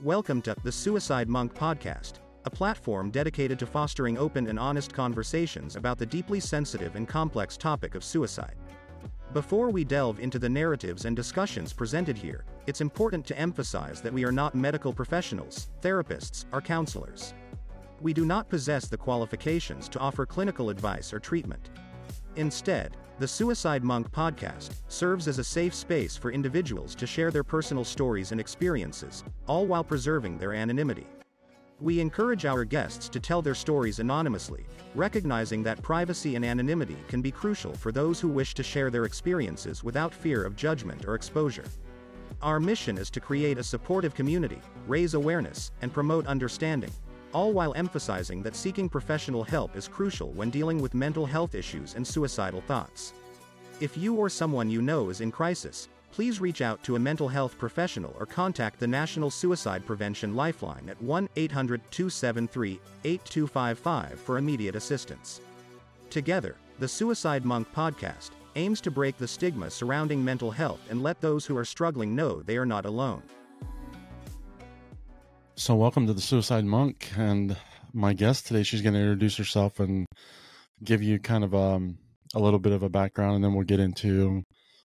Welcome to the Suicide Monk Podcast, a platform dedicated to fostering open and honest conversations about the deeply sensitive and complex topic of suicide. Before we delve into the narratives and discussions presented here, it's important to emphasize that we are not medical professionals, therapists, or counselors. We do not possess the qualifications to offer clinical advice or treatment. Instead, the Suicide Monk Podcast serves as a safe space for individuals to share their personal stories and experiences, all while preserving their anonymity. We encourage our guests to tell their stories anonymously, recognizing that privacy and anonymity can be crucial for those who wish to share their experiences without fear of judgment or exposure. Our mission is to create a supportive community, raise awareness, and promote understanding, all while emphasizing that seeking professional help is crucial when dealing with mental health issues and suicidal thoughts. If you or someone you know is in crisis, please reach out to a mental health professional or contact the National Suicide Prevention Lifeline at 1-800-273-8255 for immediate assistance. Together, the Suicide Monk Podcast aims to break the stigma surrounding mental health and let those who are struggling know they are not alone. So welcome to the Suicide Monk, and my guest today, she's going to introduce herself and give you kind of a little bit of a background, and then we'll get into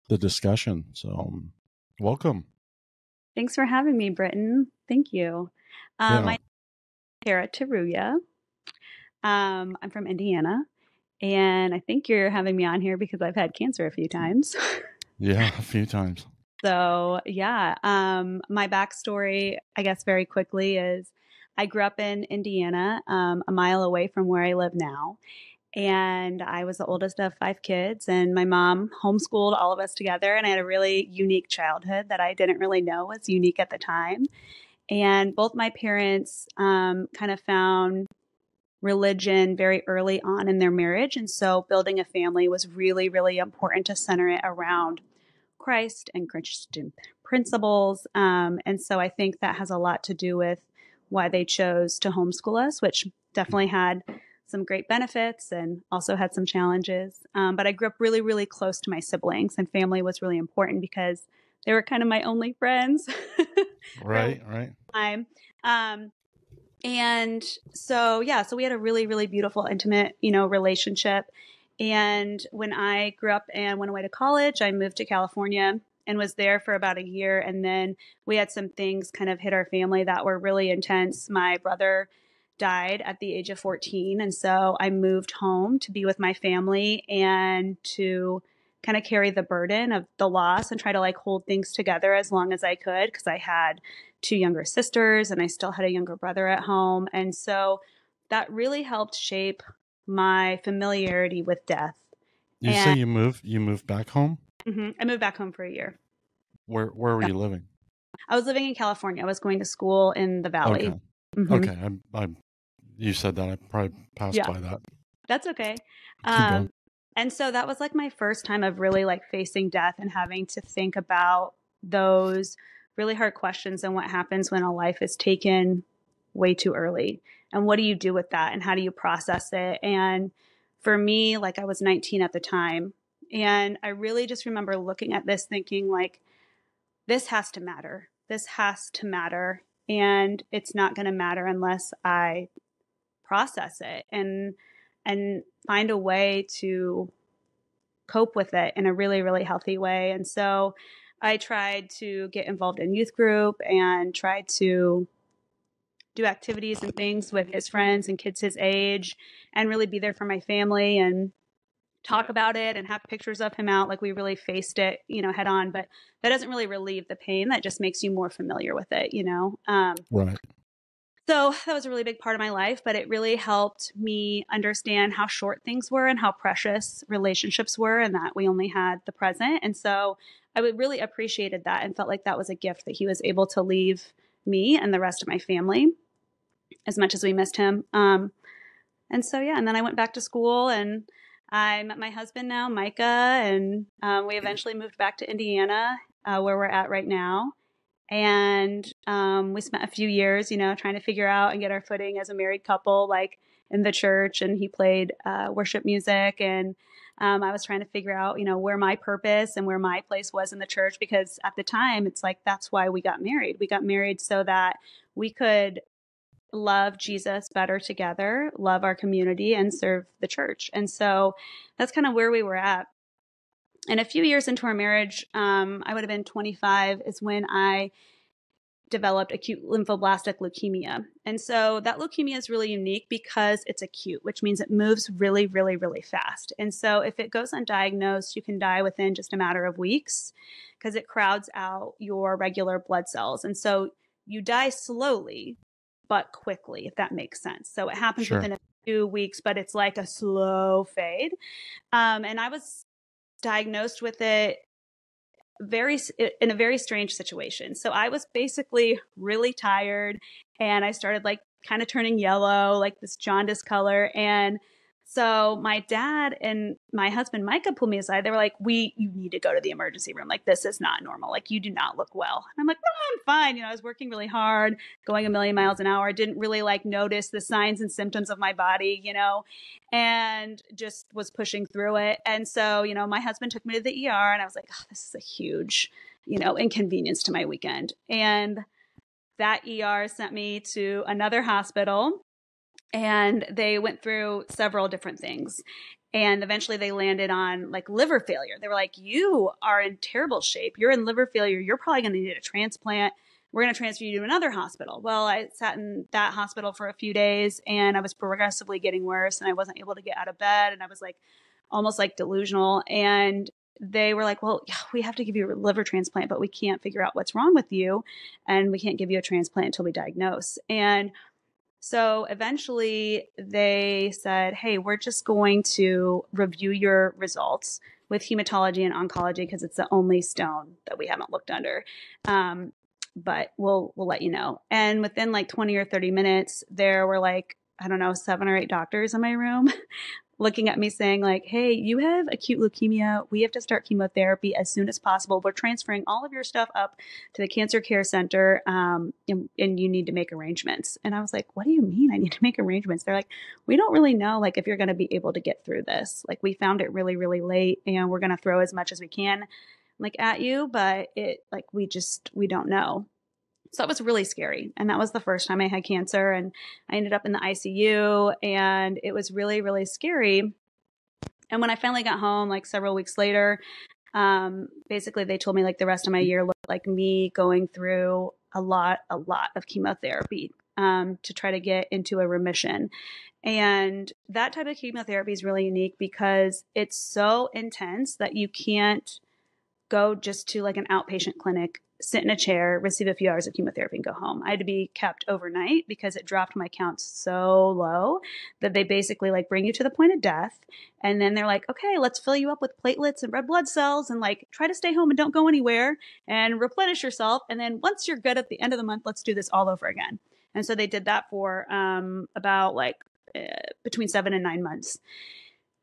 the discussion. So welcome. Thanks for having me, Britton. Thank you. My name is Karrah. I'm from Indiana, and I think you're having me on here because I've had cancer a few times. Yeah, a few times. So yeah, my backstory, I guess very quickly, is I grew up in Indiana, a mile away from where I live now. And I was the oldest of 5 kids, and my mom homeschooled all of us together. And I had a really unique childhood that I didn't really know was unique at the time. And both my parents kind of found religion very early on in their marriage. And so building a family was really, really important to center it around Christ and Christian principles. And so I think that has a lot to do with why they chose to homeschool us, which definitely had some great benefits and also had some challenges. But I grew up really, really close to my siblings, and family was really important because they were kind of my only friends. Right. And so, yeah, so we had a really, really beautiful, intimate, relationship. And when I grew up and went away to college, I moved to California and was there for about a year. And then we had some things kind of hit our family that were really intense. My brother died at the age of 14. And so I moved home to be with my family and to kind of carry the burden of the loss and try to hold things together as long as I could, because I had 2 younger sisters and I still had a younger brother at home. And so that really helped shape my familiarity with death. You say you moved back home? Mm-hmm. I moved back home for a year. Where were you living? I was living in California. I was going to school in the Valley. Okay. Mm-hmm. Okay. You said that. I probably passed by that. That's okay. And so that was my first time of really facing death and having to think about those really hard questions and what happens when a life is taken way too early. And what do you do with that? And how do you process it? And for me, I was 19 at the time. And I really just remember looking at this thinking this has to matter. This has to matter. And it's not going to matter unless I process it and find a way to cope with it in a really, really healthy way. And so I tried to get involved in youth group and tried to do activities and things with his friends and kids his age and really be there for my family and talk about it and have pictures of him out. We really faced it, head on, but that doesn't really relieve the pain. That just makes you more familiar with it, Right. So that was a really big part of my life, but it really helped me understand how short things were and how precious relationships were and that we only had the present. And so I would really appreciated that and felt like that was a gift that he was able to leave me and the rest of my family as much as we missed him. And so, yeah, and then I went back to school and I met my husband now, Micah, and we eventually moved back to Indiana, where we're at right now. And we spent a few years, trying to figure out and get our footing as a married couple. in the church, and he played worship music. And I was trying to figure out, where my purpose and where my place was in the church, because at the time, it's like, that's why we got married. We got married so that we could love Jesus better together, love our community, and serve the church. And so that's kind of where we were at. And a few years into our marriage, I would have been 25, is when I developed acute lymphoblastic leukemia. And so that leukemia is really unique because it's acute, which means it moves really, really, really fast. And so if it goes undiagnosed, you can die within just a matter of weeks because it crowds out your regular blood cells. And so you die slowly, but quickly, if that makes sense. So it happens within a few weeks, but it's like a slow fade. And I was diagnosed with it in a very strange situation. So I was basically really tired, and I started like kind of turning yellow, like this jaundice color. And so my dad and my husband, Micah, pulled me aside. They were like, you need to go to the emergency room. Like, this is not normal. Like, you do not look well. And I'm like, no, I'm fine. I was working really hard, going a million miles an hour. Didn't really like notice the signs and symptoms of my body, and just was pushing through it. And so, my husband took me to the ER, and I was like, oh, this is a huge, inconvenience to my weekend. And that ER sent me to another hospital. And they went through several different things. And eventually they landed on like liver failure. They were like, you are in terrible shape. You're in liver failure. You're probably going to need a transplant. We're going to transfer you to another hospital. Well, I sat in that hospital for a few days, and I was progressively getting worse, and I wasn't able to get out of bed. And I was like almost like delusional. And they were like, well, yeah, we have to give you a liver transplant, but we can't figure out what's wrong with you. And we can't give you a transplant until we diagnose. And so eventually they said, hey, we're just going to review your results with hematology and oncology because it's the only stone that we haven't looked under. But we'll let you know. And within like 20 or 30 minutes, there were like, I don't know, 7 or 8 doctors in my room looking at me saying like, hey, you have acute leukemia. We have to start chemotherapy as soon as possible. We're transferring all of your stuff up to the cancer care center, and you need to make arrangements. And I was like, what do you mean I need to make arrangements? They're like, we don't really know like if you're going to be able to get through this. Like, we found it really, really late, and we're going to throw as much as we can like at you, but we don't know. So that was really scary. And that was the first time I had cancer, and I ended up in the ICU, and it was really, really scary. And when I finally got home, like several weeks later, basically they told me like the rest of my year looked like me going through a lot of chemotherapy, to try to get into a remission. And that type of chemotherapy is really unique because it's so intense that you can't go just to like an outpatient clinic, sit in a chair, receive a few hours of chemotherapy, and go home. I had to be kept overnight because it dropped my counts so low that they basically like bring you to the point of death. And then they're like, okay, let's fill you up with platelets and red blood cells, and like try to stay home and don't go anywhere and replenish yourself. And then once you're good at the end of the month, let's do this all over again. And so they did that for about like between 7 and 9 months.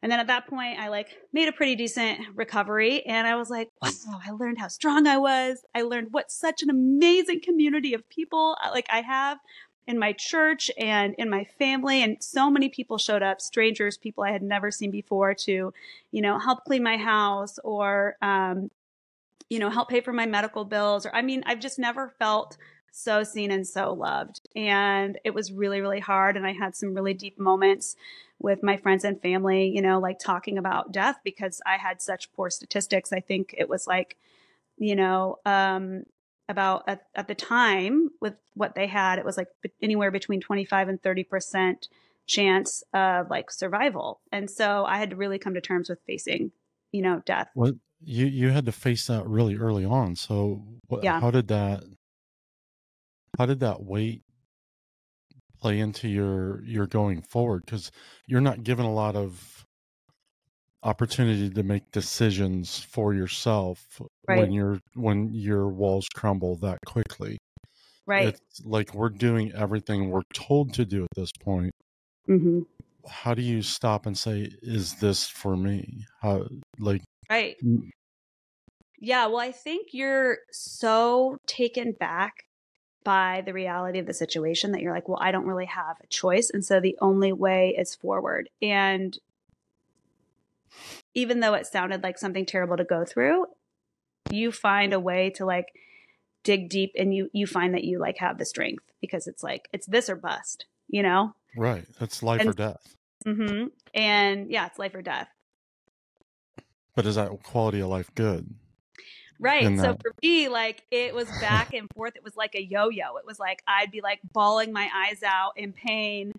And then at that point, I like made a pretty decent recovery, and I was like, wow, I learned how strong I was. I learned what such an amazing community of people like I have in my church and in my family. And so many people showed up, strangers, people I had never seen before, to, help clean my house or, help pay for my medical bills. Or, I've just never felt so seen and so loved. And it was really, really hard. And I had some really deep moments with my friends and family, like talking about death because I had such poor statistics. I think it was like, about at the time with what they had, it was like anywhere between 25 and 30% chance of like survival. And so I had to really come to terms with facing, death. Well, you had to face that really early on. So Yeah. how did that weight play into your going forward? Because you're not given a lot of opportunity to make decisions for yourself, right, when your walls crumble that quickly. Right. It's like we're doing everything we're told to do at this point. Mm-hmm. How do you stop and say, is this for me? Right. Yeah. Well, I think you're so taken back by the reality of the situation that you're like, well, I don't really have a choice. And so the only way is forward. And even though it sounded like something terrible to go through, you find a way to like dig deep, and you find that you like have the strength, because it's like, it's this or bust, you know? Right. That's life or death. Mm-hmm. And yeah, it's life or death. But is that quality of life good? Right. So for me, like, it was back and forth. It was like a yo-yo. It was like, I'd be like bawling my eyes out in pain,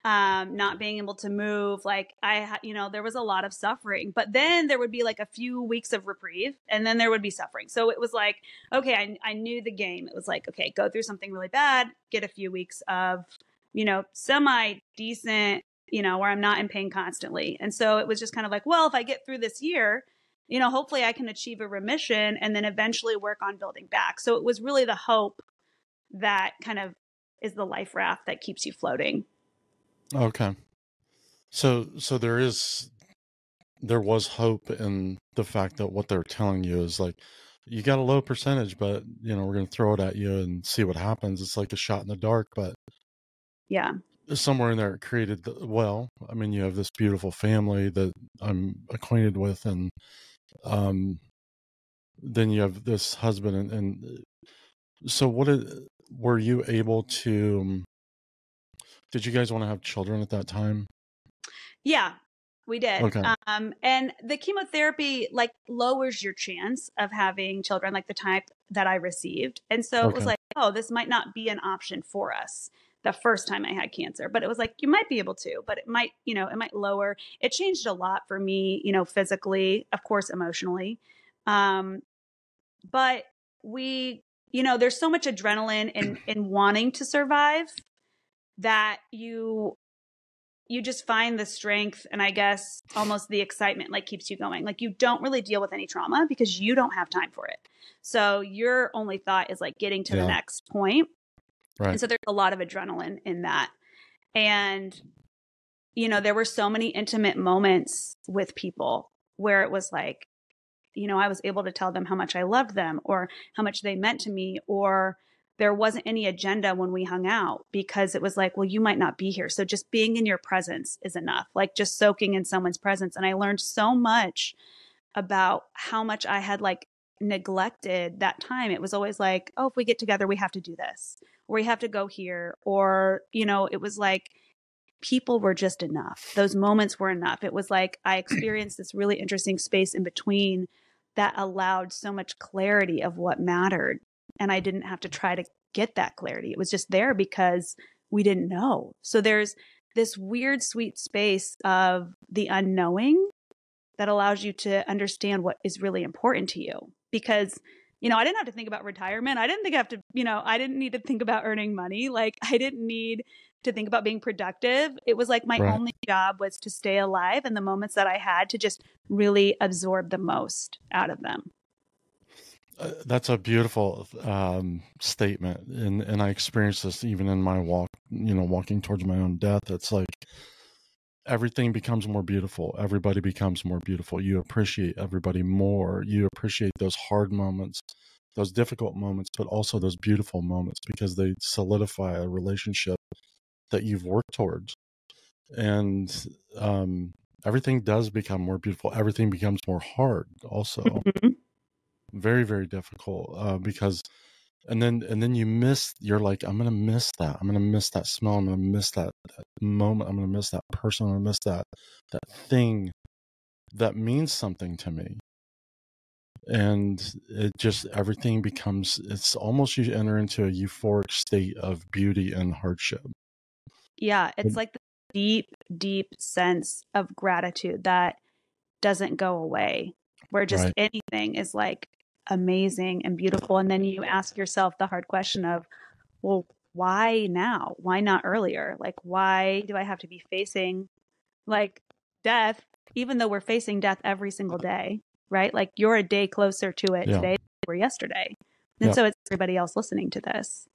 not being able to move. Like there was a lot of suffering, but then there would be like a few weeks of reprieve, and then there would be suffering. So it was like, okay, I knew the game. It was like, okay, go through something really bad, get a few weeks of, semi decent, where I'm not in pain constantly. And so it was just kind of like, well, if I get through this year, hopefully I can achieve a remission and then eventually work on building back. So it was really the hope that kind of is the life raft that keeps you floating. Okay. So there was hope in the fact that what they're telling you is like, you got a low percentage, but we're going to throw it at you and see what happens. It's like a shot in the dark, but yeah, somewhere in there it created you have this beautiful family that I'm acquainted with, and then you have this husband, and so were you able to, did you guys want to have children at that time? Yeah, we did. Okay. And the chemotherapy like lowers your chance of having children, like the type that I received. And so it was like, oh, this might not be an option for us the first time I had cancer, but it was like, you might be able to, but it might lower. It changed a lot for me, physically, of course, emotionally. But we, there's so much adrenaline in wanting to survive that you just find the strength, and I guess almost the excitement like keeps you going. Like, you don't really deal with any trauma because you don't have time for it. So your only thought is like getting to the next point. Right. And so there's a lot of adrenaline in that. And, there were so many intimate moments with people where it was like, I was able to tell them how much I loved them or how much they meant to me, or there wasn't any agenda when we hung out, because it was like, well, you might not be here. So just being in your presence is enough, like just soaking in someone's presence. And I learned so much about how much I had like neglected that time. It was always like, oh, if we get together, we have to do this, or we have to go here. Or, it was like people were just enough. Those moments were enough. It was like I experienced this really interesting space in between that allowed so much clarity of what mattered. And I didn't have to try to get that clarity. It was just there because we didn't know. So there's this weird, sweet space of the unknowing that allows you to understand what is really important to you. Because, I didn't have to think about retirement. I didn't need to think about earning money. Like, I didn't need to think about being productive. It was like my only job was to stay alive, and the moments that I had to just really absorb the most out of them. That's a beautiful statement. And I experienced this even in my walk, walking towards my own death. It's like everything becomes more beautiful. Everybody becomes more beautiful. You appreciate everybody more. You appreciate those hard moments, those difficult moments, but also those beautiful moments, because they solidify a relationship that you've worked towards. And everything does become more beautiful. Everything becomes more hard also. Mm-hmm. Very, very difficult because and then you're like, I'm going to miss that. I'm going to miss that smell. I'm going to miss that moment. I'm going to miss that person. I'm going to miss that thing that means something to me. And it just, everything becomes, it's almost, you enter into a euphoric state of beauty and hardship. Yeah. It's like the deep, deep sense of gratitude that doesn't go away, where just anything is like amazing and beautiful. And then you ask yourself the hard question of, well, why now? Why not earlier? Like, why do I have to be facing like death, even though we're facing death every single day, right? Like, you're a day closer to it today than you were yesterday. And so it's everybody else listening to this,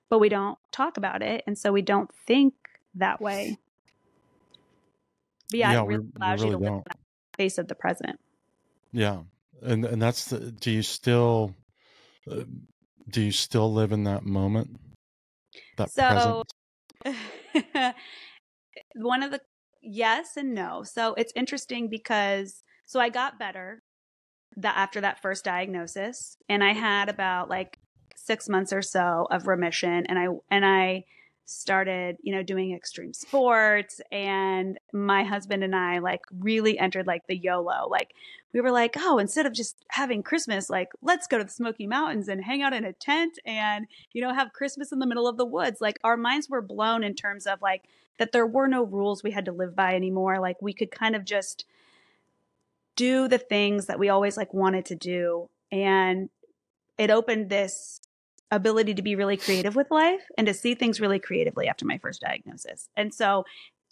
but we don't talk about it. And so we don't think that way. But it really allows you to live in that space of the present. Yeah. And that's do you still live in that moment? That So presence. one of the yes and no. So it's interesting because so I got better after that first diagnosis, and I had about like 6 months or so of remission, and I started, doing extreme sports, and my husband and I like really entered like the YOLO. Like we were like, oh, instead of just having Christmas, like let's go to the Smoky Mountains and hang out in a tent and, have Christmas in the middle of the woods. Like our minds were blown in terms of like that there were no rules we had to live by anymore. Like we could kind of just do the things that we always like wanted to do. And it opened this ability to be really creative with life and to see things really creatively after my first diagnosis. And so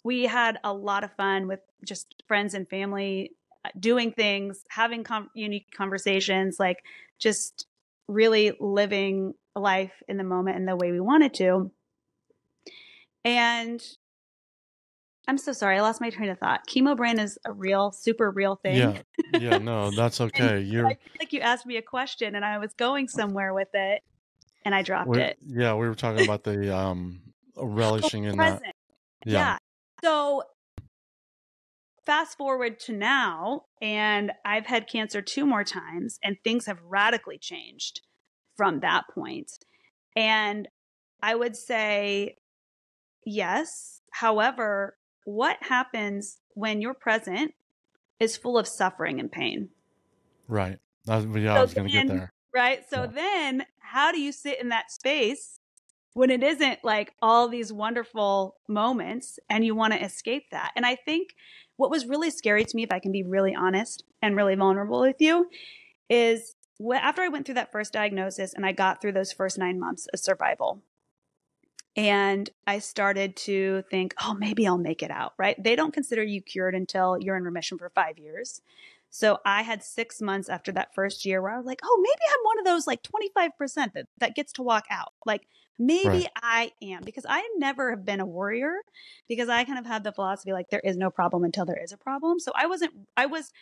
we had a lot of fun with just friends and family doing things, having unique conversations, like just really living life in the moment and the way we wanted to. And I'm so sorry. I lost my train of thought. Chemo brain is a real, super real thing. Yeah, no, that's okay. I feel like you asked me a question and I was going somewhere with it and I dropped it. We were talking about the relishing in that. Yeah. So fast forward to now, and I've had cancer 2 more times, and things have radically changed from that point. And I would say yes. However, what happens when your present is full of suffering and pain? Right. I was going to get there. Right. So then how do you sit in that space when it isn't like all these wonderful moments and you want to escape that? And I think what was really scary to me, if I can be really honest and really vulnerable with you, is after I went through that first diagnosis and I got through those first 9 months of survival, and I started to think, oh, maybe I'll make it out, right? They don't consider you cured until you're in remission for 5 years. So I had 6 months after that first year where I was like, oh, maybe I'm one of those like 25% that gets to walk out. Like maybe I am, because I never have been a worrier, because I kind of had the philosophy like there is no problem until there is a problem. So I was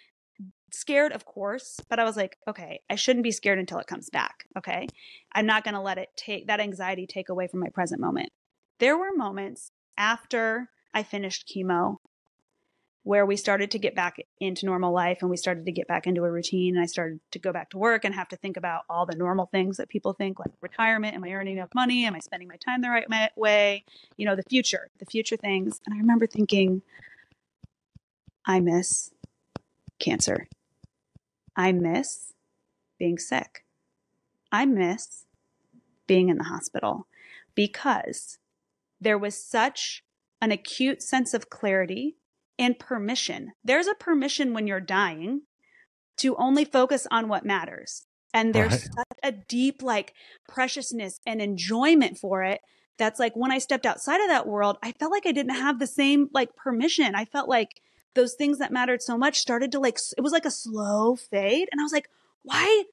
scared, of course, but I was like, okay, I shouldn't be scared until it comes back. Okay. I'm not going to let it that anxiety take away from my present moment. There were moments after I finished chemo where we started to get back into normal life and we started to get back into a routine, and I started to go back to work and have to think about all the normal things that people think, like retirement. Am I earning enough money? Am I spending my time the right way? The future things. And I remember thinking, I miss cancer. I miss being sick. I miss being in the hospital, because there was such an acute sense of clarity and permission. There's a permission when you're dying to only focus on what matters. And there's such a deep like preciousness and enjoyment for it. That's like when I stepped outside of that world, I felt like I didn't have the same like permission. I felt like those things that mattered so much started to like, it was like a slow fade. And I was like, why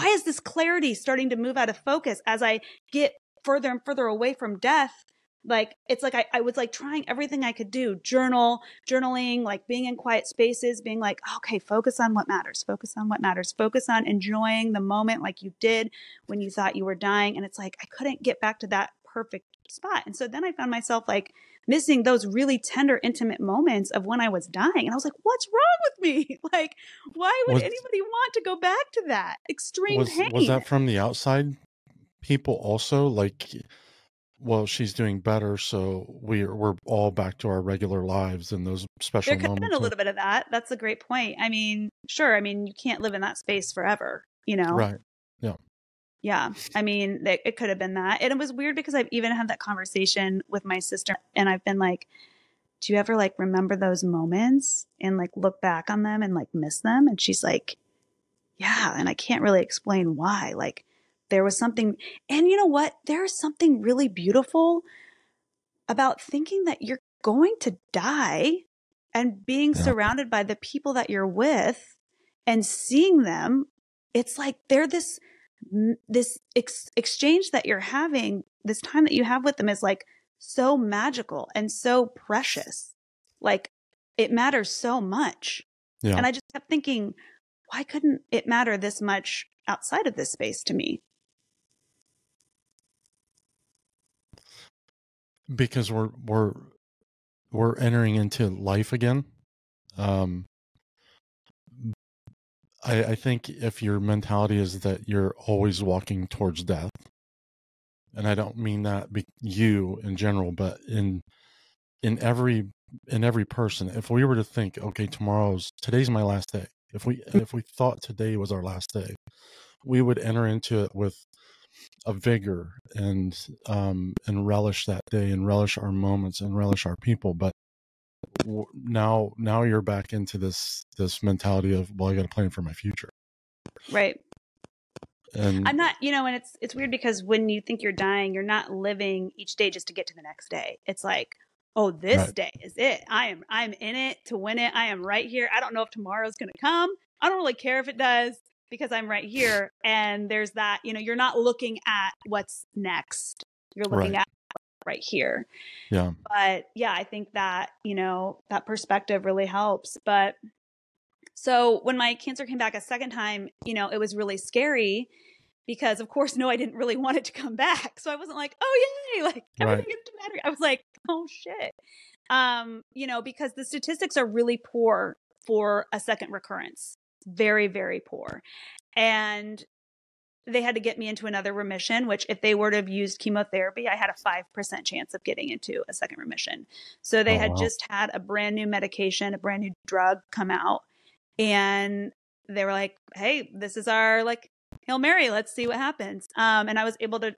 is this clarity starting to move out of focus as I get further and further away from death? Like, it's like I was like trying everything I could do, journaling, like being in quiet spaces, being like, okay, focus on what matters, focus on enjoying the moment like you did when you thought you were dying. And it's like, I couldn't get back to that perfect spot. And so then I found myself like missing those really tender, intimate moments of when I was dying. And I was like, what's wrong with me? Like, why would anybody want to go back to that extreme pain? Was that from the outside people also? Like, well, she's doing better, so we're all back to our regular lives and those special moments. There could have been a little bit of that. That's a great point. I mean, sure. I mean, you can't live in that space forever, Right. Yeah. Yeah. I mean, it could have been that. And it was weird because I've even had that conversation with my sister, and I've been like, do you ever like remember those moments and like look back on them and like miss them? And she's like, yeah. And I can't really explain why. Like, there was something, and you know what? There's something really beautiful about thinking that you're going to die and being surrounded by the people that you're with and seeing them. It's like they're this exchange that you're having, this time that you have with them is like so magical and so precious. Like it matters so much. Yeah. And I just kept thinking, why couldn't it matter this much outside of this space to me? because we're entering into life again. I think if your mentality is that you're always walking towards death, and I don't mean that you in general, but in every person, if we were to think, okay, today's my last day. If we thought today was our last day, we would enter into it with a vigor and relish that day and relish our moments and relish our people. But now you're back into this mentality of, well, I got to plan for my future. Right. And I'm not, and it's weird because when you think you're dying, you're not living each day just to get to the next day. It's like, oh, this day is it. I'm in it to win it. I am right here. I don't know if tomorrow's going to come. I don't really care if it does because I'm right here. And there's that, you're not looking at what's next. You're looking at right here. Yeah. But yeah, I think that, that perspective really helps. But so when my cancer came back a second time, it was really scary because of course, no, I didn't really want it to come back. So I wasn't like, oh yay, like everything is better. I was like, oh shit. Because the statistics are really poor for a second recurrence. Very, very poor. And they had to get me into another remission, which if they were to have used chemotherapy, I had a 5% chance of getting into a second remission. So they had just had a brand new medication, a brand new drug come out. And they were like, hey, this is our Hail Mary, let's see what happens. And I was able to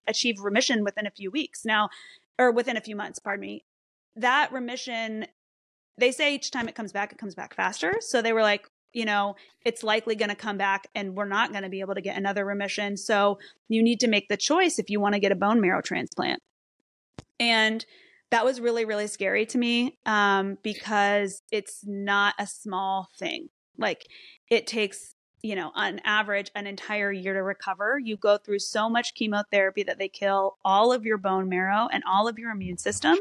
achieve remission within a few weeks or within a few months, pardon me. That remission, they say each time it comes back faster. So they were like, it's likely going to come back and we're not going to be able to get another remission. So you need to make the choice if you want to get a bone marrow transplant. And that was really, really scary to me because it's not a small thing. Like it takes, on average, an entire year to recover. You go through so much chemotherapy that they kill all of your bone marrow and all of your immune system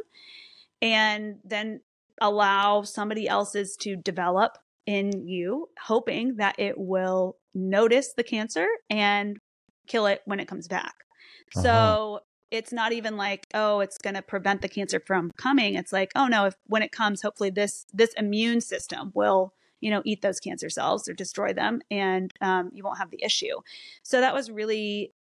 and then allow somebody else's to develop in you, hoping that it will notice the cancer and kill it when it comes back. So it's not even like, oh, it's going to prevent the cancer from coming. It's like, oh no, when it comes, hopefully this immune system will, eat those cancer cells or destroy them and you won't have the issue. So that was really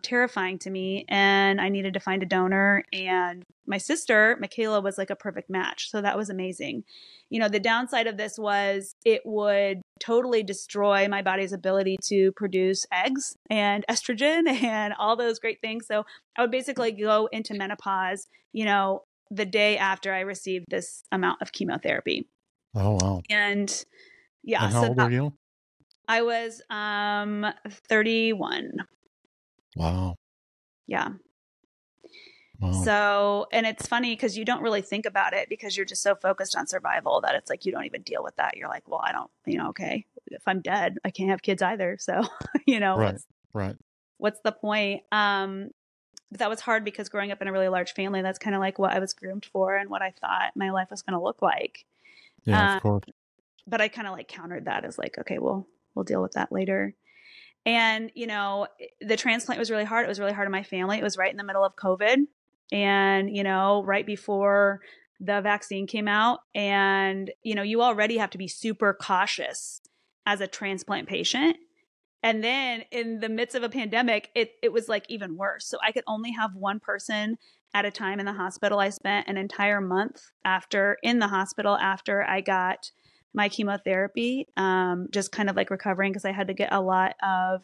terrifying to me. And I needed to find a donor. And my sister, Michaela, was like a perfect match. So that was amazing. The downside of this was it would totally destroy my body's ability to produce eggs and estrogen and all those great things. So I would basically go into menopause, the day after I received this amount of chemotherapy. Oh, wow. And yeah. And how old are you? I was 31. Wow. Yeah. Wow. So, and it's funny because you don't really think about it because you're just so focused on survival that it's like you don't even deal with that. You're like, well, I don't, okay, if I'm dead, I can't have kids either. So, Right. What's the point? But that was hard because growing up in a really large family, that's kind of like what I was groomed for and what I thought my life was going to look like. Yeah, of course. But I kind of countered that as okay, we'll deal with that later. And, the transplant was really hard. It was really hard on my family. It was right in the middle of COVID and, right before the vaccine came out. And, you already have to be super cautious as a transplant patient. And then in the midst of a pandemic, it was even worse. So I could only have one person at a time in the hospital. I spent an entire month in the hospital after I got my chemotherapy, just kind of recovering because I had to get a lot of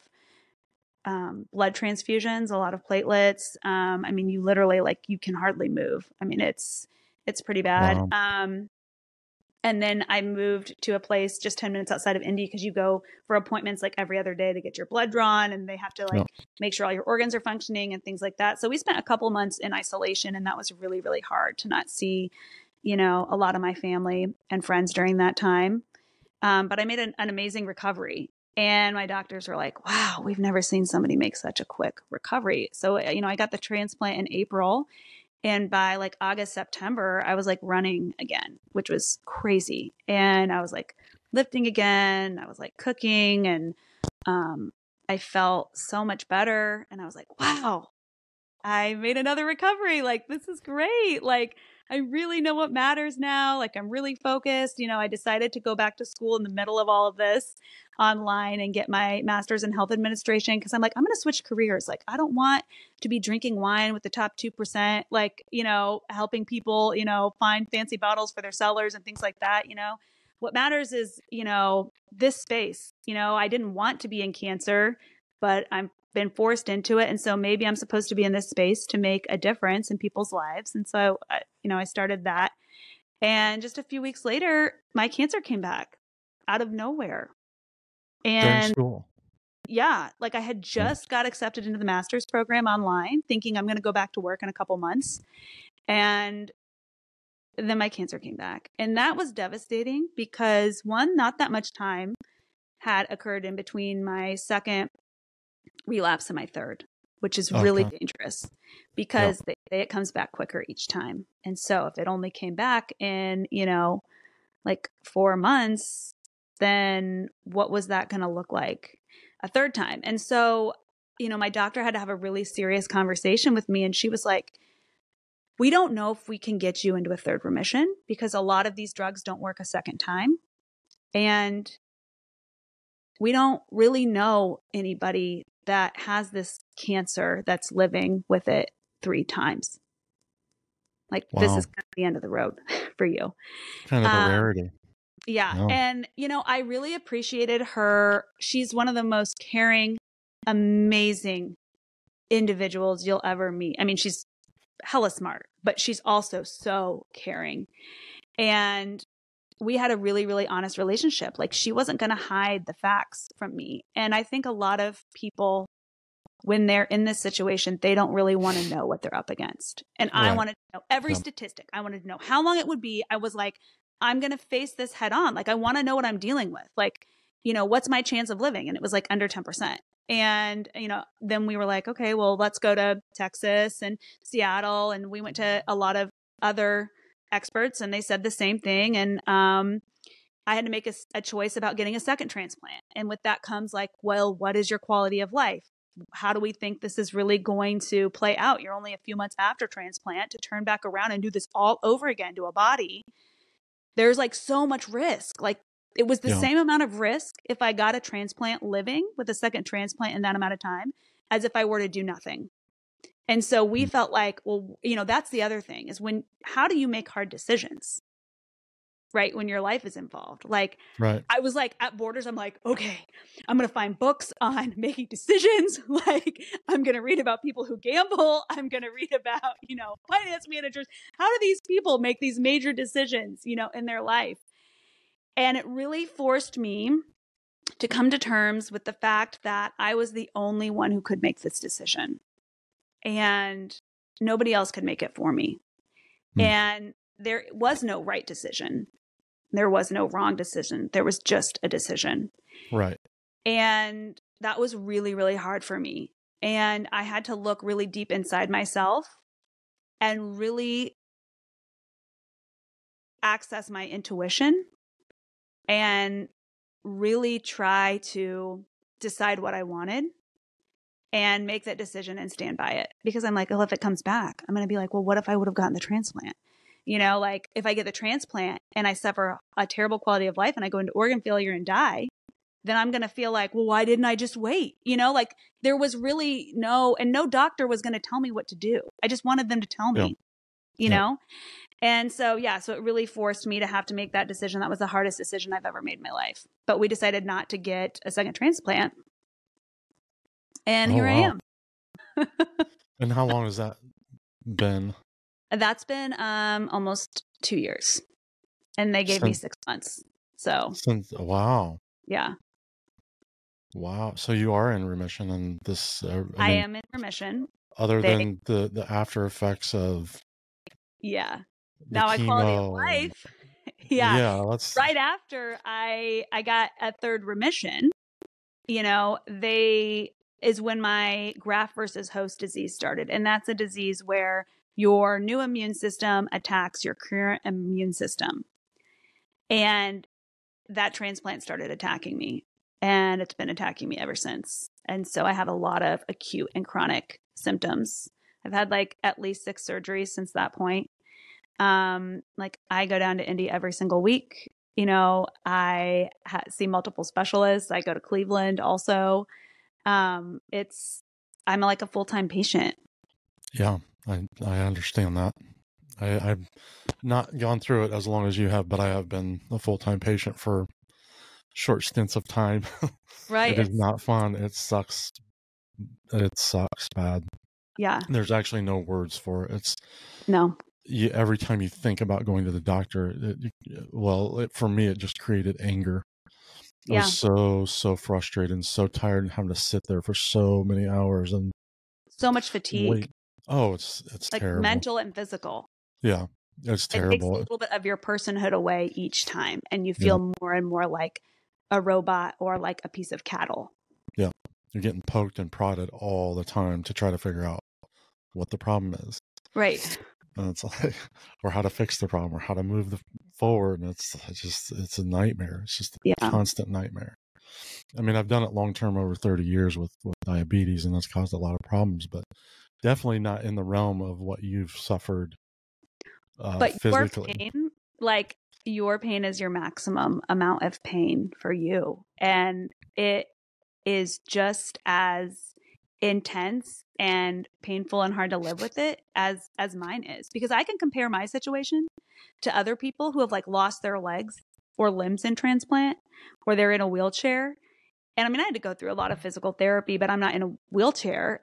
blood transfusions, a lot of platelets. You literally you can hardly move. It's pretty bad. Wow. And then I moved to a place just 10 minutes outside of Indy because you go for appointments every other day to get your blood drawn and they have to make sure all your organs are functioning and things like that. So we spent a couple months in isolation and that was really, really hard to not see, a lot of my family and friends during that time. But I made an amazing recovery. And my doctors were like, wow, we've never seen somebody make such a quick recovery. So, I got the transplant in April. And by August, September, I was running again, which was crazy. And I was lifting again. I was cooking and I felt so much better. And I was like, wow, I made another recovery. Like, this is great. Like, I really know what matters now. Like, I'm really focused. I decided to go back to school in the middle of all of this online and get my master's in health administration, because I'm like, I'm going to switch careers. Like, I don't want to be drinking wine with the top 2%, like, helping people, find fancy bottles for their cellars and things like that. What matters is, this space. I didn't want to be in cancer, but I've been forced into it. And so maybe I'm supposed to be in this space to make a difference in people's lives. And so, I started that. And just a few weeks later, my cancer came back out of nowhere. During And school. yeah, like I had just got accepted into the master's program online, thinking I'm going to go back to work in a couple months. And then my cancer came back. And that was devastating because, one, not that much time had occurred in between my second relapse and my third, which is really dangerous because they say it comes back quicker each time. And so if it only came back in, like 4 months, then what was that going to look like a third time? And so, my doctor had to have a really serious conversation with me. And she was like, we don't know if we can get you into a third remission because a lot of these drugs don't work a second time. And we don't really know anybody that has this cancer that's living with it 3 times. Like, this is kind of the end of the road for you. Kind of a rarity. Yeah. No. And, I really appreciated her. She's one of the most caring, amazing individuals you'll ever meet. I mean, she's hella smart, but she's also so caring. And we had a really, really honest relationship. Like, she wasn't going to hide the facts from me. And I think a lot of people, when they're in this situation, they don't really want to know what they're up against. And I wanted to know every statistic. I wanted to know how long it would be. I was like, I'm going to face this head on. Like, I want to know what I'm dealing with. Like, what's my chance of living? And it was like under 10%. And, then we were like, okay, well, let's go to Texas and Seattle. And we went to a lot of other experts and they said the same thing. And I had to make a choice about getting a second transplant. And with that comes like, well, what is your quality of life? How do we think this is really going to play out? You're only a few months after transplant. To turn back around and do this all over again to a body, there's like so much risk. Like, it was the same amount of risk if I got a transplant living with a second transplant in that amount of time as if I were to do nothing. And so we felt like, well, that's the other thing is how do you make hard decisions, right? When your life is involved. Like, I was like at Borders, I'm like, okay, I'm going to find books on making decisions. Like, I'm going to read about people who gamble. I'm going to read about, finance managers. How do these people make these major decisions, in their life? And it really forced me to come to terms with the fact that I was the only one who could make this decision. And nobody else could make it for me. And there was no right decision. There was no wrong decision. There was just a decision. Right. And that was really, really hard for me. And I had to look really deep inside myself and really access my intuition and really try to decide what I wanted and make that decision and stand by it. Because I'm like, well, if it comes back, I'm going to be like, well, what if I would have gotten the transplant? Like, if I get the transplant and I suffer a terrible quality of life and I go into organ failure and die, then I'm going to feel like, well, why didn't I just wait? Like, there was really no doctor was going to tell me what to do. I just wanted them to tell me, you know? And so, so it really forced me to have to make that decision. That was the hardest decision I've ever made in my life. But we decided not to get a second transplant. And here I am. And how long has that been? That's been almost 2 years. And they gave me 6 months. So wow. Yeah. Wow. So you are in remission, and this I am in remission. Other than the after effects of now my quality of life. Yeah, that's right after I got a third remission, is when my graft versus host disease started. And that's a disease where your new immune system attacks your current immune system. And that transplant started attacking me. And it's been attacking me ever since. And so I have a lot of acute and chronic symptoms. I've had like at least 6 surgeries since that point. Like I go down to Indy every single week. You know, I see multiple specialists. I go to Cleveland also. I'm like a full-time patient. Yeah, I understand that. I've not gone through it as long as you have, but I have been a full-time patient for short stints of time. Right. It is not fun. It sucks. It sucks bad. Yeah. There's actually no words for it. No. Every time you think about going to the doctor, for me, it just created anger. I was so frustrated and so tired and having to sit there for so many hours and so much fatigue. Wait. Oh, it's like terrible. Mental and physical. Yeah, it's terrible. It takes a little bit of your personhood away each time, and you feel more and more like a robot or like a piece of cattle. Yeah, you're getting poked and prodded all the time to try to figure out what the problem is. Right. And it's like, or how to fix the problem, or how to move forward. And it's a nightmare. It's just a constant nightmare. I mean, I've done it long term over 30 years with diabetes, and that's caused a lot of problems, but definitely not in the realm of what you've suffered but physically. Your pain is your maximum amount of pain for you. And it is just as intense and painful and hard to live with it as mine is, because I can compare my situation to other people who have like lost their legs or limbs in transplant, or they're in a wheelchair. And I mean, I had to go through a lot of physical therapy, but I'm not in a wheelchair.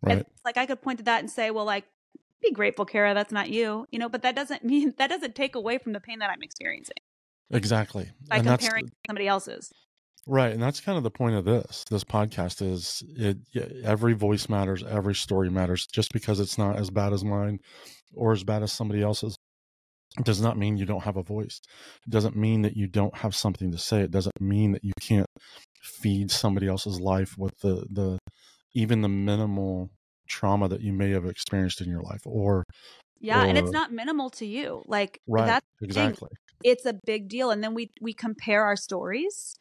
Right. And like I could point to that and say, well, like, be grateful, Karrah, that's not you, but that doesn't take away from the pain that I'm experiencing. Exactly. By comparing to somebody else's. Right. And that's kind of the point of this podcast is every voice matters. Every story matters. Just because it's not as bad as mine or as bad as somebody else's, it does not mean you don't have a voice. It doesn't mean that you don't have something to say. It doesn't mean that you can't feed somebody else's life with even the minimal trauma that you may have experienced in your life, and it's not minimal to you. Like, right, that's exactly. It's a big deal. And then we compare our stories,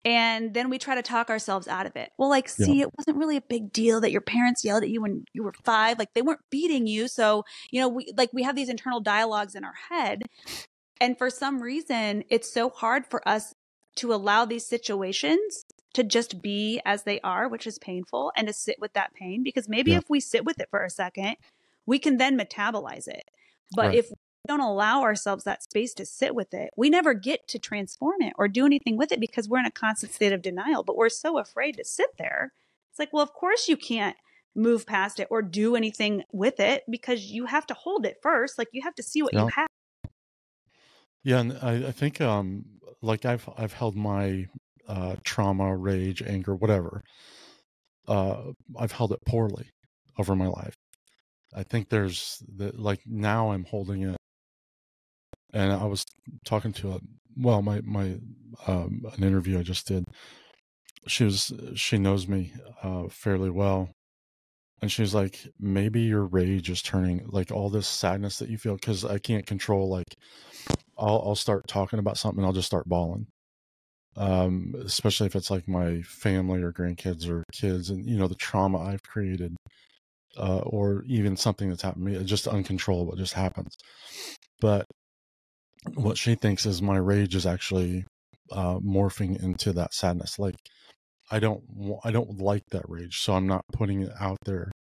and then we try to talk ourselves out of it. Well, like, see, it wasn't really a big deal that your parents yelled at you when you were 5. Like, they weren't beating you. So, we have these internal dialogues in our head. And for some reason, it's so hard for us to allow these situations to just be as they are, which is painful, and to sit with that pain, because maybe if we sit with it for a second, we can then metabolize it. But if we don't allow ourselves that space to sit with it, we never get to transform it or do anything with it, because we're in a constant state of denial, but we're so afraid to sit there. It's like, well, of course you can't move past it or do anything with it, because you have to hold it first. Like, you have to see what you have. Yeah. And I think, like I've held my trauma, rage, anger, whatever. I've held it poorly over my life. I think now I'm holding it, and I was talking to an interview I just did. She knows me fairly well, and she's like, maybe your rage is turning, like, all this sadness that you feel, because I can't control, like, I'll start talking about something and I'll just start bawling. Especially if it's like my family or grandkids or kids, and the trauma I've created, or even something that's happened to me. It's just uncontrollable. It just happens. But what she thinks is my rage is actually morphing into that sadness. Like, I don't like that rage, so I'm not putting it out there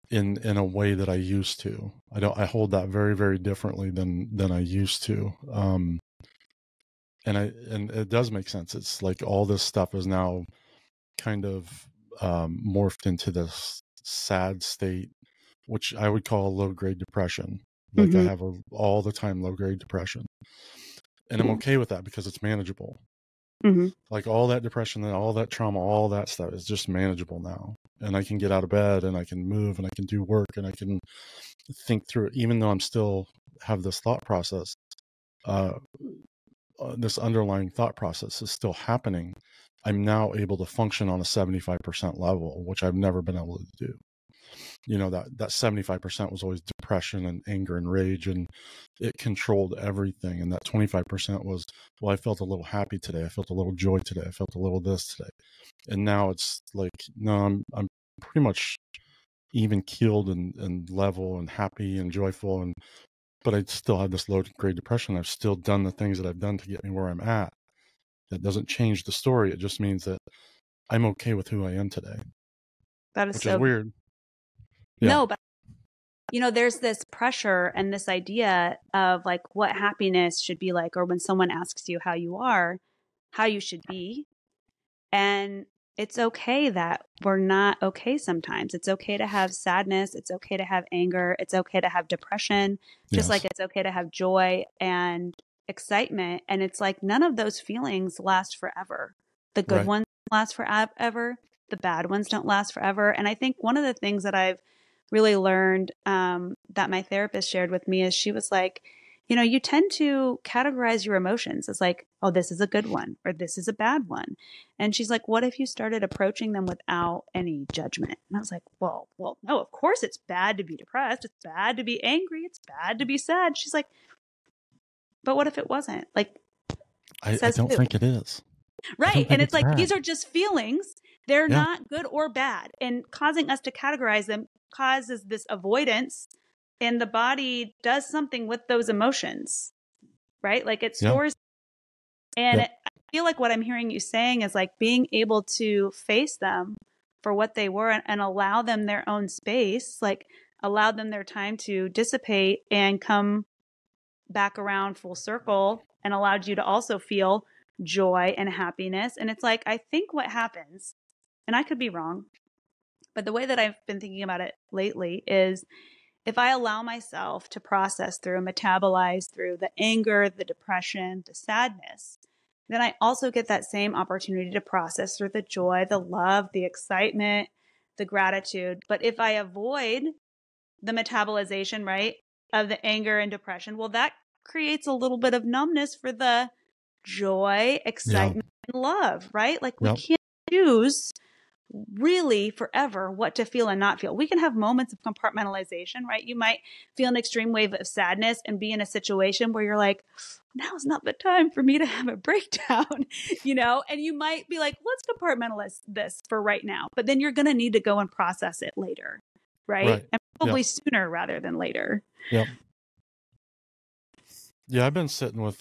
in a way that I used to. I hold that very, very differently than I used to. And it does make sense. It's like all this stuff is now kind of morphed into this sad state, which I would call low-grade depression. Like, I have all the time low-grade depression, and I'm okay with that because it's manageable. Like, all that depression and all that trauma, all that stuff is just manageable now, and I can get out of bed and I can move and I can do work and I can think through it, even though I'm still have this thought process. This underlying thought process is still happening. I'm now able to function on a 75% level, which I've never been able to do. That 75% was always depression and anger and rage, and it controlled everything. And that 25% was, well, I felt a little happy today. I felt a little joy today. I felt a little this today. And now it's like, no, I'm pretty much even keeled and level and happy and joyful, but I still have this low grade depression. I've still done the things that I've done to get me where I'm at. That doesn't change the story. It just means that I'm okay with who I am today. That is which so is weird. Yeah. No, but there's this pressure and this idea of like what happiness should be like, or when someone asks you how you are, how you should be. And it's okay that we're not okay sometimes. It's okay to have sadness. It's okay to have anger. It's okay to have depression, just like it's okay to have joy and excitement. And it's like none of those feelings last forever. The good ones last forever. The bad ones don't last forever. And I think one of the things that I've really learned that my therapist shared with me is she was like, you tend to categorize your emotions as like, oh, this is a good one or this is a bad one. And she's like, what if you started approaching them without any judgment? And I was like, well, no, of course it's bad to be depressed. It's bad to be angry. It's bad to be sad. She's like, but what if it wasn't? Like, I don't think it is. Right. And it's like, bad. These are just feelings. They're not good or bad. And causing us to categorize them causes this avoidance. And the body does something with those emotions, right? Like it stores. And I feel like what I'm hearing you saying is like being able to face them for what they were and allow them their own space, like allow them their time to dissipate and come back around full circle, and allowed you to also feel joy and happiness. And it's like, I think what happens, and I could be wrong, but the way that I've been thinking about it lately is if I allow myself to process through, metabolize through the anger, the depression, the sadness, then I also get that same opportunity to process through the joy, the love, the excitement, the gratitude. But if I avoid the metabolization, right, of the anger and depression, well, that creates a little bit of numbness for the joy, excitement, and love, right? Like we can't choose really forever what to feel and not feel. We can have moments of compartmentalization, right? You might feel an extreme wave of sadness and be in a situation where you're like, now's not the time for me to have a breakdown, and you might be like, let's compartmentalize this for right now. But then you're going to need to go and process it later, right? And probably sooner rather than later. Yep. Yeah, I've been sitting with,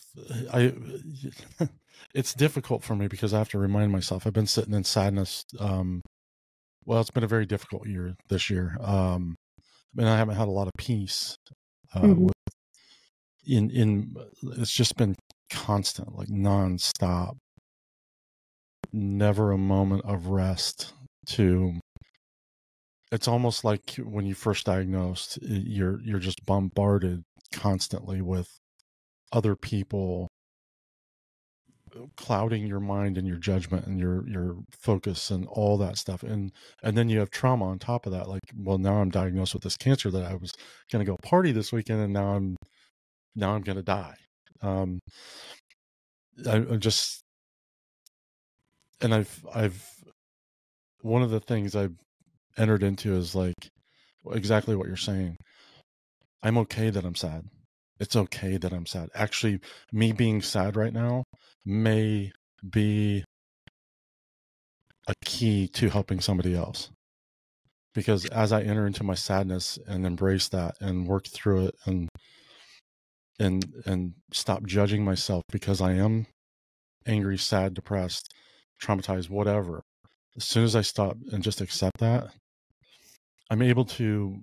it's difficult for me because I have to remind myself I've been sitting in sadness. Well, it's been a very difficult year this year. I haven't had a lot of peace. It's just been constant, like nonstop, never a moment of rest. It's almost like when you first diagnosed, you're just bombarded constantly with other people clouding your mind and your judgment and your focus and all that stuff. And then you have trauma on top of that. Like, well, now I'm diagnosed with this cancer that I was going to go party this weekend. And now I'm going to die. I've one of the things I've entered into is like exactly what you're saying. I'm okay that I'm sad. It's okay that I'm sad. Actually, me being sad right now may be a key to helping somebody else. Because as I enter into my sadness and embrace that and work through it and stop judging myself because I am angry, sad, depressed, traumatized, whatever. As soon as I stop and just accept that, I'm able to,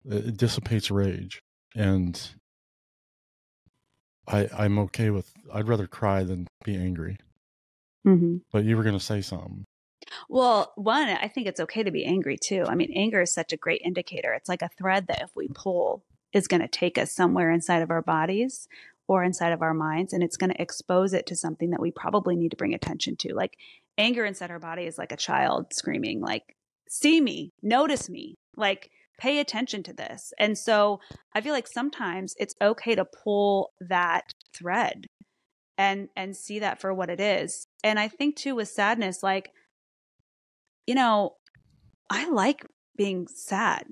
it dissipates rage. And I'm okay with, I'd rather cry than be angry. But you were going to say something. Well, one, I think it's okay to be angry too. I mean, anger is such a great indicator. It's like a thread that if we pull is going to take us somewhere inside of our bodies or inside of our minds, and it's going to expose it to something that we probably need to bring attention to. Like anger inside our body is like a child screaming, like, see me, notice me, like pay attention to this. And so I feel like sometimes it's okay to pull that thread and see that for what it is. And I think too with sadness, like, I like being sad.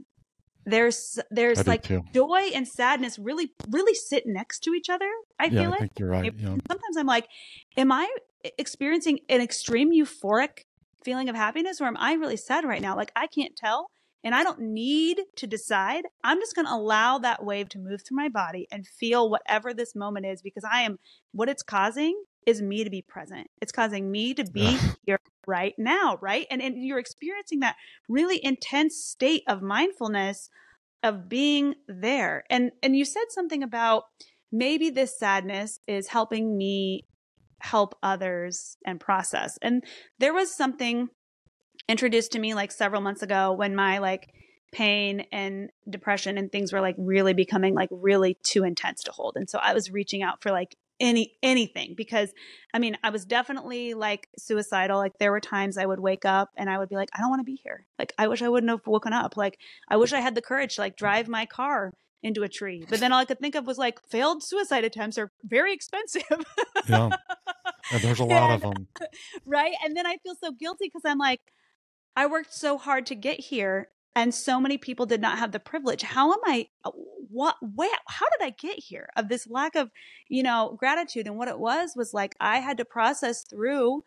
There's like joy and sadness really, really sit next to each other. I feel like. I think you're right. Yeah. Sometimes I'm like, am I experiencing an extreme euphoric feeling of happiness, or am I really sad right now? Like, I can't tell. And I don't need to decide. I'm just going to allow that wave to move through my body and feel whatever this moment is, because what it's causing is me to be present. It's causing me to be here right now, right? And you're experiencing that really intense state of mindfulness of being there. And you said something about maybe this sadness is helping me help others and process. And there was something introduced to me like several months ago when my like pain and depression and things were like really becoming like really too intense to hold. And so I was reaching out for like anything, because I mean, I was definitely like suicidal. Like there were times I would wake up and I would be like, I don't want to be here. Like, I wish I wouldn't have woken up. Like, I wish I had the courage to like drive my car into a tree. But then all I could think of was like, failed suicide attempts are very expensive. Yeah. And there's a lot of them. Right. And then I feel so guilty because I'm like, I worked so hard to get here, and so many people did not have the privilege. How am I, how did I get here? Of this lack of, gratitude. And what it was like, I had to process through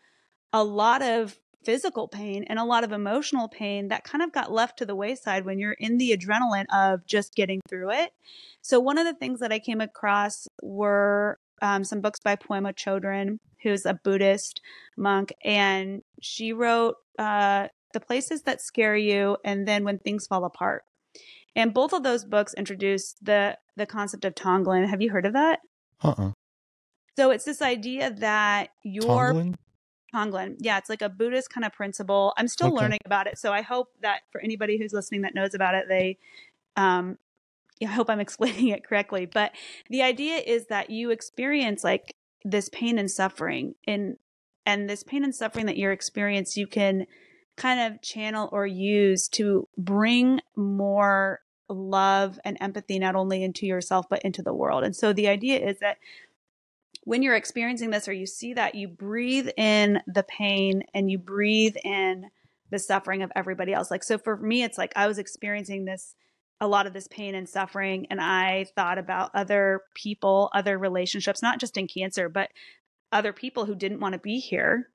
a lot of physical pain and a lot of emotional pain that kind of got left to the wayside when you're in the adrenaline of just getting through it. So one of the things that I came across were some books by Poema Chodron, who's a Buddhist monk, and she wrote The Places That Scare You and then When Things Fall Apart. And both of those books introduce the concept of Tonglen. Have you heard of that? So it's this idea that Tonglen. Yeah, it's like a Buddhist kind of principle. I'm still learning about it. So I hope that for anybody who's listening that knows about it, I hope I'm explaining it correctly. But the idea is that you experience like this pain and suffering, and this pain and suffering that you're experiencing, you can kind of channel or use to bring more love and empathy, not only into yourself, but into the world. And so the idea is that when you're experiencing this, or you see that, you breathe in the pain and you breathe in the suffering of everybody else. Like, so for me, it's like I was experiencing a lot of this pain and suffering, and I thought about other people, other relationships, not just in cancer, but other people who didn't want to be here,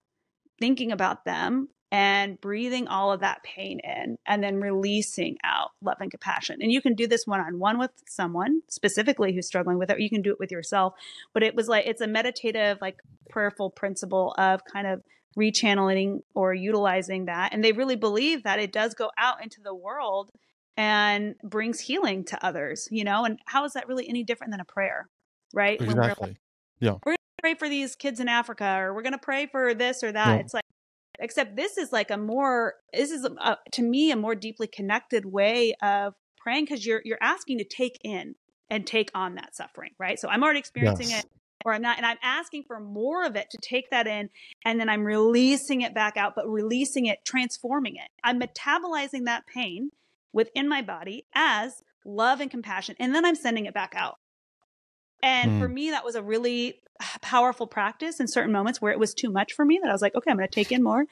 thinking about them and breathing all of that pain in, and then releasing out love and compassion. And you can do this one-on-one with someone specifically who's struggling with it, or you can do it with yourself. But it was like, it's a meditative, like prayerful principle of kind of rechanneling or utilizing that. And they really believe that it does go out into the world and brings healing to others, and how is that really any different than a prayer, right? Exactly. When we're like, we're going to pray for these kids in Africa, or we're going to pray for this or that. Yeah. It's like, except this is like to me, a more deeply connected way of praying, because you're asking to take in and take on that suffering, right? So I'm already experiencing it, or I'm not, and I'm asking for more of it to take that in, and then I'm releasing it back out, but releasing it, transforming it. I'm metabolizing that pain within my body as love and compassion, and then I'm sending it back out. And for me, that was a really powerful practice in certain moments where it was too much for me, that I was like, okay, I'm going to take in more.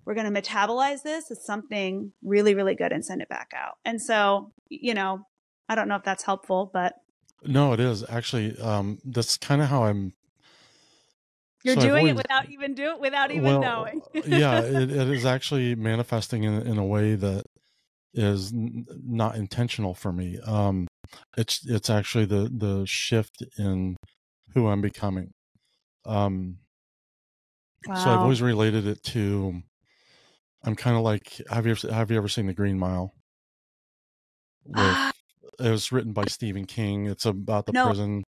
We're going to metabolize this as something really, really good and send it back out. And so, I don't know if that's helpful, but. No, it is actually. That's kind of how I'm. You're doing it without even knowing. Yeah, it is actually manifesting in a way that is not intentional for me. It's actually the shift in who I'm becoming. Wow. So I've always related it to, I'm kind of like, have you ever seen The Green Mile? It was written by Stephen King. It's about the prison.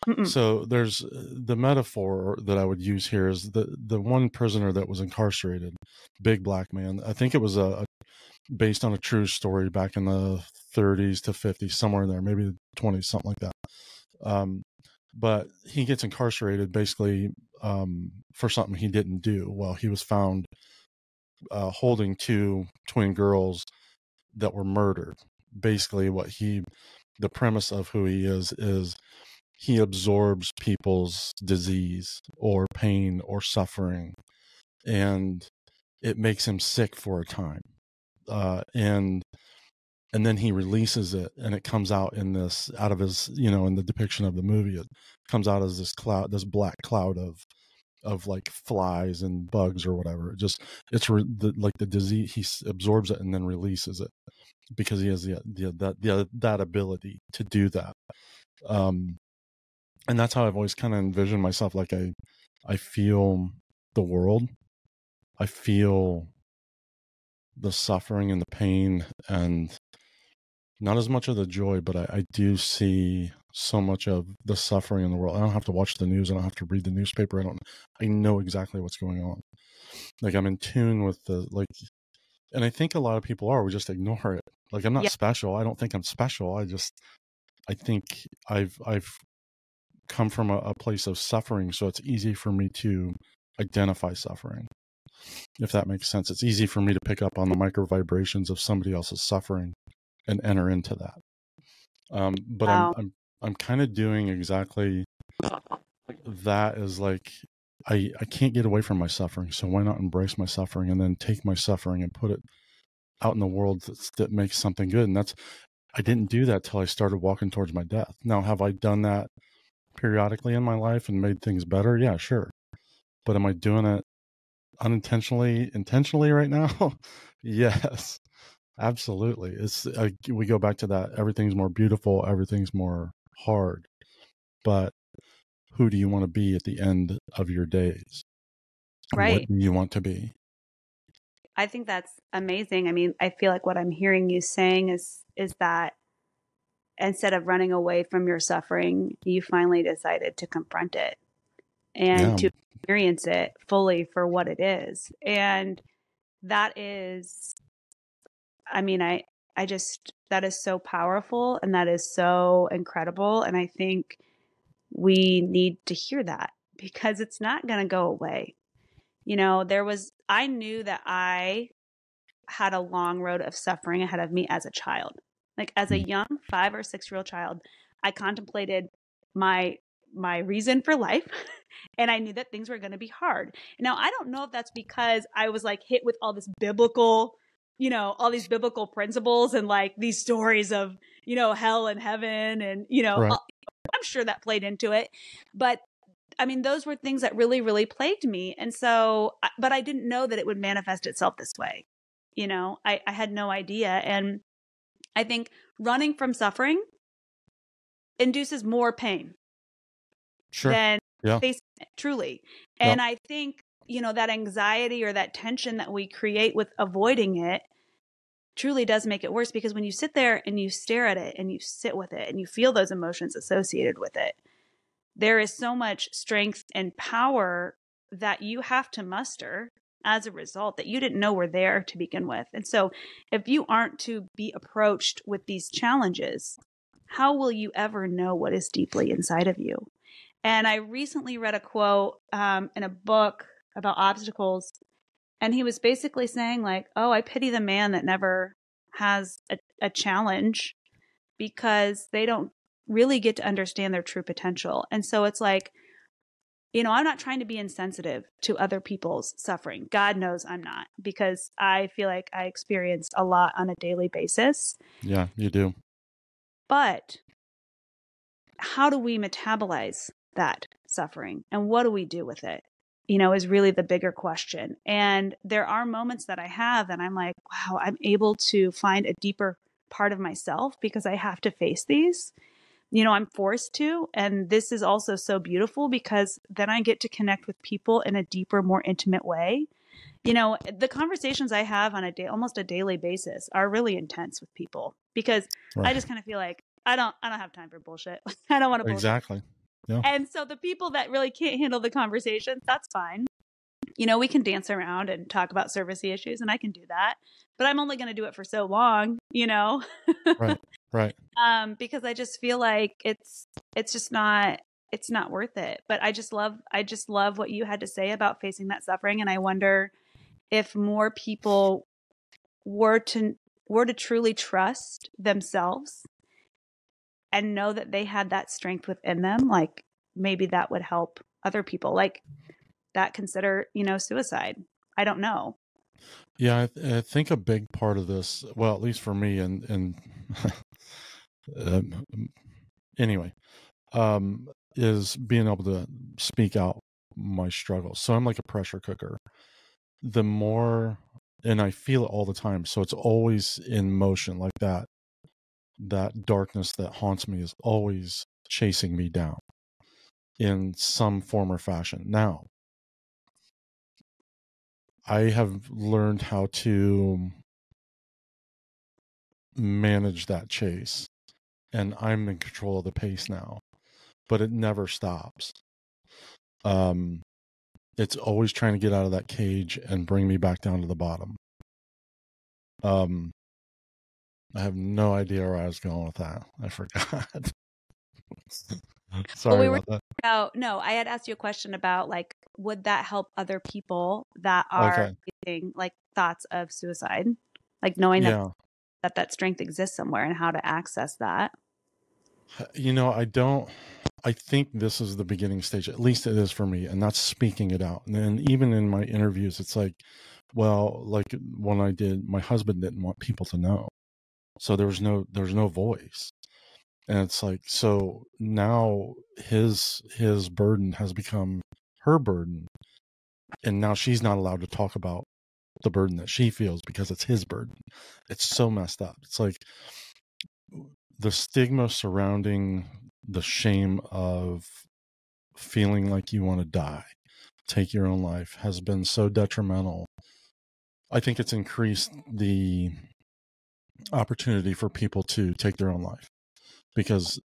Mm-mm. So there's the metaphor that I would use here is the one prisoner that was incarcerated, big black man. I think it was based on a true story back in the 30s to 50s, somewhere in there, maybe the 20s, something like that. But he gets incarcerated basically for something he didn't do. Well, he was found holding two twin girls that were murdered. Basically, the premise of who he is he absorbs people's disease or pain or suffering, and it makes him sick for a time. And then he releases it, and it comes out in out of his, in the depiction of the movie, it comes out as this black cloud of of like flies and bugs or whatever. Like the disease, he absorbs it and then releases it because he has that ability to do that. And that's how I've always kind of envisioned myself. Like I feel the world. I feel the suffering and the pain, and not as much of the joy, but I do see so much of the suffering in the world. I don't have to watch the news. I don't have to read the newspaper. I know exactly what's going on. Like I'm in tune with and I think a lot of people are, we just ignore it. Like I'm not special. I don't think I'm special. I think I've come from a place of suffering. So it's easy for me to identify suffering, if that makes sense. It's easy for me to pick up on the micro vibrations of somebody else's suffering and enter into that. But Wow. I'm kind of doing exactly that. Is like, I can't get away from my suffering. So why not embrace my suffering and then take my suffering and put it out in the world that makes something good? And I didn't do that till I started walking towards my death. Now, have I done that periodically in my life and made things better? Yeah, sure. But am I doing it intentionally right now? Yes, absolutely. We go back to that. Everything's more beautiful. Everything's more hard. But who do you want to be at the end of your days? Right. What do you want to be? I think that's amazing. I mean, I feel like what I'm hearing you saying is that instead of running away from your suffering, you finally decided to confront it and to experience it fully for what it is. And that is, I mean, that is so powerful and that is so incredible. And I think we need to hear that because it's not going to go away. You know, I knew that I had a long road of suffering ahead of me as a child. Like as a young 5 or 6 year old child, I contemplated my reason for life and I knew that things were going to be hard. Now, I don't know if that's because I was like hit with all this biblical, all these biblical principles and like these stories of, hell and heaven and, Right. I'm sure that played into it. But I mean, those were things that really, really plagued me. And so, but I didn't know that it would manifest itself this way. I had no idea. And I think running from suffering induces more pain than facing it, truly. And I think, that anxiety or that tension that we create with avoiding it truly does make it worse, because when you sit there and you stare at it and you sit with it and you feel those emotions associated with it, there is so much strength and power that you have to muster as a result that you didn't know were there to begin with. And so if you aren't to be approached with these challenges, how will you ever know what is deeply inside of you? And I recently read a quote in a book about obstacles, and he was basically saying like, oh, I pity the man that never has a challenge because they don't really get to understand their true potential. And so it's like, I'm not trying to be insensitive to other people's suffering. God knows I'm not, because I feel like I experienced a lot on a daily basis. Yeah, you do. But how do we metabolize that suffering and what do we do with it? Is really the bigger question. And there are moments that I have and I'm like, wow, I'm able to find a deeper part of myself because I have to face these. I'm forced to. And this is also so beautiful because then I get to connect with people in a deeper, more intimate way. The conversations I have on almost a daily basis are really intense with people because I just kind of feel like I don't have time for bullshit. I don't want to bullshit. Exactly. Yeah. And so the people that really can't handle the conversation, that's fine. We can dance around and talk about servicey issues and I can do that, but I'm only going to do it for so long, Right. Because I just feel like it's just not worth it. But I just love what you had to say about facing that suffering. And I wonder if more people were to truly trust themselves and know that they had that strength within them, like maybe that would help other people like that consider, suicide. I don't know. Yeah, I think a big part of this, well, at least for me, and anyway, is being able to speak out my struggles. So I'm like a pressure cooker. The more, and I feel it all the time. So it's always in motion like that. That darkness that haunts me is always chasing me down in some form or fashion. Now, I have learned how to manage that chase, and I'm in control of the pace now, but it never stops. It's always trying to get out of that cage and bring me back down to the bottom. I have no idea where I was going with that. I forgot. Sorry about that. No, I had asked you a question about like, would that help other people that are getting like thoughts of suicide, like knowing that strength exists somewhere and how to access that? You know, I think this is the beginning stage, at least it is for me, and that's speaking it out. And then even in my interviews, it's like, well, like when I did, my husband didn't want people to know. So there was no voice. And it's like, so now his burden has become her burden. And now she's not allowed to talk about the burden that she feels because it's his burden. It's so messed up. It's like the stigma surrounding the shame of feeling like you want to die, take your own life, has been so detrimental. I think it's increased the opportunity for people to take their own life because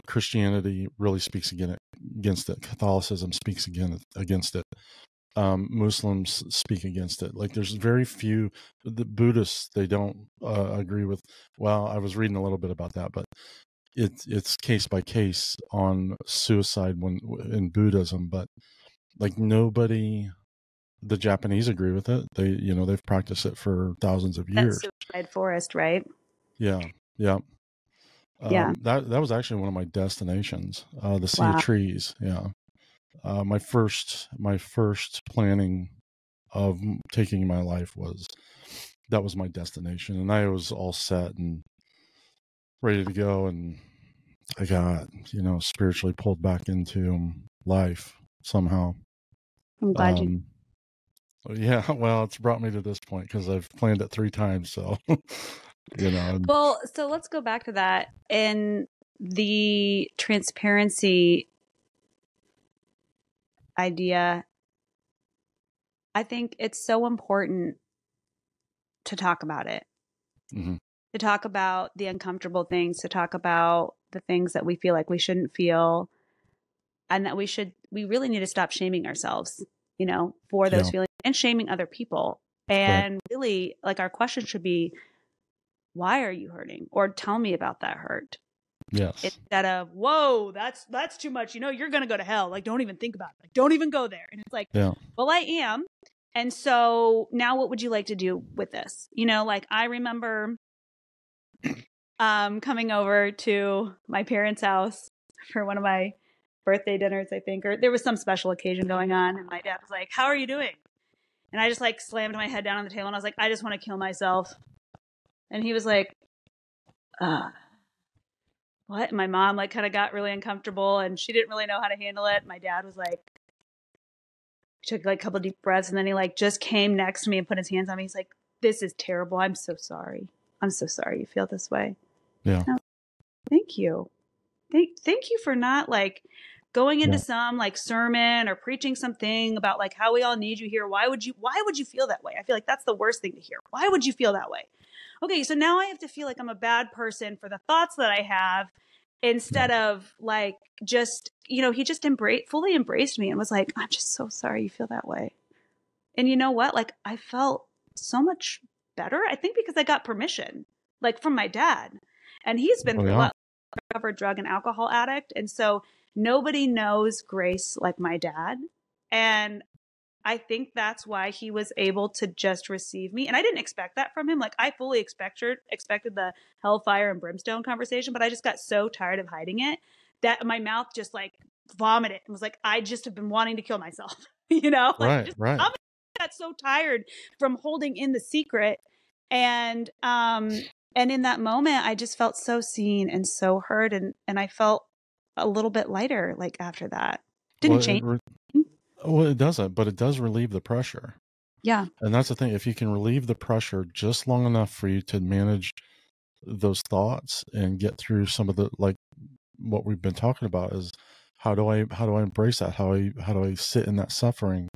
Christianity really speaks against it. Catholicism speaks against it. Muslims speak against it. Like there's very few. The Buddhists, they don't agree with. Well, I was reading a little bit about that, but it's case by case on suicide in Buddhism. But like nobody, the Japanese agree with it. They've practiced it for thousands of years. That's suicide forest, right? Yeah. That was actually one of my destinations. The Sea of Trees. Yeah. My first planning of taking my life was my destination, and I was all set and ready to go, and I got spiritually pulled back into life somehow. I'm glad you. Yeah, well, it's brought me to this point because I've planned it 3 times, so Well, so let's go back to that in the transparency idea. I think it's so important to talk about it, to talk about the uncomfortable things, to talk about the things that we feel like we shouldn't feel, and that we really need to stop shaming ourselves, for those feelings and shaming other people. And really, like, our question should be, why are you hurting? Or tell me about that hurt. Yes. Instead of, whoa, that's too much. You're going to go to hell. Like, don't even think about it. Like, don't even go there. And it's like, well, I am. And so now what would you like to do with this? Like I remember coming over to my parents' house for one of my birthday dinners, I think, or there was some special occasion going on. And my dad was like, how are you doing? And I just like slammed my head down on the table and I was like, I just want to kill myself. And he was like, what? And my mom like kind of got really uncomfortable and she didn't really know how to handle it. My dad was like, he took like a couple of deep breaths and then he like just came next to me and put his hands on me. He's like, this is terrible. I'm so sorry. I'm so sorry you feel this way. Yeah. Thank you. Thank you for not like going into some like sermon or preaching something about like how we all need you here. Why would you feel that way? I feel like that's the worst thing to hear. Why would you feel that way? Okay, so now I have to feel like I'm a bad person for the thoughts that I have instead of like just, he just fully embraced me and was like, I'm just so sorry you feel that way. And you know what? Like I felt so much better. I think because I got permission, like from my dad. And he's been through a lot, recovered drug and alcohol addict. And so nobody knows grace like my dad. And I think that's why he was able to just receive me. And I didn't expect that from him. Like I fully expected the hellfire and brimstone conversation, but I just got so tired of hiding it that my mouth just like vomited and was like, I just have been wanting to kill myself, Right. I got so tired from holding in the secret. And in that moment, I just felt so seen and so heard. And I felt a little bit lighter, like after that. Didn't change. Well, it doesn't, but it does relieve the pressure. Yeah. And that's the thing. If you can relieve the pressure just long enough for you to manage those thoughts and get through some of the, like what we've been talking about, is how do I embrace that? How do I sit in that suffering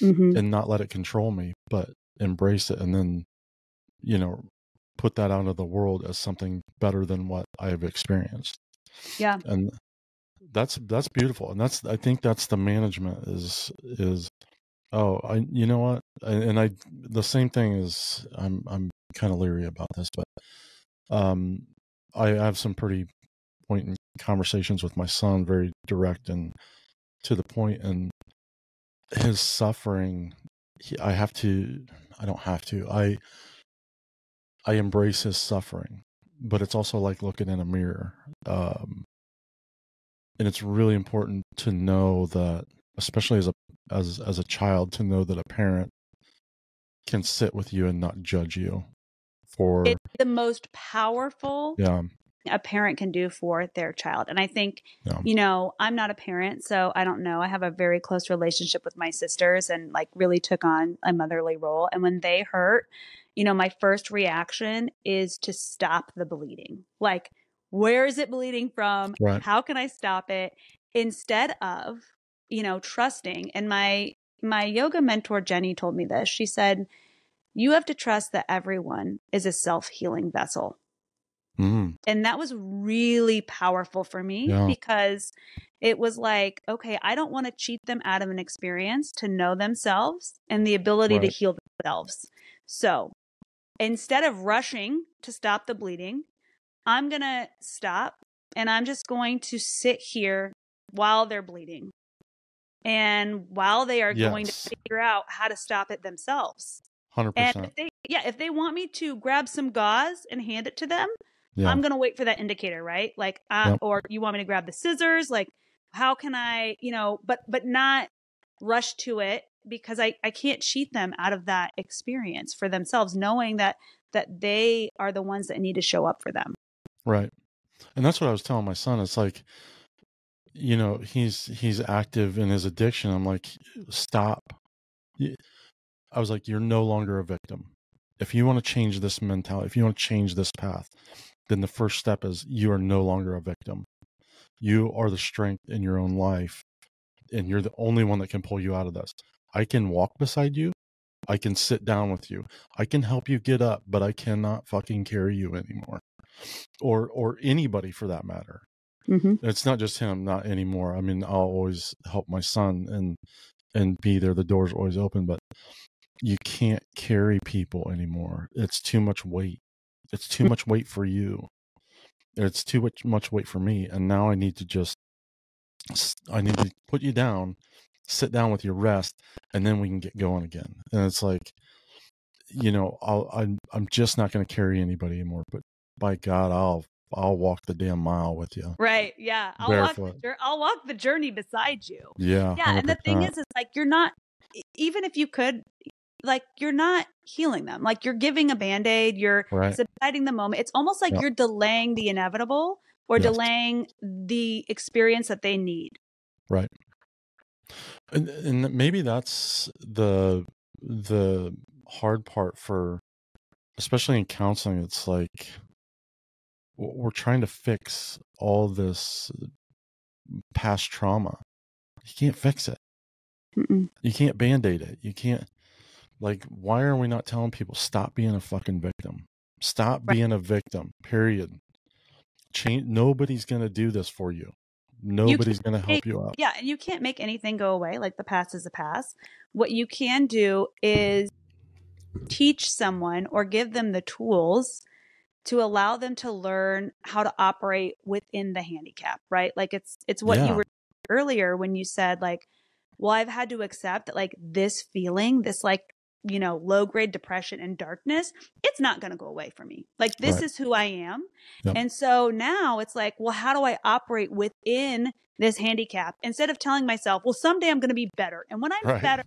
and not let it control me, but embrace it, and then, put that out into the world as something better than what I have experienced. Yeah. And that's beautiful. And I think that's the management is, you know what? And the same thing is, I'm kind of leery about this, but, I have some pretty poignant conversations with my son, very direct and to the point, and his suffering, I embrace his suffering, but it's also like looking in a mirror. And it's really important to know that, especially as a child, to know that a parent can sit with you and not judge you for. It's the most powerful a parent can do for their child. And I think, I'm not a parent, so I don't know. I have a very close relationship with my sisters and like really took on a motherly role. And when they hurt, my first reaction is to stop the bleeding. Like, where is it bleeding from? Right. How can I stop it? Instead of, trusting. And my yoga mentor, Jenny, told me this. She said, you have to trust that everyone is a self-healing vessel. And that was really powerful for me because it was like, okay, I don't want to cheat them out of an experience to know themselves and the ability to heal themselves. So instead of rushing to stop the bleeding, I'm going to stop and I'm just going to sit here while they're bleeding and while they are going to figure out how to stop it themselves. 100%. And if they want me to grab some gauze and hand it to them, I'm going to wait for that indicator, right? Like, or you want me to grab the scissors? Like, how can I, but not rush to it, because I can't cheat them out of that experience for themselves, knowing that they are the ones that need to show up for them. Right. And that's what I was telling my son. It's like, he's active in his addiction. I'm like, stop. I was like, you're no longer a victim. If you want to change this mentality, if you want to change this path, then the first step is you are no longer a victim. You are the strength in your own life, and you're the only one that can pull you out of this. I can walk beside you. I can sit down with you. I can help you get up, but I cannot fucking carry you anymore, or anybody for that matter. It's not just him, not anymore. I mean, I'll always help my son and be there. The door's always open, but you can't carry people anymore. It's too much weight. It's too much weight for you. It's too much weight for me. And now I need to put you down, sit down with your rest, and then we can get going again. And it's like, I'm just not going to carry anybody anymore, but by God, I'll walk the damn mile with you. Right. Yeah. I'll walk the journey beside you. Yeah. Yeah. 100%. And the thing is like, you're not, even if you could, like, you're not healing them. Like, you're giving a Band-Aid, you're subsiding the moment. It's almost like you're delaying the inevitable or delaying the experience that they need. Right. And maybe that's the hard part for, especially in counseling. It's like, we're trying to fix all this past trauma. You can't fix it. You can't Band-Aid it. You can't, like, why are we not telling people, stop being a fucking victim? Stop being a victim, period. Nobody's going to do this for you. Nobody's going to help you out. Yeah. And you can't make anything go away. Like, the past is the past. What you can do is teach someone or give them the tools to allow them to learn how to operate within the handicap, right? Like, it's what you were earlier when you said, like, well, I've had to accept that, like, this feeling, this, like, low grade depression and darkness, it's not going to go away from me. Like, this is who I am. And so now it's like, well, how do I operate within this handicap instead of telling myself, well, someday I'm going to be better. And when I'm better,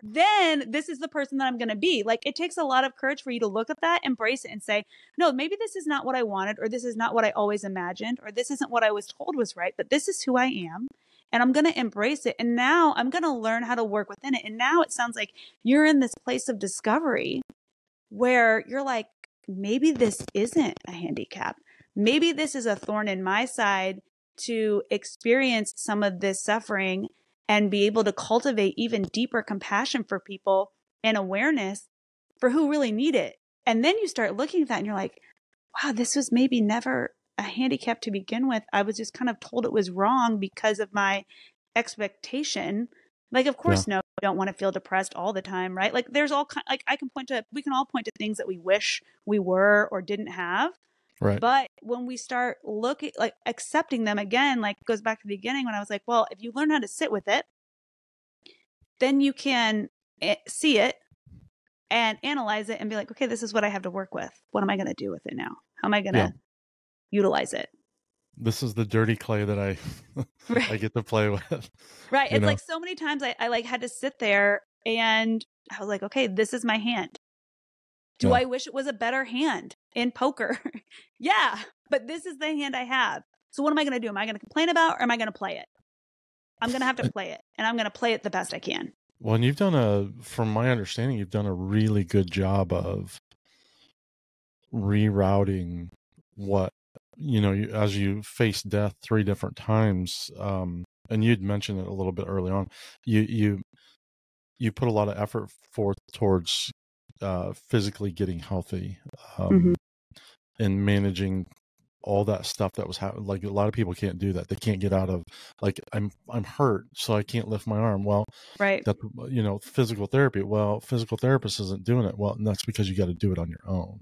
then this is the person that I'm going to be. Like, it takes a lot of courage for you to look at that, embrace it, and say, no, maybe this is not what I wanted, or this is not what I always imagined, or this isn't what I was told was right, but this is who I am. and I'm going to embrace it. And now I'm going to learn how to work within it. And now it sounds like you're in this place of discovery where you're like, maybe this isn't a handicap. Maybe this is a thorn in my side to experience some of this suffering and be able to cultivate even deeper compassion for people and awareness for who really need it. And then you start looking at that and you're like, wow, this was maybe never a handicap to begin with. I was just kind of told it was wrong because of my expectation. Like, of course, no, I don't want to feel depressed all the time, right? Like there's all kind, like we can all point to things that we wish we were or didn't have. Right. But when we start looking, like accepting them again, like goes back to the beginning when I was like, well, if you learn how to sit with it, then you can see it and analyze it and be like, okay, this is what I have to work with. What am I going to do with it now? How am I going to utilize it? This is the dirty clay that I right. I get to play with. Right. It's like so many times I like had to sit there and I was like, okay, this is my hand. Do I wish it was a better hand in poker? Yeah, but this is the hand I have. So what am I going to do? Am I going to complain about or am I going to play it? I'm going to have to play it, and I'm going to play it the best I can. Well, and you've done from my understanding, you've done a really good job of rerouting what, as you face death 3 different times, and you'd mentioned it a little bit early on, you put a lot of effort forth towards physically getting healthy, and managing all that stuff that was happening. Like a lot of people can't do that. They can't get out of, like, I'm hurt, so I can't lift my arm. Well, right. That, physical therapy. Well, physical therapist isn't doing it. Well, and that's because you got to do it on your own.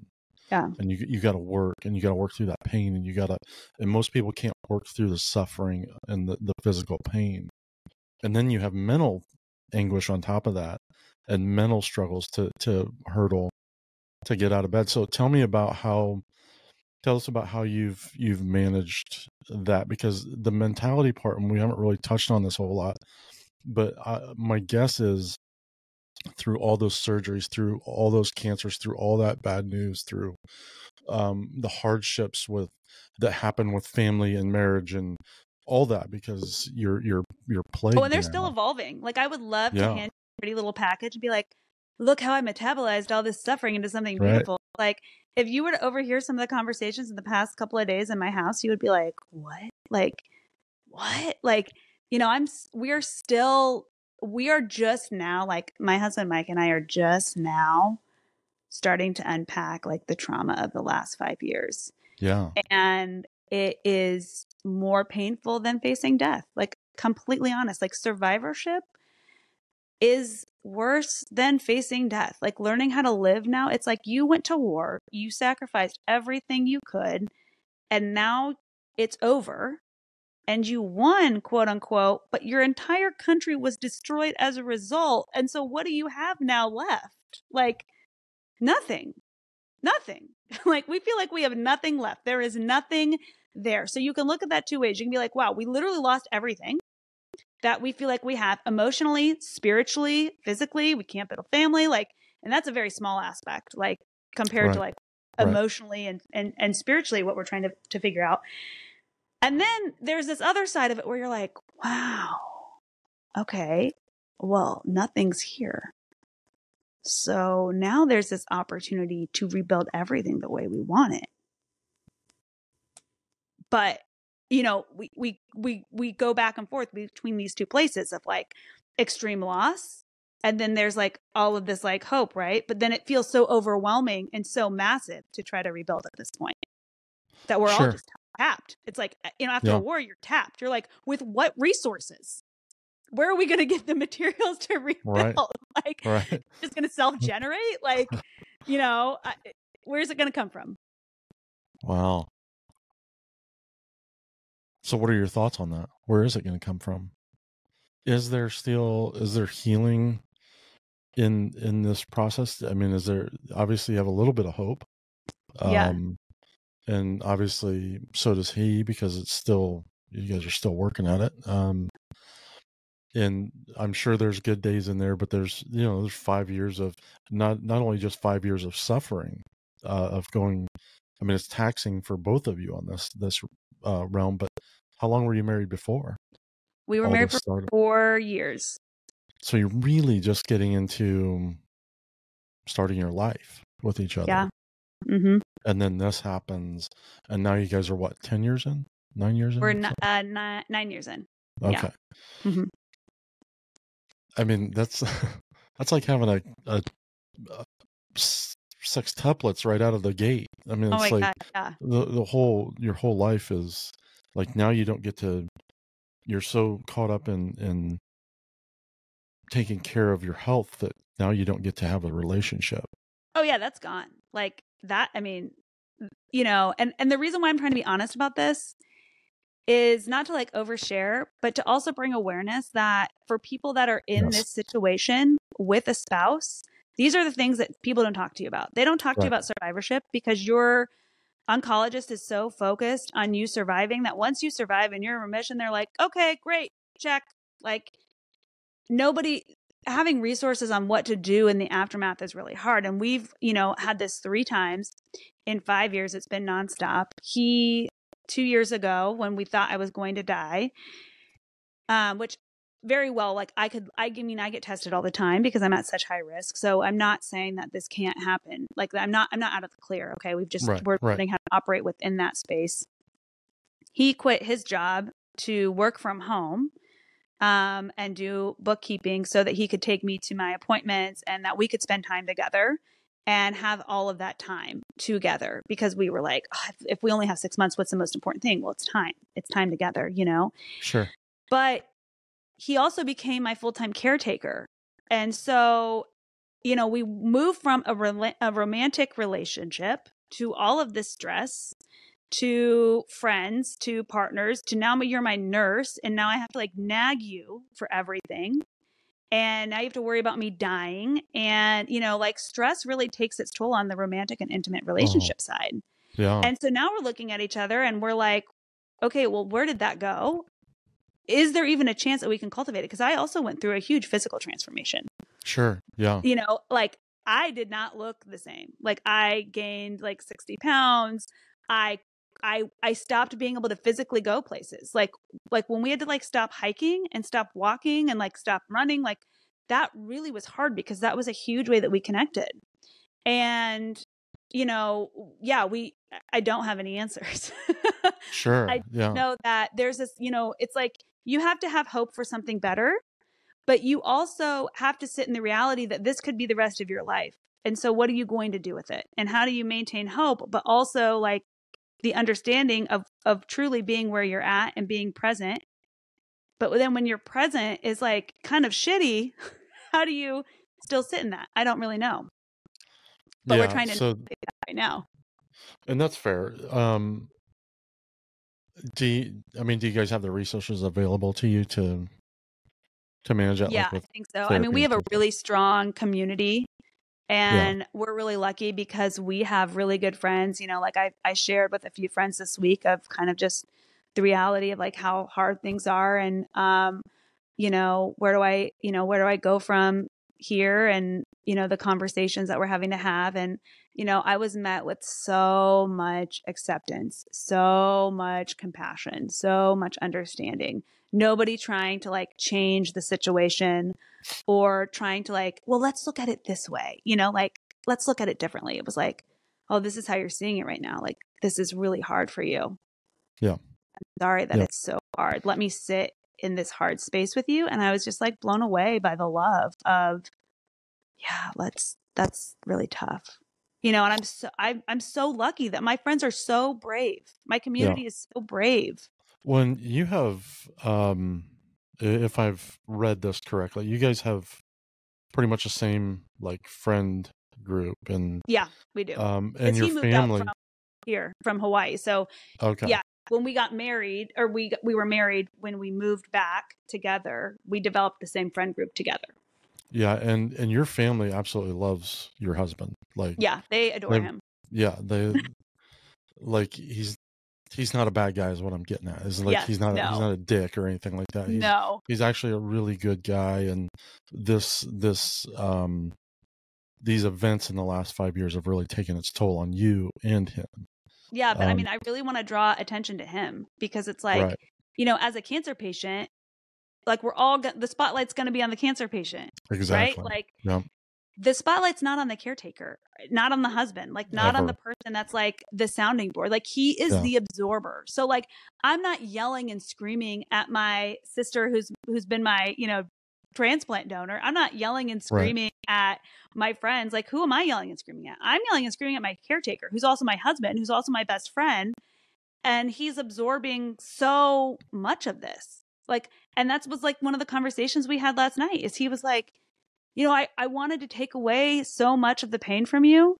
Yeah. And you got to work, and you got to work through that pain, and most people can't work through the suffering and the physical pain. And then you have mental anguish on top of that, and mental struggles to hurdle to get out of bed. So tell us about how you've managed that, because the mentality part, and we haven't really touched on this a whole lot, but my guess is through all those surgeries, through all those cancers, through all that bad news, through the hardships that happen with family and marriage and all that, because you're plagued. Oh, and they're still evolving. Like I would love to hand a pretty little package and be like, look how I metabolized all this suffering into something beautiful. Like if you were to overhear some of the conversations in the past couple of days in my house, you would be like, what? Like, what? Like, we are just now, like my husband, Mike, and I are just now starting to unpack like the trauma of the last 5 years. Yeah. And it is more painful than facing death. Like completely honest, like survivorship is worse than facing death. Like learning how to live now, it's like you went to war, you sacrificed everything you could, and now it's over and you won, quote unquote, but your entire country was destroyed as a result. And so what do you have now left? Like nothing. Like we feel like we have nothing left. There is nothing there. So you can look at that 2 ways. You can be like, wow, we literally lost everything that we feel like we have emotionally, spiritually, physically. We can't build a family. Like, and that's a very small aspect, like compared to like emotionally and spiritually what we're trying to figure out. And then there's this other side of it where you're like, wow, okay, well, nothing's here. So now there's this opportunity to rebuild everything the way we want it. But, we go back and forth between these two places of like extreme loss. And then there's like all of this like hope, right? But then it feels so overwhelming and so massive to try to rebuild at this point that we're all just tapped. It's like, after a war, you're tapped. You're like, with what resources? Where are we going to get the materials to rebuild? Like, just going to self-generate? Like, where's it going to come from? Wow. So what are your thoughts on that? Where is it going to come from? Is there healing in this process? I mean, obviously you have a little bit of hope. Yeah. And obviously so does he, because you guys are still working at it. And I'm sure there's good days in there, but there's 5 years of not only just 5 years of suffering, of going, I mean, it's taxing for both of you on this realm, but how long were you married before? We were married for 4 years. So you're really just getting into starting your life with each other. Yeah. Mm-hmm. And then this happens. And now you guys are what, 10 years in? 9 years in? We're 9 years in. Okay. Yeah. Mm-hmm. I mean, that's like having a sextuplets right out of the gate. I mean, it's like God, yeah. your whole life is like, now you don't get to, you're so caught up in taking care of your health that now you don't get to have a relationship. Oh yeah, that's gone. Like that, I mean, you know, and the reason why I'm trying to be honest about this is not to like overshare, but to also bring awareness that for people that are in this situation with a spouse, these are the things that people don't talk to you about. They don't talk to you about survivorship because your oncologist is so focused on you surviving that once you survive and you're in remission, they're like, okay, great, check. Like nobody having resources on what to do in the aftermath is really hard. And we've, you know, had this 3 times in 5 years. It's been nonstop. 2 years ago when we thought I was going to die, which very well, like I mean, I get tested all the time because I'm at such high risk. So I'm not saying that this can't happen. Like I'm not out of the clear. Okay. We're learning how to operate within that space. He quit his job to work from home, and do bookkeeping so that he could take me to my appointments and that we could spend time together and have all of that time together because we were like, oh, if we only have 6 months, what's the most important thing? Well, it's time together, you know? Sure. But he also became my full-time caretaker. And so, you know, we moved from a romantic relationship to all of this stress, to friends, to partners, to now you're my nurse. And now I have to like nag you for everything. And now you have to worry about me dying. And, you know, like stress really takes its toll on the romantic and intimate relationship side. Yeah. And so now we're looking at each other and we're like, okay, well, where did that go? Is there even a chance that we can cultivate it? Because I also went through a huge physical transformation. Sure. Yeah. You know, like I did not look the same. Like I gained like 60 pounds. I stopped being able to physically go places. Like when we had to like stop hiking and stop walking and like stop running, like that really was hard because that was a huge way that we connected. And, you know, yeah, I don't have any answers. Sure. I know that there's this, you know, it's like you have to have hope for something better, but you also have to sit in the reality that this could be the rest of your life. And so what are you going to do with it? And how do you maintain hope, but also like the understanding of truly being where you're at and being present. But then when you're present is like kind of shitty, how do you still sit in that? I don't really know. But we're trying to do that right now. And that's fair. Do you guys have the resources available to you to manage that? Yeah, I think so. I mean, we have a really strong community. And we're really lucky because we have really good friends, you know, like I shared with a few friends this week of kind of just the reality of like how hard things are. And, you know, where do I go from here? And, you know, the conversations that we're having to have. And, you know, I was met with so much acceptance, so much compassion, so much understanding. Nobody trying to like change the situation or trying to like, well, let's look at it this way, you know, like, let's look at it differently. It was like, oh, this is how you're seeing it right now. Like, this is really hard for you. Yeah. I'm sorry that it's so hard. Let me sit in this hard space with you. And I was just like blown away by the love of, that's really tough. You know, and I'm so lucky that my friends are so brave. My community is so brave. When you have, if I've read this correctly, you guys have pretty much the same like friend group, and yeah, we do. And your family from Hawaii. So okay, yeah, when we got married, or we were married when we moved back together, we developed the same friend group together. Yeah, and your family absolutely loves your husband. Like, yeah, they adore him. Yeah, they like he's not a bad guy is what I'm getting at. Is like he's not a dick or anything like that. He's actually a really good guy, and these events in the last 5 years have really taken its toll on you and him. Yeah, but I mean, I really want to draw attention to him because it's like, you know, as a cancer patient, like we're all, the spotlight's going to be on the cancer patient. Exactly. Right? Like yeah. the spotlight's not on the caretaker, not on the husband, like not Ever. on the person that's like the sounding board. Like he is the absorber. So like, I'm not yelling and screaming at my sister who's been my, transplant donor. I'm not yelling and screaming at my friends. Like, who am I yelling and screaming at? I'm yelling and screaming at my caretaker, who's also my husband, who's also my best friend. And he's absorbing so much of this. Like, and that was like one of the conversations we had last night is he was like, I wanted to take away so much of the pain from you,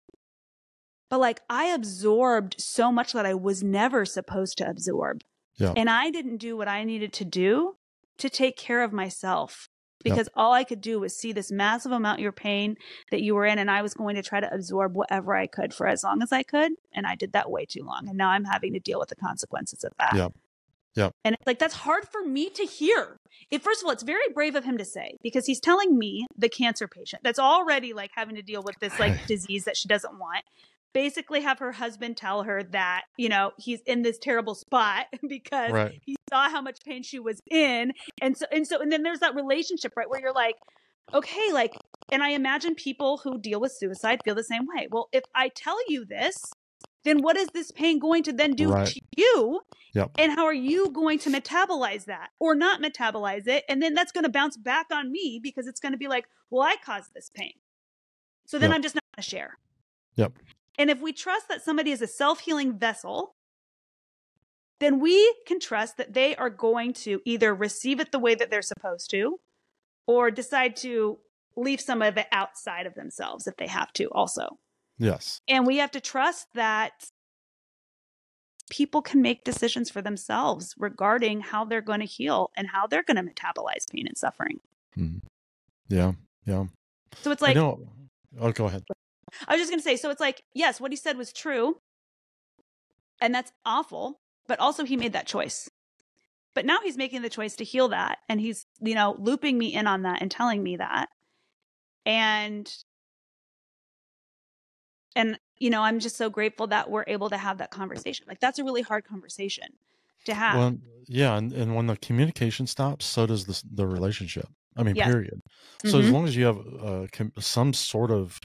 but like I absorbed so much that I was never supposed to absorb. Yeah. And I didn't do what I needed to do to take care of myself. Because all I could do was see this massive amount of your pain that you were in. And I was going to try to absorb whatever I could for as long as I could. And I did that way too long. And now I'm having to deal with the consequences of that. Yeah. Yeah. And it's like, that's hard for me to hear. First of all, it's very brave of him to say, because he's telling me, the cancer patient that's already like having to deal with this like disease that she doesn't want, basically have her husband tell her that, he's in this terrible spot because he saw how much pain she was in. And then there's that relationship, right, where you're like, okay, like, and I imagine people who deal with suicide feel the same way. Well, if I tell you this, then what is this pain going to then do to you? Yep. And how are you going to metabolize that or not metabolize it? And then that's going to bounce back on me because it's going to be like, well, I caused this pain. So then I'm just not going to share. Yep. And if we trust that somebody is a self-healing vessel, then we can trust that they are going to either receive it the way that they're supposed to, or decide to leave some of it outside of themselves if they have to also. Yes. And we have to trust that people can make decisions for themselves regarding how they're going to heal and how they're going to metabolize pain and suffering. Mm-hmm. Yeah. Yeah. So it's like, oh, go ahead. I was just going to say, so it's like, yes, what he said was true. And that's awful. But also he made that choice. But now he's making the choice to heal that. And he's, looping me in on that and telling me that. And I'm just so grateful that we're able to have that conversation. Like, that's a really hard conversation to have. Well, yeah. And when the communication stops, so does the relationship. I mean, period. So as long as you have some sort of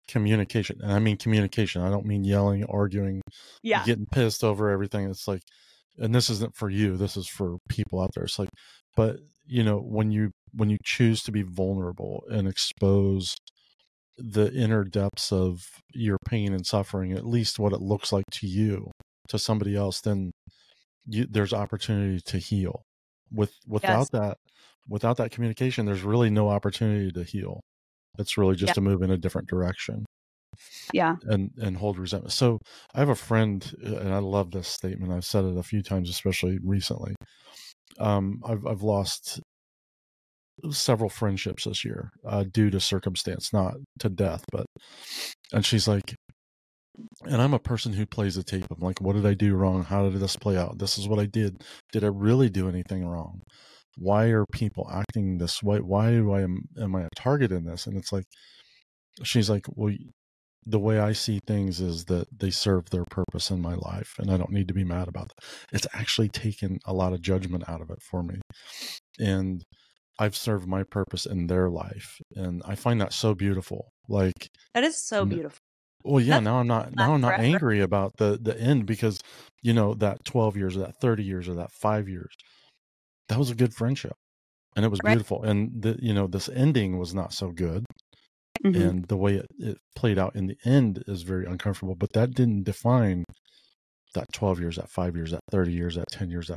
communication, and I mean communication, I don't mean yelling, arguing, getting pissed over everything. It's like, and this isn't for you, this is for people out there. It's like, but when you choose to be vulnerable and expose the inner depths of your pain and suffering, at least what it looks like to you, to somebody else, then there's opportunity to heal. Without that communication, there's really no opportunity to heal. It's really just to move in a different direction. Yeah. And hold resentment. So I have a friend, and I love this statement. I've said it a few times, especially recently. I've lost several friendships this year due to circumstance, not to death, and she's like, and I'm a person who plays the tape. I'm like, what did I do wrong? How did this play out? This is what I did. Did I really do anything wrong? Why are people acting this way? Why am I a target in this? And it's like, she's like, well, the way I see things is that they serve their purpose in my life, and I don't need to be mad about that. It's actually taken a lot of judgment out of it for me. And I've served my purpose in their life. And I find that so beautiful. Like, that is so beautiful. Well, yeah, now I'm not angry about the end, because, that 12 years or that 30 years or that 5 years, that was a good friendship, and it was beautiful. And this ending was not so good. Mm-hmm. And the way it played out in the end is very uncomfortable, but that didn't define that 12 years, that 5 years, that 30 years, that 10 years,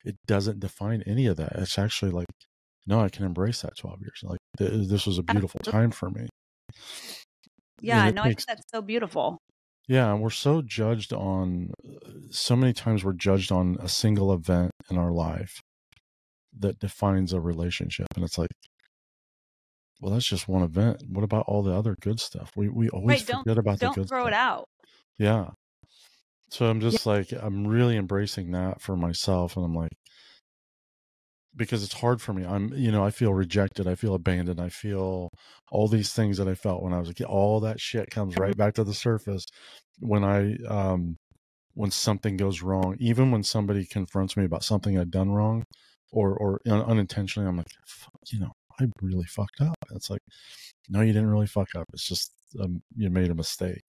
it doesn't define any of that. It's actually like, no, I can embrace that 12 years. Like, this was a beautiful time for me. Yeah, no, I think that's so beautiful. Yeah, and we're so judged on, so many times we're judged on a single event in our life that defines a relationship. And it's like, well, that's just one event. What about all the other good stuff? We always forget about the good stuff. Don't throw it out. Yeah. So I'm just like, I'm really embracing that for myself. And I'm like, because it's hard for me. I feel rejected. I feel abandoned. I feel all these things that I felt when I was a kid. All that shit comes right back to the surface when when something goes wrong. Even when somebody confronts me about something I've done wrong, or unintentionally, I'm like, I really fucked up. It's like, no, you didn't really fuck up. It's just you made a mistake.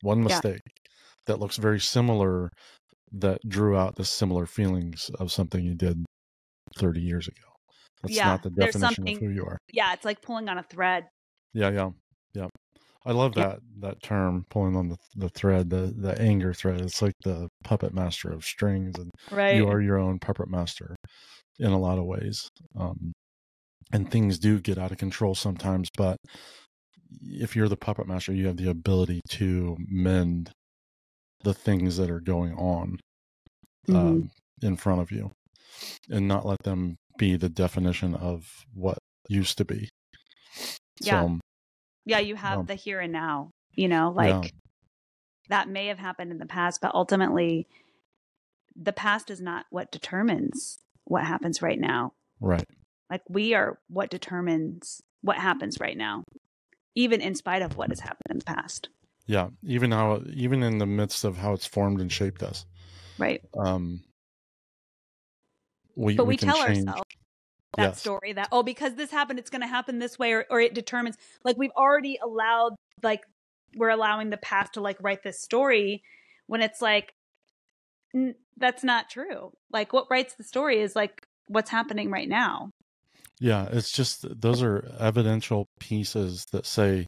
One mistake that looks very similar, that drew out the similar feelings of something you did 30 years ago. That's not the definition of who you are. Yeah, it's like pulling on a thread. Yeah. I love that term, pulling on the thread, the anger thread. It's like the puppet master of strings, and you are your own puppet master in a lot of ways. And things do get out of control sometimes, but if you're the puppet master, you have the ability to mend the things that are going on in front of you, and not let them be the definition of what used to be. So, you have the here and now, that may have happened in the past, but ultimately the past is not what determines what happens right now. Right. Like, we are what determines what happens right now, even in spite of what has happened in the past. Yeah. Even in the midst of how it's formed and shaped us. Right. We tell change. Ourselves that story that, because this happened, it's going to happen this way, or it determines, like, we've already allowed, like, we're allowing the past to, like, write this story, when it's like, that's not true. Like, what writes the story is, like, what's happening right now. Yeah. It's just, those are evidential pieces that say,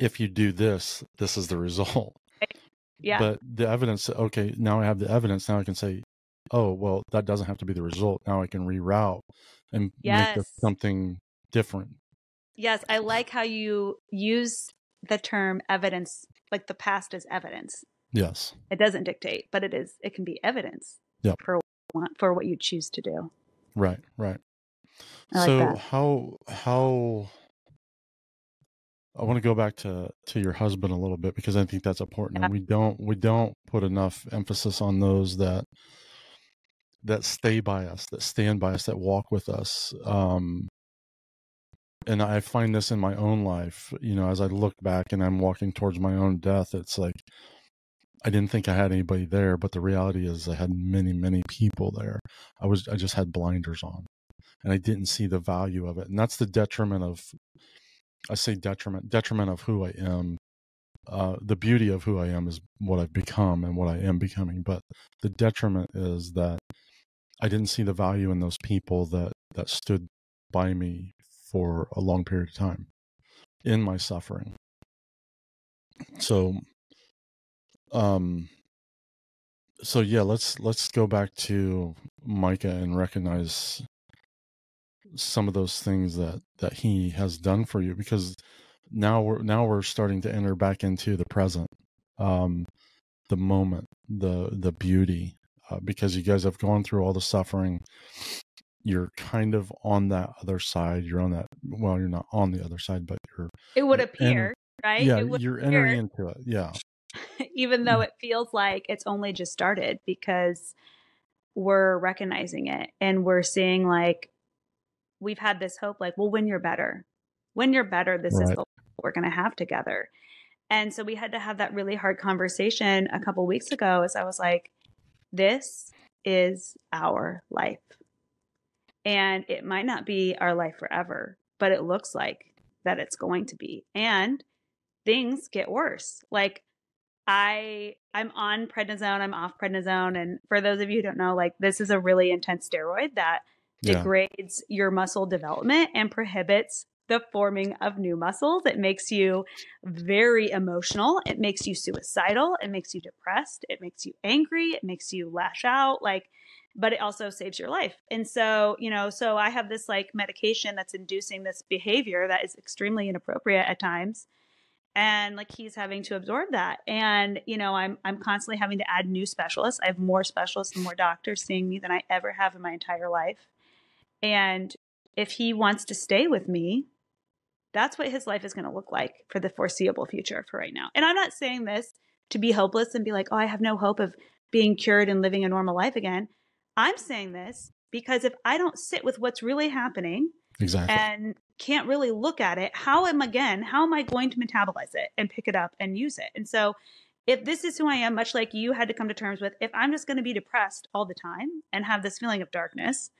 if you do this, this is the result. Yeah. But the evidence, okay, now I have the evidence. Now I can say, oh, well, that doesn't have to be the result. Now I can reroute and make this something different. Yes. I like how you use the term evidence, like the past is evidence. Yes. It doesn't dictate, but it can be evidence for what you choose to do. Right. So how I want to go back to your husband a little bit, because I think that's important. And we don't put enough emphasis on those that stay by us, that stand by us, that walk with us. And I find this in my own life, as I look back and I'm walking towards my own death, it's like, I didn't think I had anybody there, but the reality is I had many, many people there. I just had blinders on, and I didn't see the value of it. And that's the detriment of who I am. The beauty of who I am is what I've become and what I am becoming. But the detriment is that I didn't see the value in those people that stood by me for a long period of time in my suffering. So, let's go back to Micah and recognize some of those things that he has done for you, because now we're starting to enter back into the present, the moment, the beauty, because you guys have gone through all the suffering. You're kind of on that other side. You're on that. Well, you're not on the other side, but it would appear, right? Yeah, you're entering into it. Yeah. Even though it feels like it's only just started, because we're recognizing it and we're seeing, like, we've had this hope, like, well, when you're better, this is the life we're going to have together. And so we had to have that really hard conversation a couple weeks ago, as I was like, this is our life. And it might not be our life forever, but it looks like that it's going to be. And things get worse. Like, I'm on prednisone, I'm off prednisone. And for those of you who don't know, like, this is a really intense steroid that degrades your muscle development and prohibits the forming of new muscles. It makes you very emotional. It makes you suicidal. It makes you depressed. It makes you angry. It makes you lash out, but it also saves your life. And so, so I have this, like, medication that's inducing this behavior that is extremely inappropriate at times. And, like, he's having to absorb that. And, I'm constantly having to add new specialists. I have more specialists and more doctors seeing me than I ever have in my entire life. And if he wants to stay with me, that's what his life is going to look like for the foreseeable future, for right now. And I'm not saying this to be hopeless and be like, oh, I have no hope of being cured and living a normal life again. I'm saying this because if I don't sit with what's really happening and can't really look at it, how am I going to metabolize it and pick it up and use it? And so if this is who I am, much like you had to come to terms with, if I'm just going to be depressed all the time and have this feeling of darkness,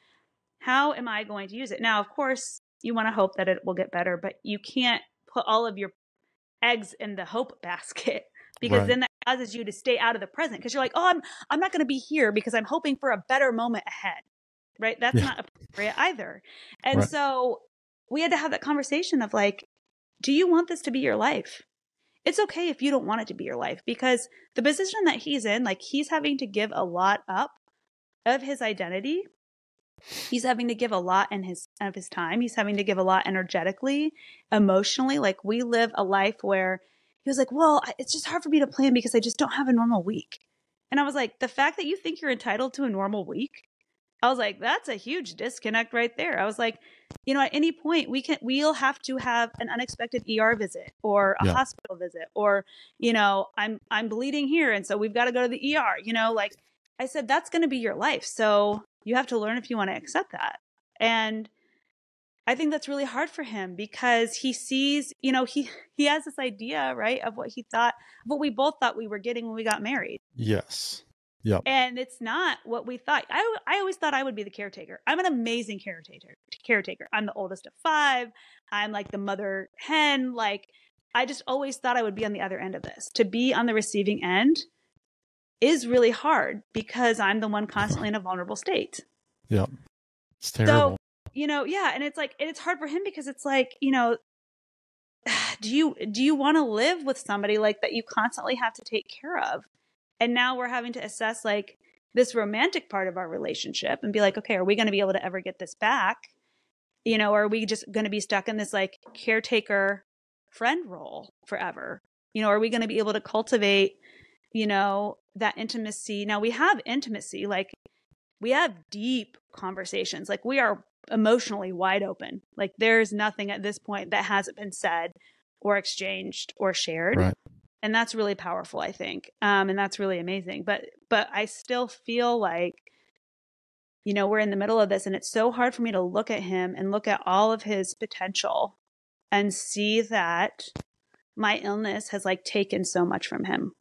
how am I going to use it? Now, of course, you want to hope that it will get better, but you can't put all of your eggs in the hope basket, because then that causes you to stay out of the present, because you're like, oh, I'm not going to be here because I'm hoping for a better moment ahead. Right? That's not appropriate either. And so we had to have that conversation of like, do you want this to be your life? It's okay if you don't want it to be your life, because the position that he's in, like, he's having to give a lot up of his identity. He's having to give a lot of his time. He's having to give a lot energetically, emotionally. Like, we live a life where he was like, well, it's just hard for me to plan because I just don't have a normal week. And I was like, the fact that you think you're entitled to a normal week, I was like, that's a huge disconnect right there. I was like, at any point we'll have to have an unexpected ER visit or a hospital visit, or, I'm bleeding here, and so we've got to go to the ER, like I said, that's going to be your life. So you have to learn if you want to accept that. And I think that's really hard for him, because he sees, he has this idea, right, of what we both thought we were getting when we got married. Yes. Yep. And it's not what we thought. I always thought I would be the caretaker. I'm an amazing caretaker. I'm the oldest of 5. I'm like the mother hen. Like, I just always thought I would be on the other end of this. To be on the receiving end is really hard, because I'm the one constantly in a vulnerable state. Yep. It's terrible. So, and it's like, it's hard for him, because it's like, do you want to live with somebody like that you constantly have to take care of? And now we're having to assess like this romantic part of our relationship and be like, okay, are we going to be able to ever get this back? Or are we just going to be stuck in this like caretaker friend role forever? Are we going to be able to cultivate, that intimacy? Now we have intimacy, like we have deep conversations, like we are emotionally wide open. Like there's nothing at this point that hasn't been said or exchanged or shared. Right. And that's really powerful, I think. And that's really amazing. But I still feel like, we're in the middle of this, and it's so hard for me to look at him and look at all of his potential and see that my illness has like taken so much from him.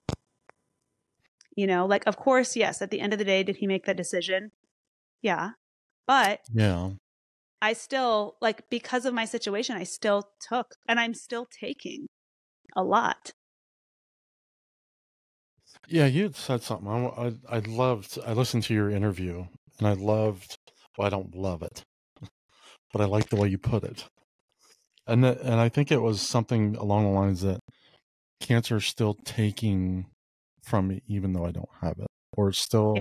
Like, of course, yes, at the end of the day, did he make that decision? Yeah. But I still, like, because of my situation, I still took, and I'm still taking a lot. Yeah, you said something. I listened to your interview, and well, I don't love it, but I like the way you put it. And I think it was something along the lines that cancer is still taking from me, even though I don't have it, or it's still.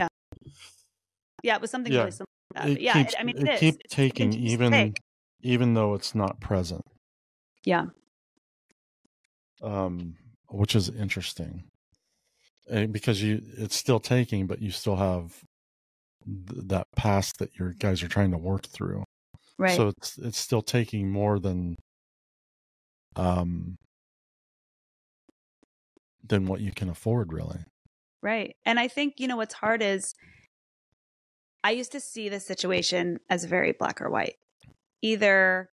Yeah, it was something really similar to that. It keeps taking, even though it's not present. Yeah. Which is interesting. Because it's still taking, but you still have that past that your guys are trying to work through. Right. So it's still taking more than what you can afford, really. Right. And I think, what's hard is I used to see the situation as very black or white. Either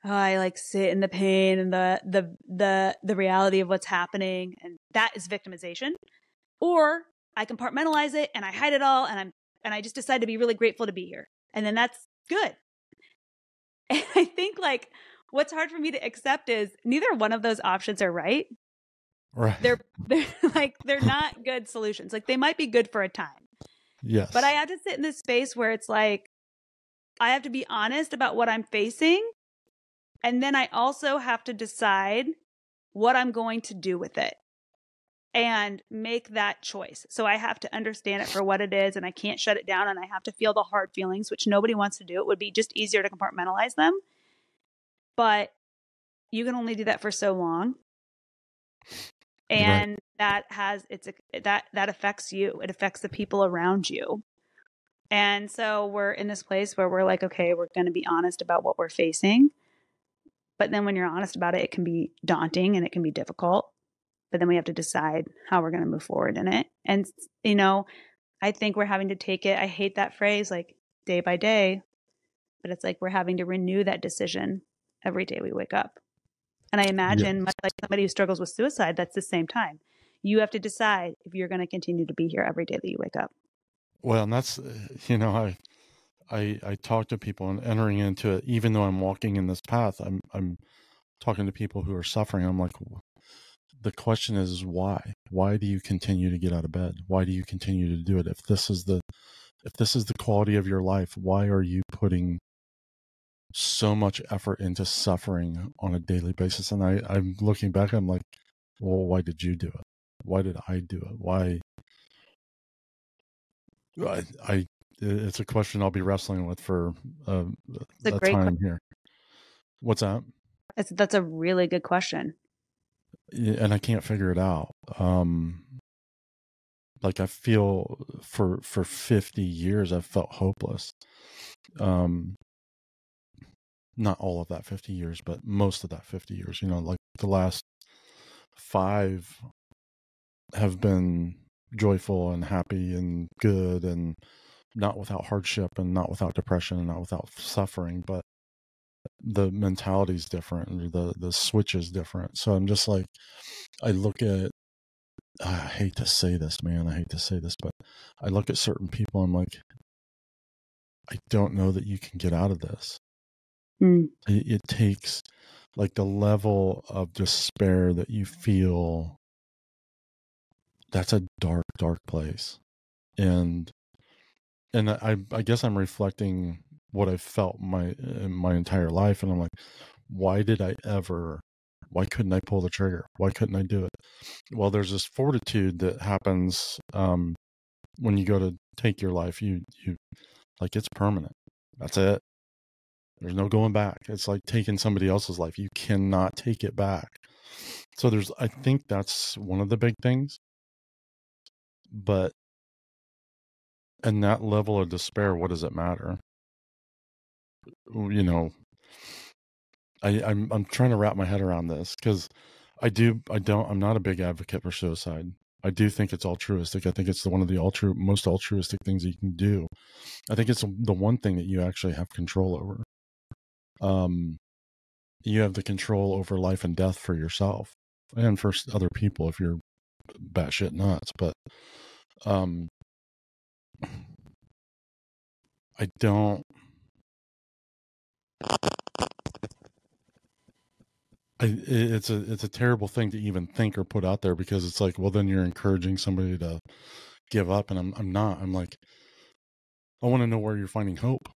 I like sit in the pain and the reality of what's happening, and that is victimization. Or I compartmentalize it and I hide it all, and I just decide to be really grateful to be here. And then that's good. And I think like what's hard for me to accept is neither one of those options are right. Right. They're not good solutions. Like they might be good for a time. Yes. But I have to sit in this space where it's like I have to be honest about what I'm facing. And then I also have to decide what I'm going to do with it and make that choice. So I have to understand it for what it is, and I can't shut it down, and I have to feel the hard feelings, which nobody wants to do. It would be just easier to compartmentalize them. But you can only do that for so long. And that affects you. It affects the people around you. And so we're in this place where we're like, okay, we're going to be honest about what we're facing. But then when you're honest about it, it can be daunting and it can be difficult. But then we have to decide how we're going to move forward in it. And, I think we're having to take it. I hate that phrase, like day by day, but it's like we're having to renew that decision every day we wake up. And I imagine much like somebody who struggles with suicide, that's the same time. You have to decide if you're going to continue to be here every day that you wake up. Well, and that's, I talk to people and entering into it, even though I'm walking in this path, I'm talking to people who are suffering. I'm like, the question is why? Why do you continue to get out of bed? Why do you continue to do it? If this is the quality of your life, why are you putting so much effort into suffering on a daily basis? And I'm looking back, I'm like, well, why did you do it? Why did I do it? Why? It's a question I'll be wrestling with for a great time here. What's that? That's a really good question. And I can't figure it out. Like I feel for 50 years, I've felt hopeless. Not all of that 50 years, but most of that 50 years, like the last 5 have been joyful and happy and good and not without hardship and not without depression and not without suffering, but the mentality is different and the switch is different. So I'm just like, I look at, I hate to say this, man. I hate to say this, but I look at certain people. I'm like, I don't know that you can get out of this. It takes like the level of despair that you feel. That's a dark, dark place. And I guess I'm reflecting what I've felt my entire life. And I'm like, why couldn't I pull the trigger? Why couldn't I do it? Well, there's this fortitude that happens when you go to take your life. You like, it's permanent. That's it. There's no going back. It's like taking somebody else's life. You cannot take it back. So I think that's one of the big things. But in that level of despair, what does it matter? I'm trying to wrap my head around this because I'm not a big advocate for suicide. I do think it's altruistic. I think it's one of the most altruistic things that you can do. I think it's the one thing that you actually have control over. You have the control over life and death for yourself and for other people if you're batshit nuts. But I don't. It's a terrible thing to even think or put out there because it's like, well, then you're encouraging somebody to give up, and I'm not. I'm like, I want to know where you're finding hope.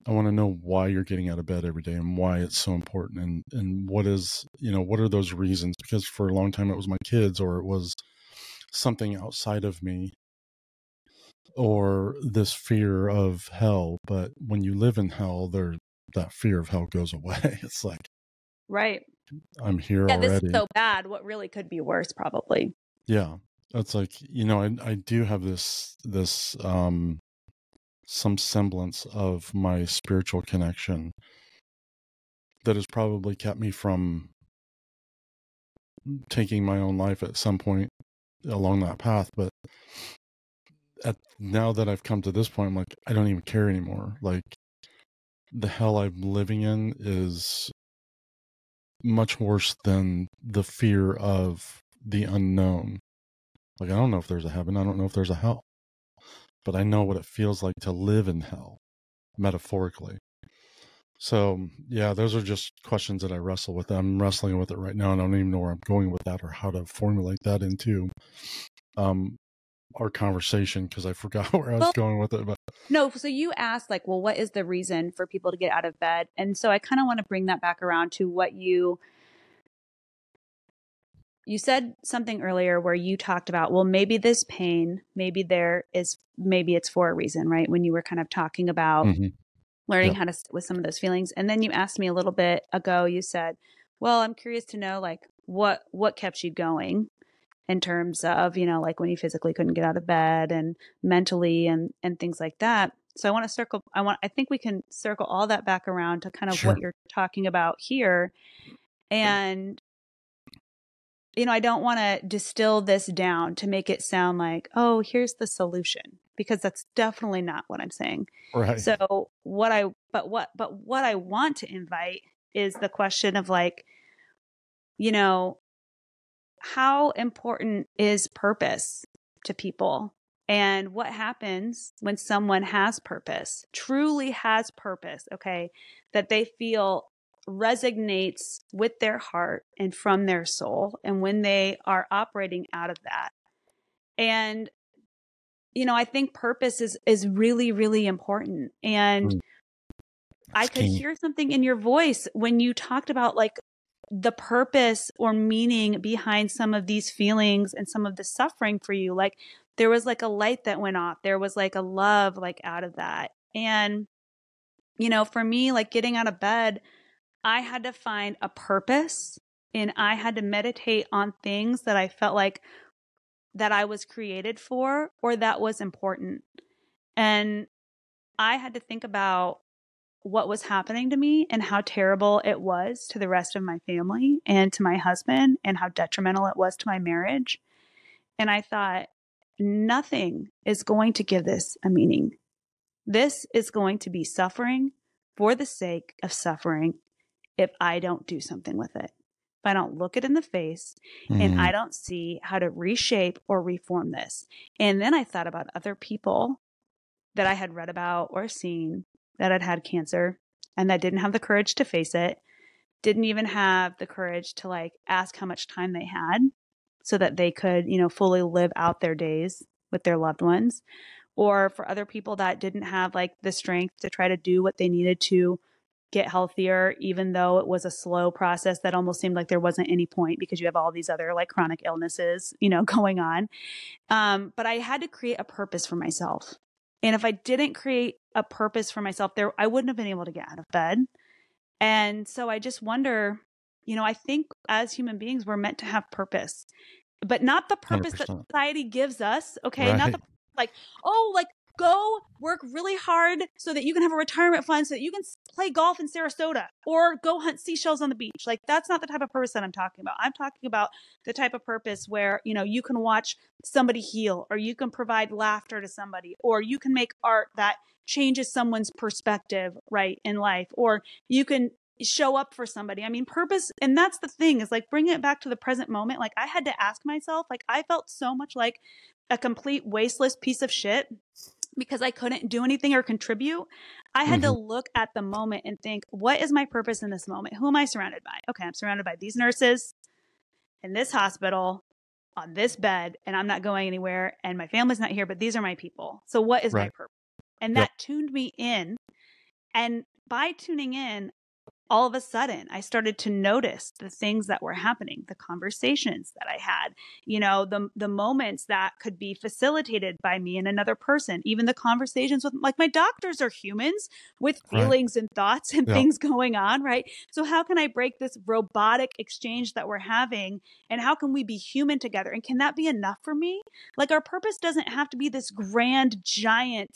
I want to know why you're getting out of bed every day and why it's so important and what is, what are those reasons? Because for a long time it was my kids or it was something outside of me or this fear of hell. But when you live in hell, that fear of hell goes away. It's like, right. I'm here already. This is so bad. What really could be worse, probably. Yeah. It's like, I do have this some semblance of my spiritual connection that has probably kept me from taking my own life at some point along that path. But now that I've come to this point, I'm like, I don't even care anymore. Like, the hell I'm living in is much worse than the fear of the unknown. Like, I don't know if there's a heaven. I don't know if there's a hell. But I know what it feels like to live in hell, metaphorically. So, yeah, those are just questions that I wrestle with. I'm wrestling with it right now, and I don't even know where I'm going with that or how to formulate that into our conversation because I forgot where I was going with it. But no, so you asked, like, well, what is the reason for people to get out of bed? And so I kind of want to bring that back around to what you said something earlier where you talked about, well, maybe this pain, maybe it's for a reason, right? When you were kind of talking about learning how to sit with some of those feelings. And then you asked me a little bit ago, you said, well, I'm curious to know, like, what kept you going in terms of, like when you physically couldn't get out of bed and mentally and things like that. So I think we can circle all that back around to kind of what you're talking about here. And I don't want to distill this down to make it sound like, oh, here's the solution, because that's definitely not what I'm saying. Right. So what I want to invite is the question of, like, how important is purpose to people? And what happens when someone has purpose, truly has purpose, okay, that they feel resonates with their heart and from their soul, and when they are operating out of that. And, I think purpose is really, really important. And I could hear something in your voice when you talked about like the purpose or meaning behind some of these feelings and some of the suffering for you. Like there was like a light that went off. There was like a love like out of that. And, for me, like getting out of bed, I had to find a purpose, and I had to meditate on things that I felt like that I was created for or that was important. And I had to think about what was happening to me and how terrible it was to the rest of my family and to my husband, and how detrimental it was to my marriage. And I thought, nothing is going to give this a meaning. This is going to be suffering for the sake of suffering if I don't do something with it. If I don't look it in the face and I don't see how to reshape or reform this. And then I thought about other people that I had read about or seen that had had cancer and that didn't have the courage to face it, didn't even have the courage to like ask how much time they had so that they could, fully live out their days with their loved ones. Or for other people that didn't have like the strength to try to do what they needed to get healthier, even though it was a slow process that almost seemed like there wasn't any point because you have all these other like chronic illnesses, going on. But I had to create a purpose for myself. And if I didn't create a purpose for myself there, I wouldn't have been able to get out of bed. And so I just wonder, I think as human beings, we're meant to have purpose, but not the purpose 100%. That society gives us. Okay. Right. Not the go work really hard so that you can have a retirement fund so that you can play golf in Sarasota or go hunt seashells on the beach. Like that's not the type of purpose that I'm talking about. I'm talking about the type of purpose where, you can watch somebody heal, or you can provide laughter to somebody, or you can make art that changes someone's perspective, right, in life, or you can show up for somebody. I mean, purpose. And that's the thing, is like bringing it back to the present moment. Like I had to ask myself, like I felt so much like a complete wasteless piece of shit because I couldn't do anything or contribute. I had to look at the moment and think, what is my purpose in this moment? Who am I surrounded by? Okay, I'm surrounded by these nurses in this hospital on this bed, and I'm not going anywhere, and my family's not here, but these are my people. So what is my purpose? And that tuned me in. And by tuning in, all of a sudden, I started to notice the things that were happening, the conversations that I had, the moments that could be facilitated by me and another person, even the conversations with, like, my doctors are humans with feelings and thoughts and things going on, right? So how can I break this robotic exchange that we're having, and how can we be human together? And can that be enough for me? Like, our purpose doesn't have to be this grand, giant,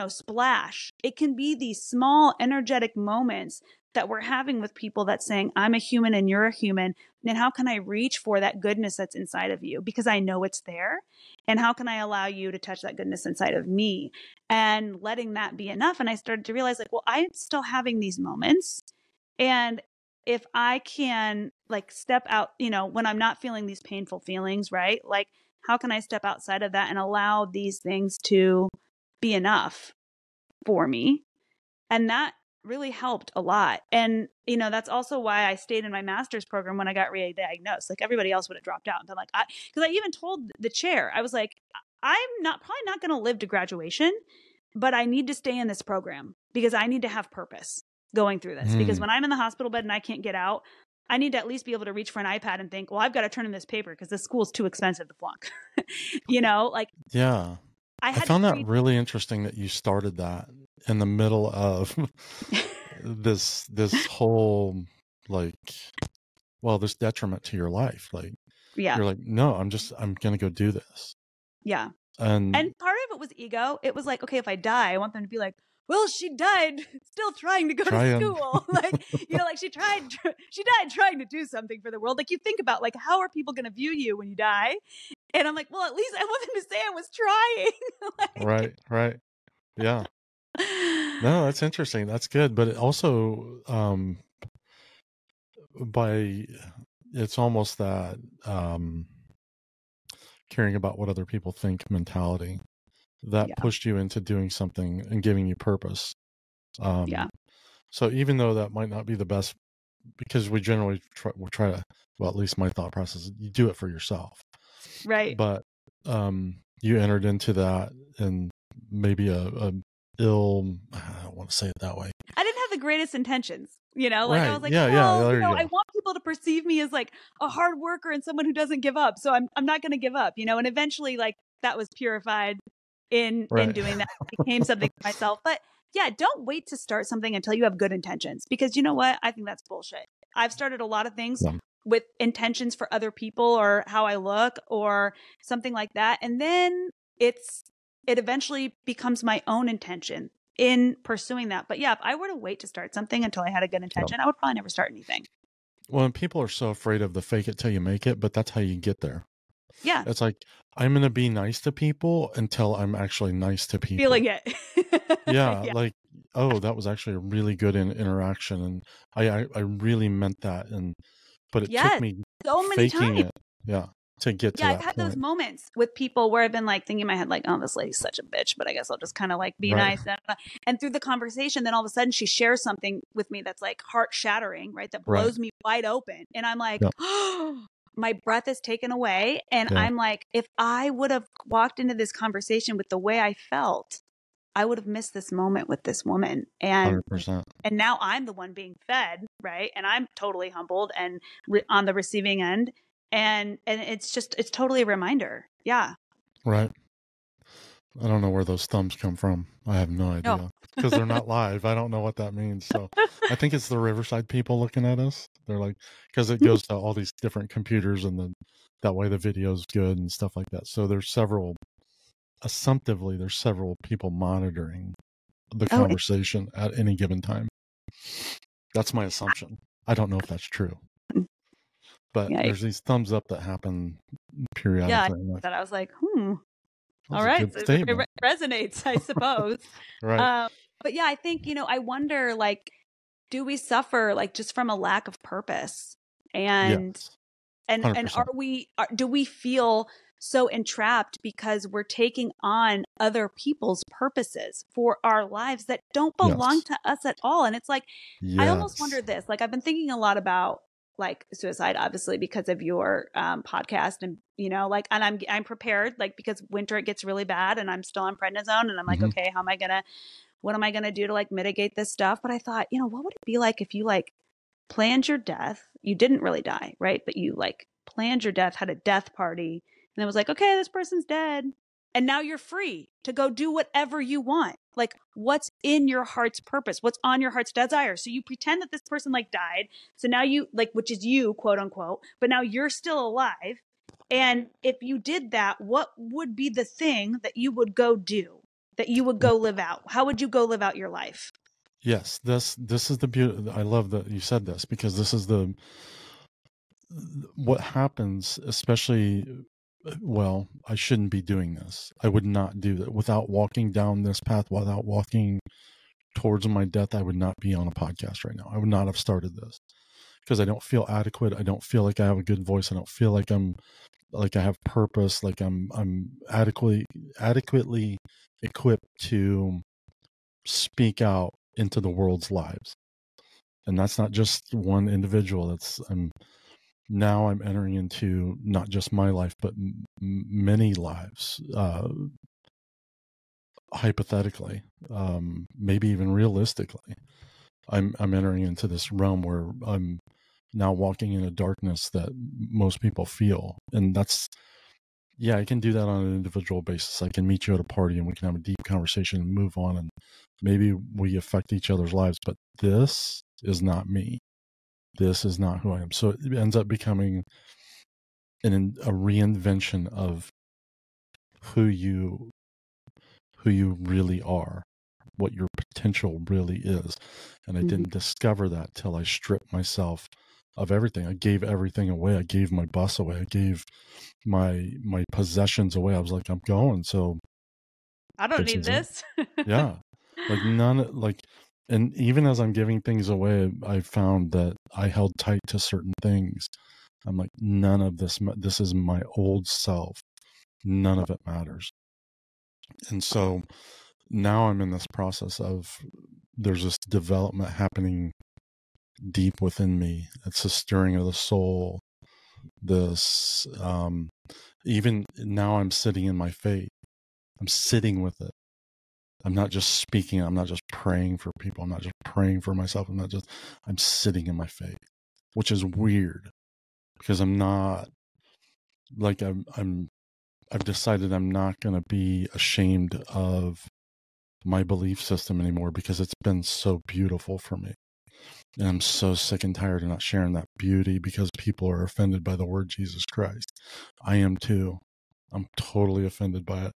splash. It can be these small, energetic moments that we're having with people that's saying, I'm a human and you're a human. And how can I reach for that goodness that's inside of you? Because I know it's there. And how can I allow you to touch that goodness inside of me? And letting that be enough. And I started to realize, like, well, I'm still having these moments. And if I can like step out, when I'm not feeling these painful feelings, right? Like, how can I step outside of that and allow these things to be enough for me? And that really helped a lot. And, that's also why I stayed in my master's program when I got re-diagnosed. Like everybody else would have dropped out. And been like, because I even told the chair, I was like, I'm probably not going to live to graduation, but I need to stay in this program because I need to have purpose going through this. Because when I'm in the hospital bed and I can't get out, I need to at least be able to reach for an iPad and think, well, I've got to turn in this paper because this school's too expensive to flunk. Yeah. I found that really interesting that you started that in the middle of this whole, like, well, this detriment to your life. Like, you're like, no, I'm going to go do this. Yeah. And part of it was ego. It was like, okay, if I die, I want them to be like, well, she died still trying to go to school. Like, like she died trying to do something for the world. Like, you think about, like, how are people going to view you when you die? And I'm like, well, at least I want them to say I was trying. Right. Yeah. No, that's interesting. That's good. But it also, it's almost that caring about what other people think mentality. that pushed you into doing something and giving you purpose. So even though that might not be the best, because we generally try to, well, at least my thought process, you do it for yourself. Right. But you entered into that and maybe a ill, I don't want to say it that way. I didn't have the greatest intentions, like I was like, I want people to perceive me as like a hard worker and someone who doesn't give up. So I'm not going to give up, and eventually like that was purified in doing that. I became something for myself. But yeah, don't wait to start something until you have good intentions, because you know what? I think that's bullshit. I've started a lot of things with intentions for other people or how I look or something like that. And then it eventually becomes my own intention in pursuing that. But yeah, if I were to wait to start something until I had a good intention, I would probably never start anything. Well, and people are so afraid of the fake it till you make it, but that's how you get there. Yeah. It's like, I'm going to be nice to people until I'm actually nice to people. Feeling it. Like, oh, that was actually a really good interaction. And I really meant that. But it took me so many times. To get to that I've had those moments with people where I've been like thinking in my head, like, oh, this lady's such a bitch, but I guess I'll just kind of like be nice. And through the conversation, then all of a sudden she shares something with me that's like heart shattering, right? That blows me wide open. And I'm like, oh, my breath is taken away. And I'm like, if I would have walked into this conversation with the way I felt, I would have missed this moment with this woman. And 100%. And now I'm the one being fed, right? And I'm totally humbled and on the receiving end. And it's totally a reminder. Yeah. Right. I don't know where those thumbs come from. I have no idea because they're not live. I don't know what that means. So I think it's the Riverside people looking at us. They're like, because it goes to all these different computers and then that way the video's good and stuff like that. So there's several people monitoring the conversation at any given time. That's my assumption. I don't know if that's true. But there's these thumbs up that happen periodically. Yeah, that I was like, all right. So it resonates, I suppose. Right. But yeah, I think, I wonder, like, do we suffer like just from a lack of purpose? And do we feel so entrapped because we're taking on other people's purposes for our lives that don't belong to us at all? And it's like, I almost wonder this, like, I've been thinking a lot about like suicide, obviously, because of your podcast and, like, and I'm prepared, like, because winter, it gets really bad and I'm still on prednisone and I'm like, okay, what am I going to do to like mitigate this stuff? But I thought, what would it be like if you like planned your death? You didn't really die, right? But you like planned your death, had a death party, and it was like, okay, this person's dead. And now you're free to go do whatever you want. Like, what's in your heart's purpose? What's on your heart's desire? So you pretend that this person like died. So now you like, which is you, quote unquote, but now you're still alive. And if you did that, what would be the thing that you would go do, that you would go live out? How would you go live out your life? Yes, this is the beauty. I love that you said this, because this is what happens, especially, well, I shouldn't be doing this. I would not do that without walking down this path, without walking towards my death. I would not be on a podcast right now. I would not have started this because I don't feel adequate. I don't feel like I have a good voice. I don't feel like I have purpose. Like I'm adequately equipped to speak out into the world's lives. And that's not just one individual. I'm entering into not just my life, but many lives, hypothetically, maybe even realistically. I'm entering into this realm where I'm now walking in a darkness that most people feel. And I can do that on an individual basis. I can meet you at a party and we can have a deep conversation and move on, and maybe we affect each other's lives, but this is not me. This is not who I am. So it ends up becoming a reinvention of who you really are, what your potential really is. And I didn't discover that till I stripped myself of everything. I gave everything away. I gave my bus away. I gave my possessions away. I was like, I'm going. So I don't need this. Yeah. And even as I'm giving things away, I found that I held tight to certain things. I'm like, none of this is my old self. None of it matters. And so now I'm in this process of, there's this development happening deep within me. It's a stirring of the soul. This, even now I'm sitting in my faith. I'm sitting with it. I'm not just speaking. I'm not just praying for people. I'm not just praying for myself. I'm sitting in my faith, which is weird because I'm not like, I've decided I'm not going to be ashamed of my belief system anymore because it's been so beautiful for me. And I'm so sick and tired of not sharing that beauty because people are offended by the word Jesus Christ. I am too. I'm totally offended by it.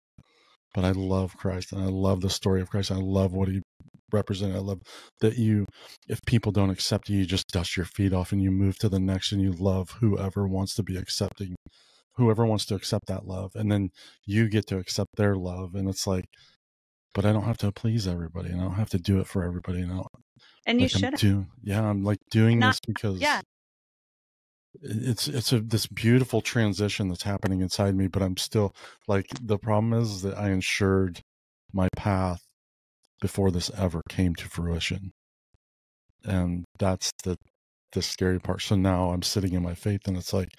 But I love Christ and I love the story of Christ. I love what he represented. I love that if people don't accept you, you just dust your feet off and you move to the next and you love whoever wants to be accepting, whoever wants to accept that love. And then you get to accept their love. And it's like, but I don't have to please everybody and I don't have to do it for everybody. And you should. I'm like doing this because yeah. it's this beautiful transition that's happening inside me, but I'm still like, the problem is that I ensured my path before this ever came to fruition. And that's the scary part. So now I'm sitting in my faith and it's like,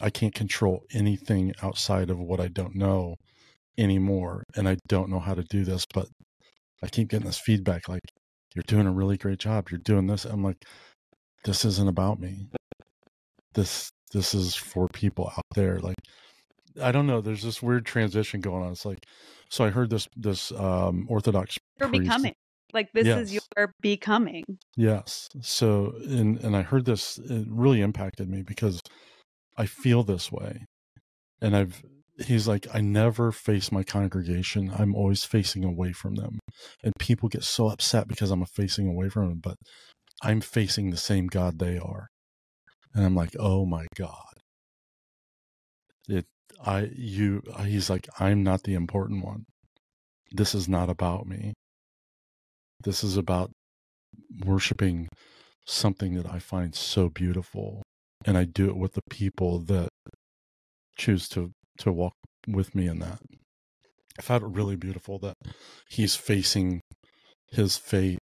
I can't control anything outside of what I don't know anymore. And I don't know how to do this, but I keep getting this feedback like, you're doing a really great job. You're doing this. I'm like, this isn't about me. This is for people out there. Like, I don't know. There's this weird transition going on. It's like, so I heard this Orthodox You're priest. becoming. Like, this is your becoming. Yes. So, and I heard this, it really impacted me because I feel this way. And he's like, I never face my congregation. I'm always facing away from them. And people get so upset because I'm facing away from them, but I'm facing the same God they are. And I'm like, oh my God. He's like, I'm not the important one. This is not about me. This is about worshiping something that I find so beautiful. And I do it with the people that choose to walk with me in that. I found it really beautiful that he's facing his faith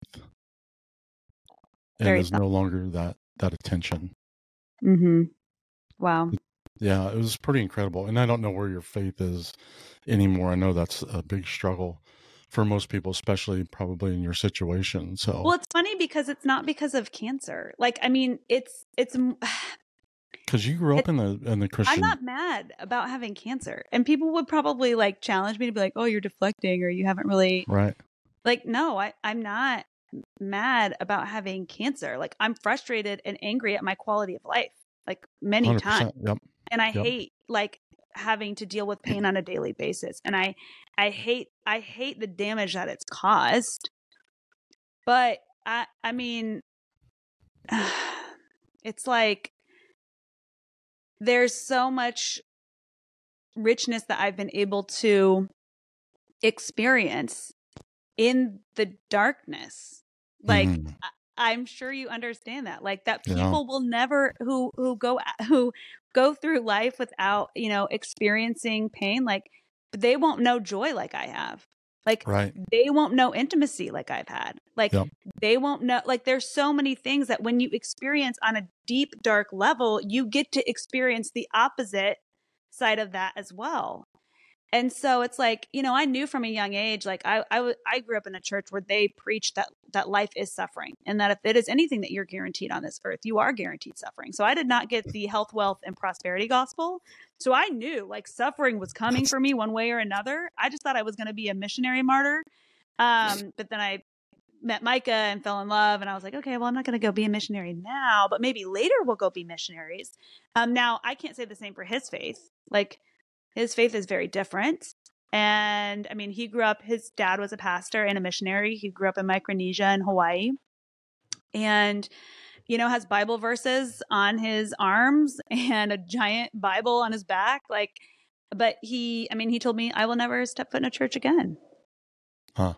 and is no longer that attention. Mm-hmm. Wow. Yeah, it was pretty incredible. And I don't know where your faith is anymore. I know that's a big struggle for most people, especially probably in your situation. So, well, it's funny because it's not because of cancer. Like, I mean, it's because you grew up in the Christian. I'm not mad about having cancer, and people would probably like challenge me to be like, "Oh, you're deflecting, or you haven't really." Right. Like, no, I'm not mad about having cancer. Like, I'm frustrated and angry at my quality of life, like many times. Yep. And I hate like having to deal with pain on a daily basis. And I hate the damage that it's caused. But I mean, it's like, there's so much richness that I've been able to experience in the darkness. Like, I'm sure you understand that, like, that people will never, who go through life without, experiencing pain, like, they won't know joy like I have. Like, they won't know intimacy like I've had. Like, they won't know, like, there's so many things that when you experience on a deep, dark level, you get to experience the opposite side of that as well. And so it's like, I knew from a young age, like I grew up in a church where they preached that life is suffering, and that if it is anything that you're guaranteed on this earth, you are guaranteed suffering. So I did not get the health, wealth, and prosperity gospel. So I knew like suffering was coming for me one way or another. I just thought I was going to be a missionary martyr. But then I met Micah and fell in love, and I was like, okay, well, I'm not going to go be a missionary now, but maybe later we'll go be missionaries. Now I can't say the same for his faith. Like, his faith is very different. And I mean, his dad was a pastor and a missionary. He grew up in Micronesia in Hawaii, and, has Bible verses on his arms and a giant Bible on his back. Like, but he told me, I will never step foot in a church again. Huh.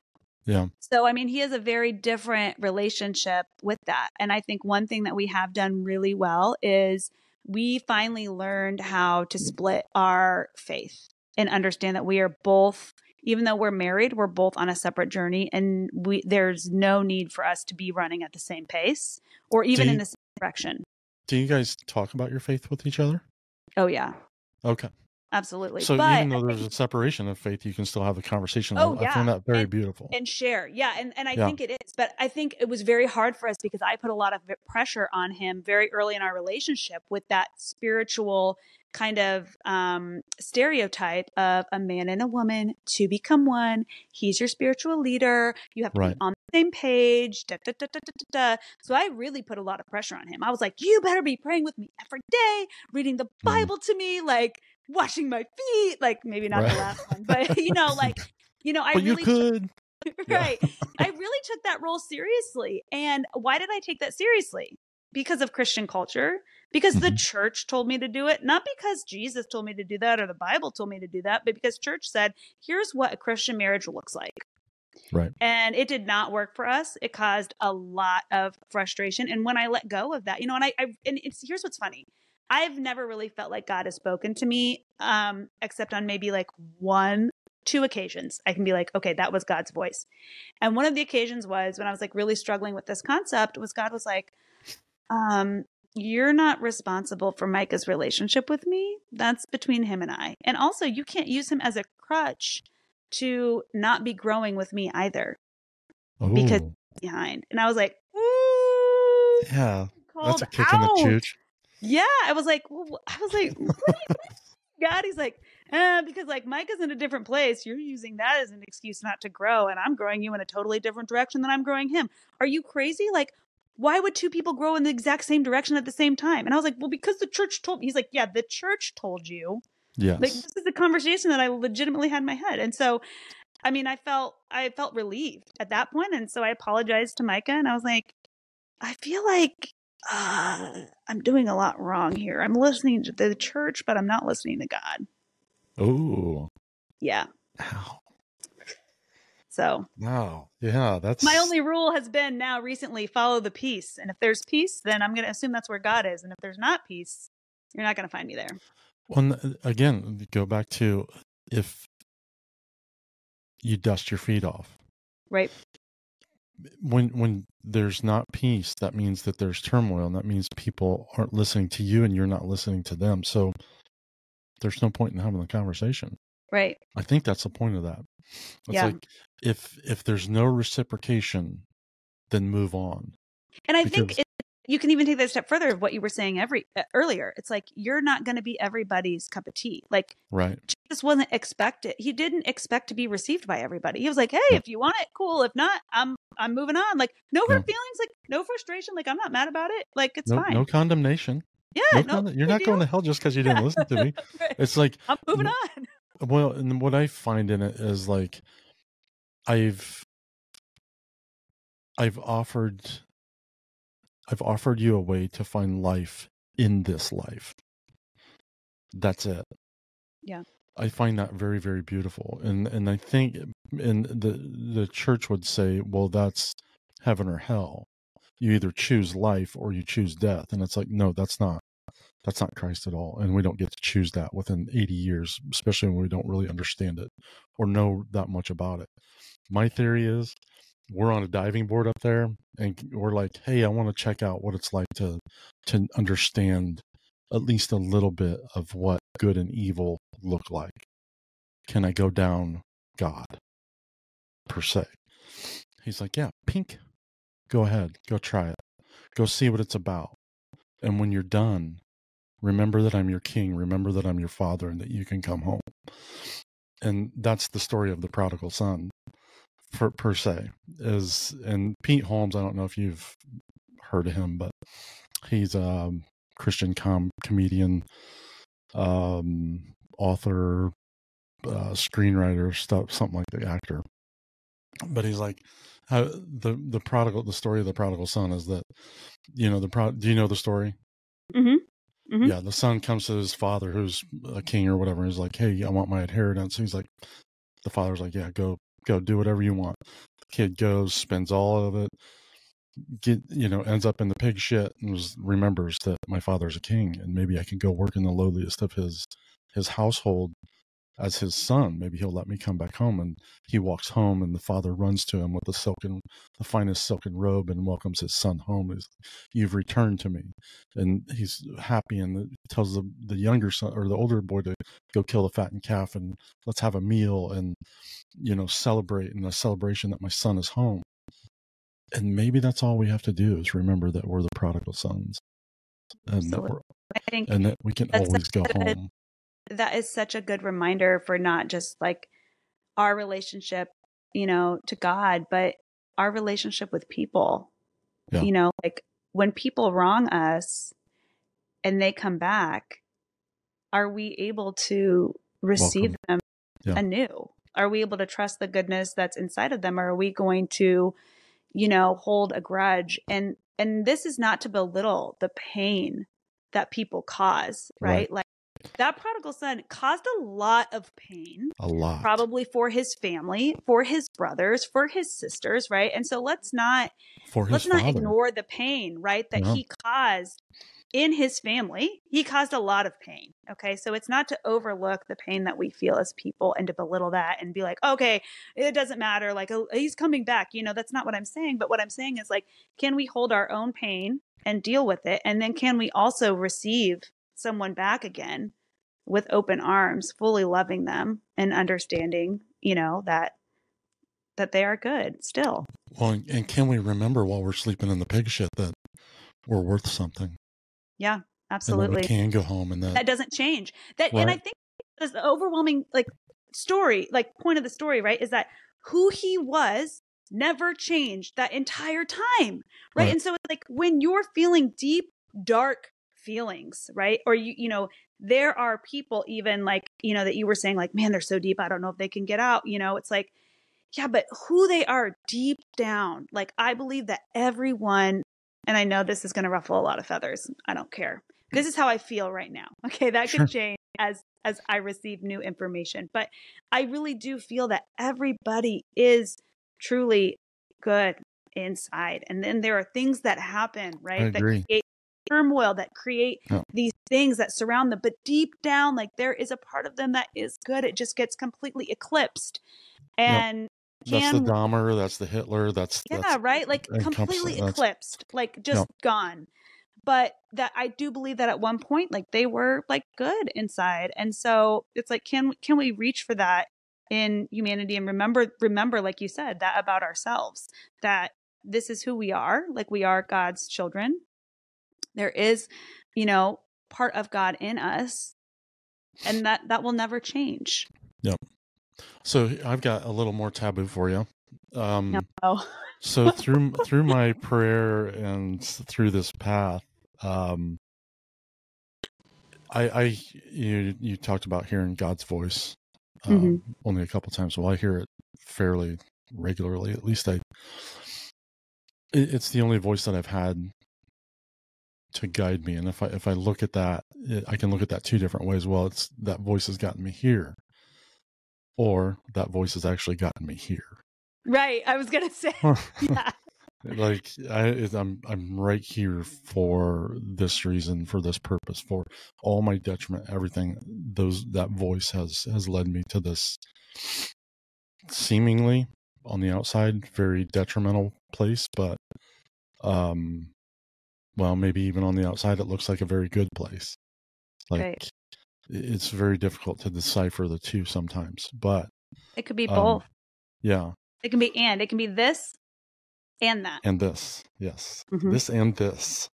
Yeah. So, I mean, he has a very different relationship with that. And I think one thing that we have done really well is we finally learned how to split our faith and understand that we are both even though we're married, we're both on a separate journey, and there's no need for us to be running at the same pace or even in the same direction. Do you guys talk about your faith with each other? Oh, yeah. Okay. Absolutely. So but even though there's a separation of faith, you can still have a conversation. Oh, I find that very beautiful. And share. Yeah. And I think it is. But I think it was very hard for us because I put a lot of pressure on him very early in our relationship with that spiritual kind of stereotype of a man and a woman to become one. He's your spiritual leader. You have to be on the same page. Da, da, da, da, da, da. So I really put a lot of pressure on him. I was like, you better be praying with me every day, reading the Bible to me, like washing my feet, like maybe not the last one, but I but really you could. I really took that role seriously. And why did I take that seriously? Because of Christian culture, because the church told me to do it, not because Jesus told me to do that or the Bible told me to do that, but because church said, here's what a Christian marriage looks like. Right. And it did not work for us. It caused a lot of frustration. And when I let go of that, here's what's funny. I've never really felt like God has spoken to me, except on maybe like 1-2 occasions. I can be like, okay, that was God's voice. And one of the occasions was when I was like really struggling with this concept was God was like, you're not responsible for Micah's relationship with me. That's between him and I. And also you can't use him as a crutch to not be growing with me either. Because he's behind. And I was like, ooh. Yeah. That's a kick in the chooch. Yeah. I was like, what are you doing, God? He's like, because like Micah's in a different place. You're using that as an excuse not to grow. And I'm growing you in a totally different direction than I'm growing him. Are you crazy? Like, why would two people grow in the exact same direction at the same time? And I was like, well, because the church told me. He's like, yeah, the church told you. Yes. Like, this is a conversation that I legitimately had in my head. And so, I mean, I felt relieved at that point. And so I apologized to Micah and I was like, I feel like I'm doing a lot wrong here. I'm listening to the church, but I'm not listening to God. Oh. Yeah. Ow. So. Wow. Yeah, that's my only rule has been now recently follow the peace. And if there's peace, then I'm going to assume that's where God is. And if there's not peace, you're not going to find me there. Well, again, go back to if you dust your feet off. Right. When there's not peace, that means that there's turmoil, and that means people aren't listening to you and you're not listening to them. So there's no point in having the conversation. Right. I think that's the point of that. It's like if there's no reciprocation, then move on. And I think you can even take that a step further of what you were saying earlier. It's like, you're not going to be everybody's cup of tea. Like, right. Jesus wasn't expected. He didn't expect to be received by everybody. He was like, hey, if you want it, cool. If not, I'm moving on. Like, no hurt feelings, like no frustration. Like, I'm not mad about it. Like, it's fine. No condemnation. Yeah. You're not going to hell just because you didn't listen to me. Right. It's like, I'm moving on. Well, and what I find in it is like, I've offered you a way to find life in this life. That's it. Yeah. I find that very, very beautiful. And I think, and the church would say, well, that's heaven or hell. You either choose life or you choose death. And it's like, no, that's not Christ at all. And we don't get to choose that within 80 years, especially when we don't really understand it or know that much about it. My theory is we're on a diving board up there and we're like, hey, I want to check out what it's like to understand at least a little bit of what good and evil look like. Can I go down God per se? He's like, yeah, pink. Go ahead. Go try it. Go see what it's about. And when you're done, remember that I'm your king. Remember that I'm your father and that you can come home. And that's the story of the prodigal son per se. And Pete Holmes, I don't know if you've heard of him, but he's a Christian comedian, author, screenwriter, something like the actor. But he's like, the story of the prodigal son is that, do you know the story? Mm-hmm. Mm-hmm. Yeah, the son comes to his father, who's a king or whatever. And he's like, hey, I want my inheritance. He's like, the father's like, yeah, go do whatever you want. The kid goes, spends all of it, ends up in the pig shit and remembers that my father's a king and maybe I can go work in the lowliest of his household as his son, maybe he'll let me come back home. And he walks home, and the father runs to him with the finest silken robe and welcomes his son home. You've returned to me. And he's happy, and tells the younger son or the older boy to go kill the fattened calf and let's have a meal and, celebrate in a celebration that my son is home. And maybe that's all we have to do is remember that we're the prodigal sons, and that we can always go home. That is such a good reminder for not just like our relationship, to God, but our relationship with people. Yeah. Like when people wrong us and they come back, are we able to receive them anew? Are we able to trust the goodness that's inside of them? Or are we going to, hold a grudge? And this is not to belittle the pain that people cause, right? Like that prodigal son caused a lot of pain, probably for his family, for his brothers, for his sisters, right? And so let's not ignore the pain, right? That he caused in his family. He caused a lot of pain. Okay. So it's not to overlook the pain that we feel as people and to belittle that and be like, okay, it doesn't matter. Like, oh, he's coming back. That's not what I'm saying. But what I'm saying is like, can we hold our own pain and deal with it? And then can we also receive someone back again with open arms, fully loving them and understanding, that they are good still. Well, and can we remember while we're sleeping in the pig shit that we're worth something? Yeah, absolutely. And that we can go home, and that doesn't change. And I think the overwhelming story, point of the story, right, is that who he was never changed that entire time, right? And so it's like when you're feeling deep, dark feelings, right? Or there are people even that you were saying like, man, they're so deep, I don't know if they can get out. It's like, yeah, but who they are deep down, like I believe that everyone. And I know this is going to ruffle a lot of feathers. I don't care. This is how I feel right now. Okay. That could change as I receive new information. But I really do feel that everybody is truly good inside. And then there are things that happen, right? That create turmoil, that create these things that surround them. But deep down, like there is a part of them that is good. It just gets completely eclipsed. And that's the Dahmer, that's the Hitler, that's right, like completely eclipsed, like just gone. But that I do believe that at one point, like they were like good inside, and so it's like, can we reach for that in humanity and remember, like you said, that about ourselves, that this is who we are, like we are God's children. There is, part of God in us, and that will never change. Yep. So I've got a little more taboo for you. No. So through my prayer and through this path, you talked about hearing God's voice only a couple times. Well, I hear it fairly regularly. At least it's the only voice that I've had to guide me. And if I look at that, I can look at that two different ways. Well, it's that voice has gotten me here, or that voice has actually gotten me here. Right. I was going to say, yeah. Like I'm right here for this reason, for this purpose, for all my detriment, everything. That voice has led me to this seemingly on the outside very detrimental place, but well, maybe even on the outside it looks like a very good place. Like it's very difficult to decipher the two sometimes, but it could be both. Yeah. It can be this and that. And this, yes. This and this.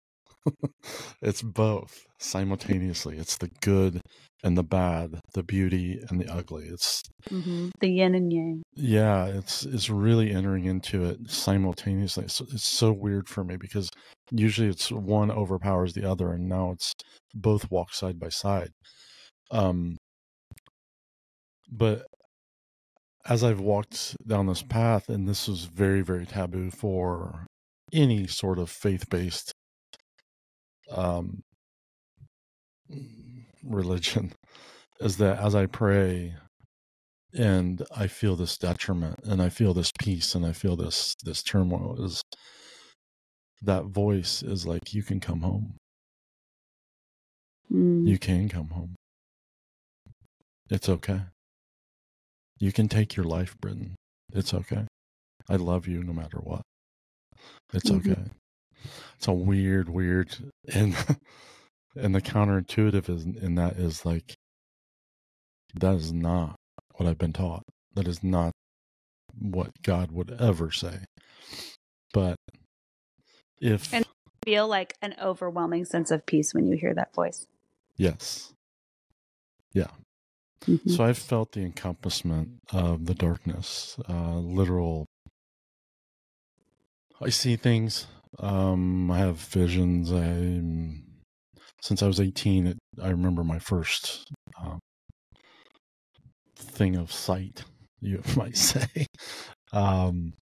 It's both simultaneously. It's the good and the bad, the beauty and the ugly. It's the yin and yang. Yeah, it's really entering into it simultaneously. It's so weird for me because usually it's one overpowers the other, and now it's both walk side by side. But as I've walked down this path, and this was very, very taboo for any sort of faith-based religion, is that as I pray and I feel this detriment and I feel this peace and I feel this turmoil, is that voice is like, you can come home. You can come home. It's okay. You can take your life, Britton. It's okay. I love you no matter what. It's Mm-hmm. okay. It's a weird, and the counterintuitive in that is like, that is not what I've been taught. That is not what God would ever say. But if... And feel like an overwhelming sense of peace when you hear that voice. Yes. Yeah. Mm-hmm. So I've felt the encompassment of the darkness, literal. I see things. I have visions. Since I was 18, I remember my first thing of sight, you might say. And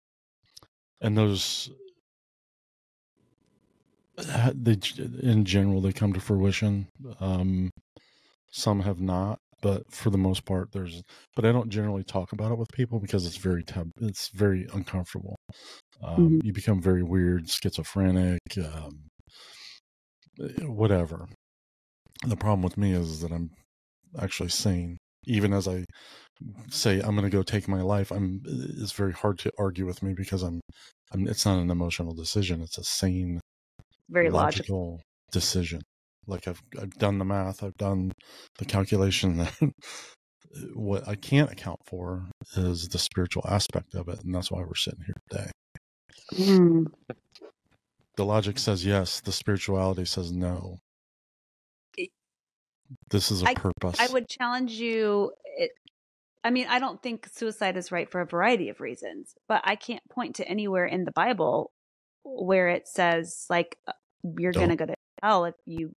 those, in general, they come to fruition. Some have not, but for the most part, but I don't generally talk about it with people because it's very uncomfortable. You become very weird, schizophrenic, whatever. The problem with me is that I'm actually sane. Even as I say I'm going to go take my life, it's very hard to argue with me because it's not an emotional decision. It's a sane, very logical decision. Like I've done the math, I've done the calculation. That what I can't account for is the spiritual aspect of it, and that's why we're sitting here today. The logic says yes, the spirituality says no. This is a purpose. I would challenge you. I don't think suicide is right for a variety of reasons, but I can't point to anywhere in the Bible where it says like you're going to go to hell if you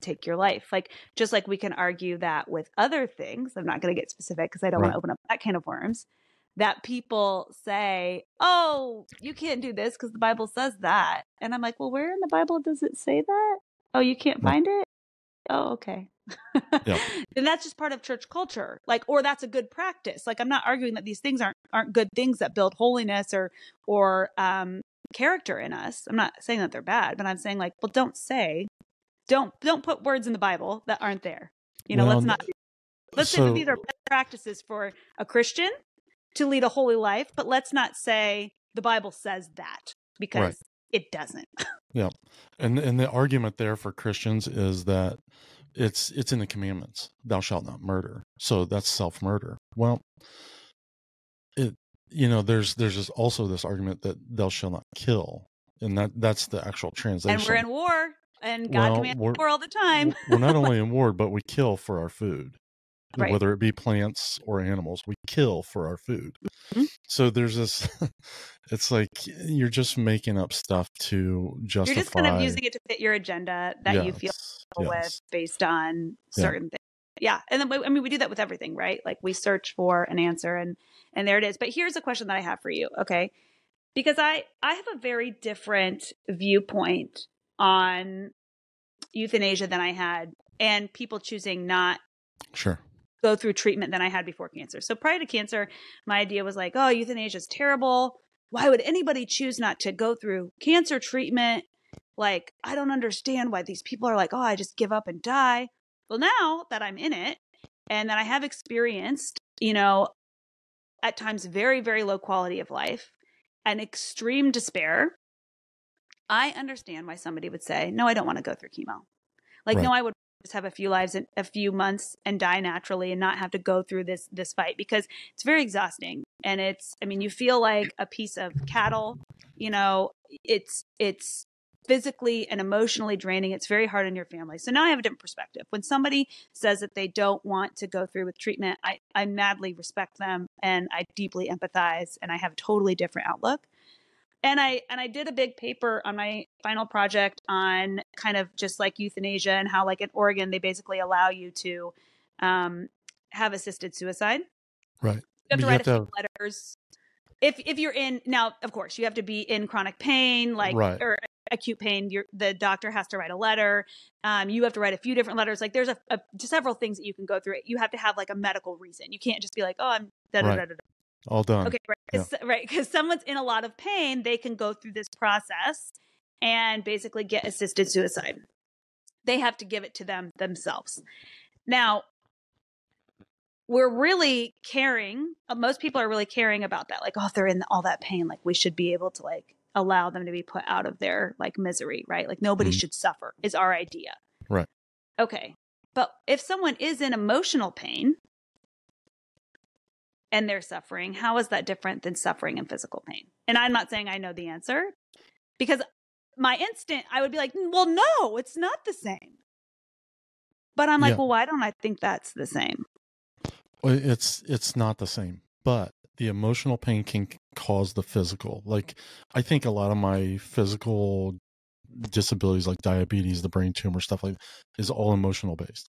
take your life. Like, just like we can argue that with other things. I'm not going to get specific because I don't want to open up that can of worms. That people say, oh, you can't do this because the Bible says that. And I'm like, well, where in the Bible does it say that? Oh, you can't find it? Oh, okay. Yep. And that's just part of church culture. Like, or that's a good practice. Like, I'm not arguing that these things aren't good things that build holiness or character in us. I'm not saying that they're bad, but I'm saying like, well, don't put words in the Bible that aren't there. Let's say that these are best practices for a Christian to lead a holy life, but let's not say the Bible says that because it doesn't. Yeah. And the argument there for Christians is that it's in the commandments. Thou shalt not murder. So that's self-murder. Well, there's also this argument that thou shalt not kill. And that's the actual translation. And we're in war, and God commands war all the time. We're not only in war, but we kill for our food. Right. Whether it be plants or animals, we kill for our food. Mm-hmm. So there's this, it's like you're just making up stuff to justify. You're just kind of using it to fit your agenda that you feel with based on certain things. Yeah. And then, we do that with everything, right? Like we search for an answer and there it is. But here's a question that I have for you. Okay. Because I have a very different viewpoint on euthanasia than I had and people choosing not go through treatment than I had before cancer. So prior to cancer, my idea was like, oh, euthanasia is terrible. Why would anybody choose not to go through cancer treatment? Like, I don't understand why these people are like, oh, I just give up and die. Well, now that I'm in it and that I have experienced, at times very, very low quality of life and extreme despair, I understand why somebody would say, no, I don't want to go through chemo. Like, no, I would just have a few lives in a few months and die naturally and not have to go through this fight because it's very exhausting. And you feel like a piece of cattle, it's physically and emotionally draining. It's very hard on your family. So now I have a different perspective. When somebody says that they don't want to go through with treatment, I madly respect them and I deeply empathize and I have a totally different outlook. And I did a big paper on my final project on kind of just like euthanasia and how like in Oregon, they basically allow you to have assisted suicide. Right. You have to write a few letters. If you're in, now, of course, you have to be in chronic pain, or acute pain. The doctor has to write a letter. You have to write a few different letters. Like there's several things that you can go through. You have to have like a medical reason. You can't just be like, oh, I'm da-da-da-da-da. All done. Okay, right. Because someone's in a lot of pain, they can go through this process and basically get assisted suicide. They have to give it to themselves. Now, we're really caring. Most people are really caring about that. Like, oh, if they're in all that pain, like we should be able to like allow them to be put out of their like misery, right? Like nobody should suffer is our idea. Right. Okay. But if someone is in emotional pain and they're suffering, how is that different than suffering in physical pain? And I'm not saying I know the answer, because my instinct, I would be like, well, no, it's not the same. But I'm like, well, why don't I think that's the same? Well, it's not the same, but the emotional pain can cause the physical. Like, I think a lot of my physical disabilities, like diabetes, the brain tumor, stuff like that, is all emotional based.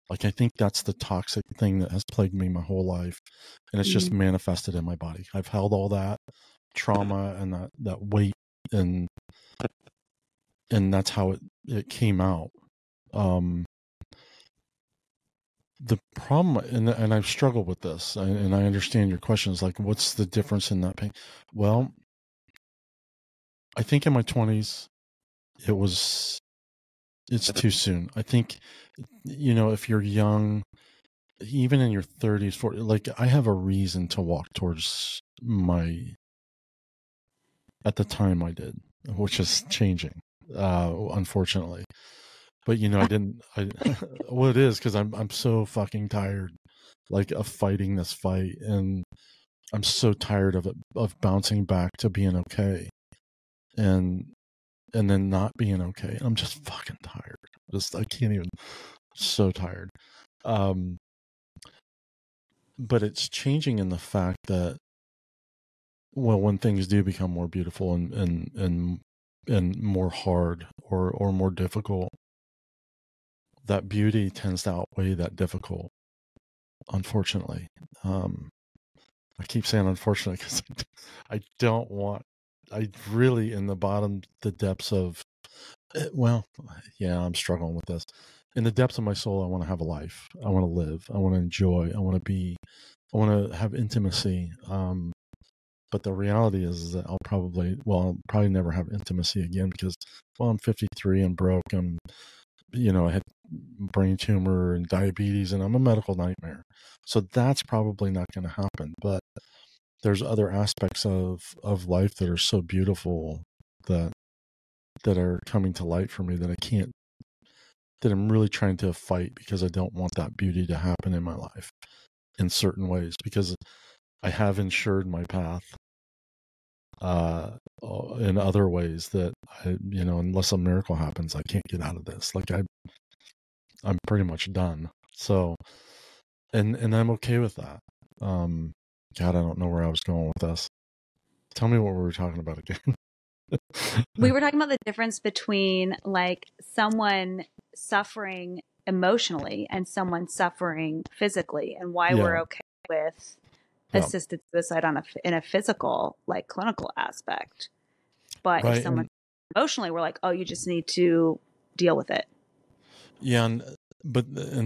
Like, I think that's the toxic thing that has plagued me my whole life, and it's just manifested in my body. I've held all that trauma and that weight, and that's how it came out. The problem, and I've struggled with this, and I understand your questions, like, what's the difference in that pain? Well, I think in my 20s, it's too soon. I think, if you're young, even in your 30s, 40s, like, I have a reason to walk towards at the time I did, which is changing, unfortunately. But, well, it is, because I'm so fucking tired, like, of fighting this fight. And I'm so tired of it, of bouncing back to being okay. And then not being okay. I'm just fucking tired. I can't even, so tired. But it's changing in the fact that, well, when things do become more beautiful and more hard or more difficult, that beauty tends to outweigh that difficult, unfortunately. I keep saying unfortunately because I don't want, I really, in the depths of, well, yeah, I'm struggling with this. In the depths of my soul, I want to have a life. I want to live. I want to enjoy. I want to have intimacy. But the reality is that I'll probably never have intimacy again because, well, I'm 53 and broke. I had brain tumor and diabetes, and I'm a medical nightmare. So that's probably not going to happen. But there's other aspects of life that are so beautiful that are coming to light for me that I'm really trying to fight, because I don't want that beauty to happen in my life in certain ways, because I have insured my path in other ways that unless a miracle happens, I can't get out of this. Like, I'm pretty much done. So, and I'm okay with that. God, I don't know where I was going with this. Tell me what we were talking about again. We were talking about the difference between like someone suffering emotionally and someone suffering physically, and why we're okay with assisted suicide in a physical, like clinical aspect. But if someone emotionally, we're like, oh, you just need to deal with it. Yeah. And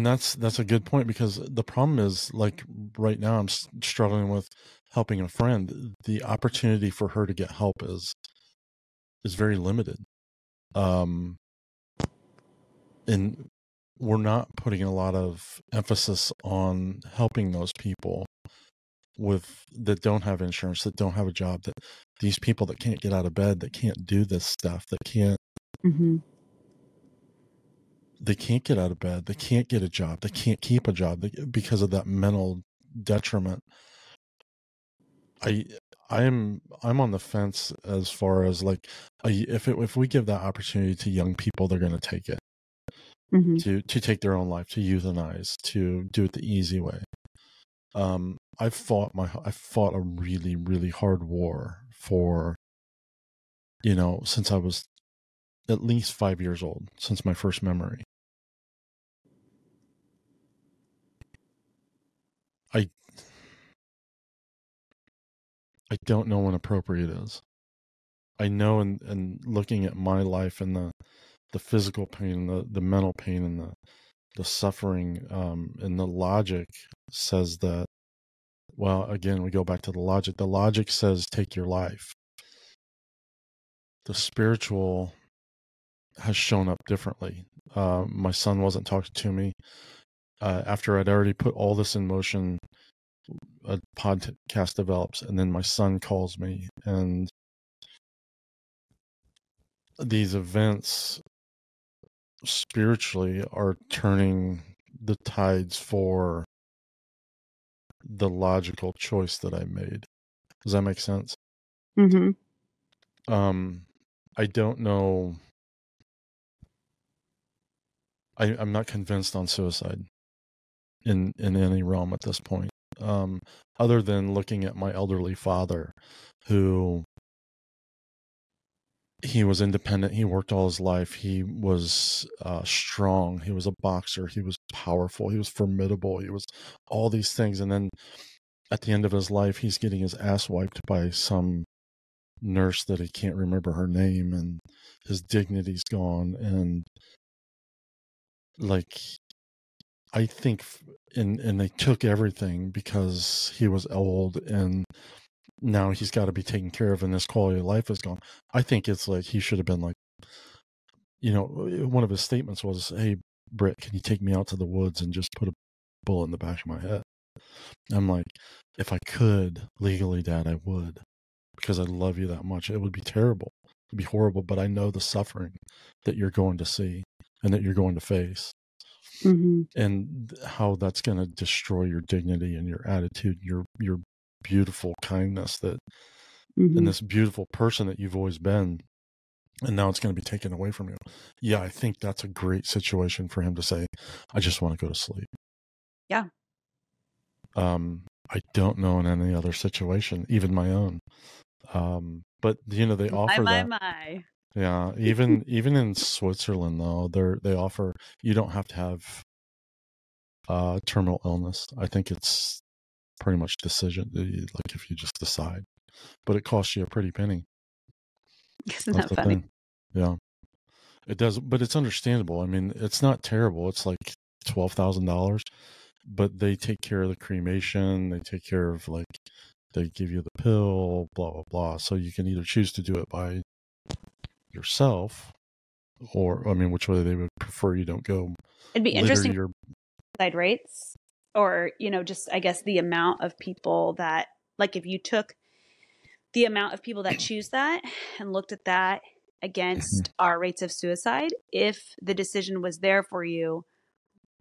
that's a good point, because the problem is, like, right now I'm struggling with helping a friend. The opportunity for her to get help is very limited. And we're not putting a lot of emphasis on helping those people that don't have insurance, that don't have a job, that these people that can't get out of bed, that can't do this stuff, that can't, they can't get out of bed, they can't get a job, they can't keep a job because of that mental detriment. I'm on the fence as far as, like, if we give that opportunity to young people, they're going to take it, to take their own life, to euthanize, to do it the easy way. I fought a really, really hard war for, since I was at least 5 years old, since my first memory. I don't know when appropriate is. I know, and looking at my life and the physical pain, the mental pain, and the suffering, and the logic says that, well, again, we go back to the logic. The logic says take your life. The spiritual has shown up differently. My son wasn't talking to me. after I'd already put all this in motion, a podcast develops, and then my son calls me, and these events spiritually are turning the tides for the logical choice that I made. Does that make sense? Mm-hmm. I don't know. I'm not convinced on suicide in any realm at this point. Other than looking at my elderly father, who he was independent. He worked all his life. He was strong. He was a boxer. He was powerful. He was formidable. He was all these things. And then at the end of his life, he's getting his ass wiped by some nurse that he can't remember her name, and his dignity's gone. And like, I think, and they took everything because he was old, and now he's got to be taken care of, and his quality of life is gone. I think it's like he should have been like, one of his statements was, "Hey, Britt, can you take me out to the woods and just put a bullet in the back of my head?" I'm like, if I could legally, Dad, I would, because I love you that much. It would be terrible. It'd be horrible, but I know the suffering that you're going to see and that you're going to face. Mm-hmm. And how that's going to destroy your dignity and your attitude, your beautiful kindness that, and this beautiful person that you've always been, and now it's going to be taken away from you. Yeah, I think that's a great situation for him to say, I just want to go to sleep. Yeah. I don't know in any other situation, even my own. But they offer that. My. Yeah, even in Switzerland though, they offer, you don't have to have terminal illness. I think it's pretty much decision, like if you just decide, but it costs you a pretty penny. Isn't that funny? Thing. Yeah, it does, but it's understandable. I mean, it's not terrible. It's like $12,000, but they take care of the cremation. They take care of, like, they give you the pill, blah blah blah. So you can either choose to do it by yourself, or I mean, which way they would prefer you don't go. It'd be interesting. Side rates, or just I guess the amount of people that, like, if you took the amount of people that choose that and looked at that against our rates of suicide, if the decision was there for you,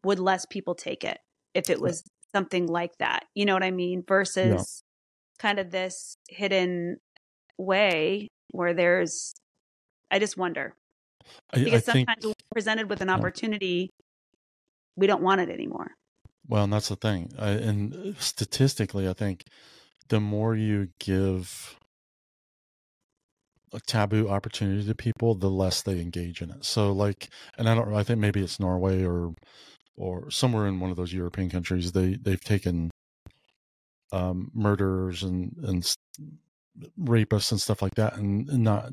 would less people take it if it was something like that? You know what I mean? Versus kind of this hidden way where there's, I just wonder. Because sometimes we're presented with an opportunity, we don't want it anymore. Well, and that's the thing. And statistically, I think the more you give a taboo opportunity to people, the less they engage in it. So, like, and I think maybe it's Norway or somewhere in one of those European countries, they've taken murderers and rapists and stuff like that, and not,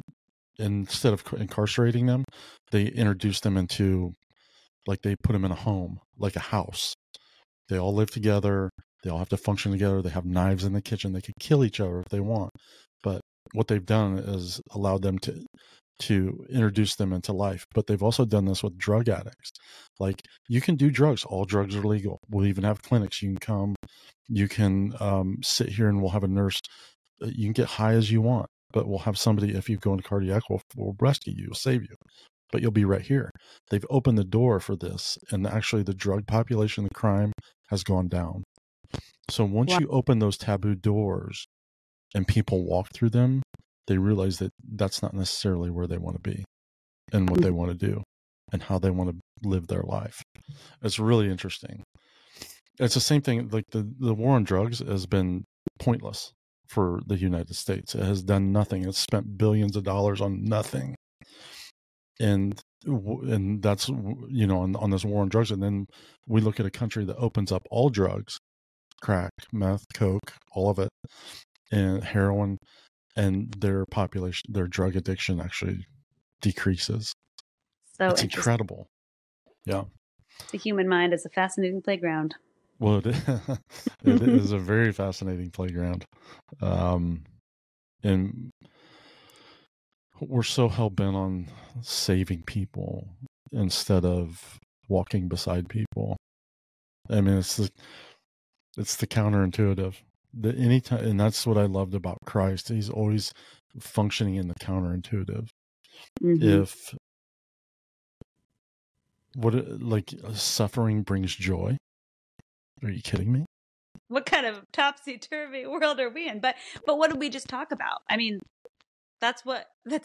instead of incarcerating them, they introduce them into, like, they put them in a home, like a house. They all live together. They all have to function together. They have knives in the kitchen. They could kill each other if they want. But what they've done is allowed them to introduce them into life. But they've also done this with drug addicts. Like, you can do drugs. All drugs are legal. We'll even have clinics. You can come. You can sit here and we'll have a nurse. You can get high as you want, but we'll have somebody, if you go into cardiac, will rescue you, will save you. But you'll be right here. They've opened the door for this, and actually the drug population, the crime has gone down. So once you open those taboo doors and people walk through them, they realize that that's not necessarily where they want to be and what they want to do and how they want to live their life. It's really interesting. It's the same thing, like the war on drugs has been pointless for the United States. It has done nothing. It's spent billions of dollars on nothing. And that's, on this war on drugs. And then we look at a country that opens up all drugs, crack, meth, coke, all of it, and heroin, and their population, their drug addiction actually decreases. So it's incredible. Yeah. The human mind is a fascinating playground. Well, it is a very fascinating playground. And we're so hell-bent on saving people instead of walking beside people. I mean, it's the counterintuitive. Anytime, and that's what I loved about Christ. He's always functioning in the counterintuitive. Mm-hmm. If suffering brings joy, are you kidding me? What kind of topsy-turvy world are we in? But what did we just talk about? I mean, that's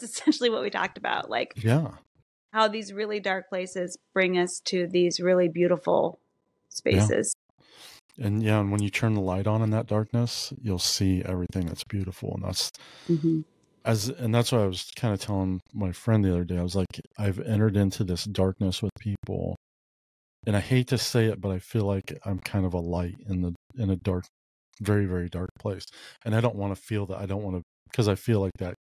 essentially what we talked about. Like, yeah, how these really dark places bring us to these really beautiful spaces. Yeah. And when you turn the light on in that darkness, you'll see everything that's beautiful. And that's Mm-hmm. that's what I was kind of telling my friend the other day. I was like, I've entered into this darkness with people, and I hate to say it, but I feel like I'm kind of a light in a dark, very, very dark place. And I don't want to feel that. I don't want to, because I feel like that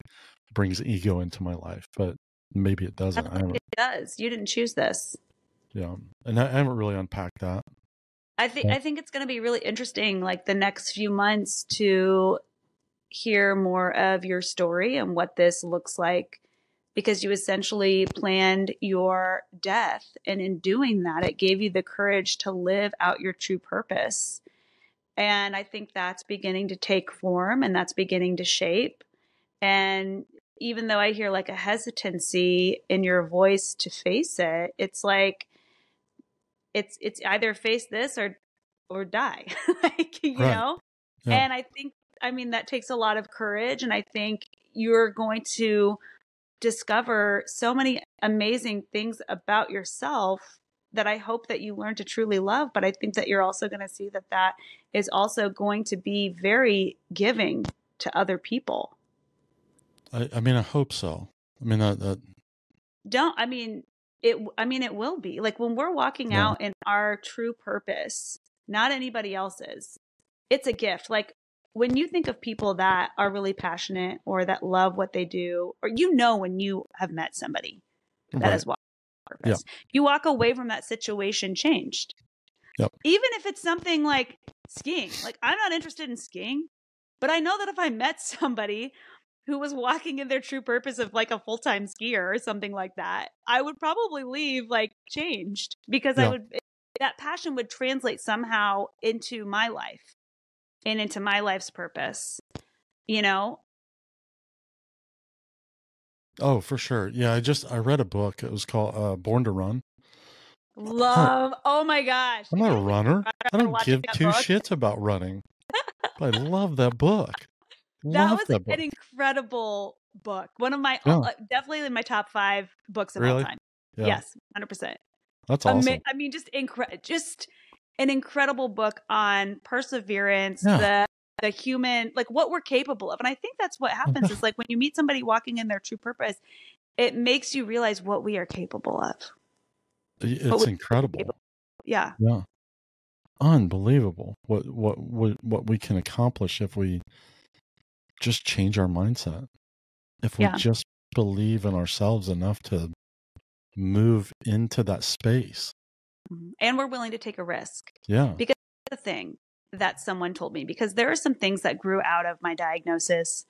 brings ego into my life, but maybe it doesn't. It does. You didn't choose this. Yeah. And I haven't really unpacked that. I think it's going to be really interesting, like the next few months, to hear more of your story and what this looks like, because you essentially planned your death. And in doing that, it gave you the courage to live out your true purpose. And I think that's beginning to take form, and that's beginning to shape. And even though I hear like a hesitancy in your voice to face it, it's like, it's either face this or die, like, you Right. know? Yeah. And I think, I mean, that takes a lot of courage. And I think you're going to discover so many amazing things about yourself that I hope that you learn to truly love. But I think that you're also going to see that that is also going to be very giving to other people. I mean, I hope so. I mean, it will be like when we're walking Yeah. out in our true purpose, not anybody else's. It's a gift. Like when you think of people that are really passionate or that love what they do, or when you have met somebody that Right. has walked purpose, you walk away from that situation changed. Yep. Even if it's something like skiing. Like I'm not interested in skiing, but I know that if I met somebody who was walking in their true purpose of like a full-time skier or something like that, I would probably leave like changed, because that passion would translate somehow into my life and into my life's purpose, you know? Oh, for sure. Yeah. I read a book. It was called Born to Run. Love. Oh my gosh. I'm not a runner. I don't give two book. shits about running. But I love that book. That was an incredible book. One of my, definitely in my top 5 books of all time. Yeah. Yes, 100%. That's awesome. I mean, just an incredible book on perseverance, Yeah. the human, like what we're capable of. And I think that's what happens is like when you meet somebody walking in their true purpose, it makes you realize what we are capable of. It's incredible. Yeah. Yeah. Unbelievable what we can accomplish if we just change our mindset. If we just believe in ourselves enough to move into that space. And we're willing to take a risk. Yeah. Because that's the thing that someone told me, because there are some things that grew out of my diagnosis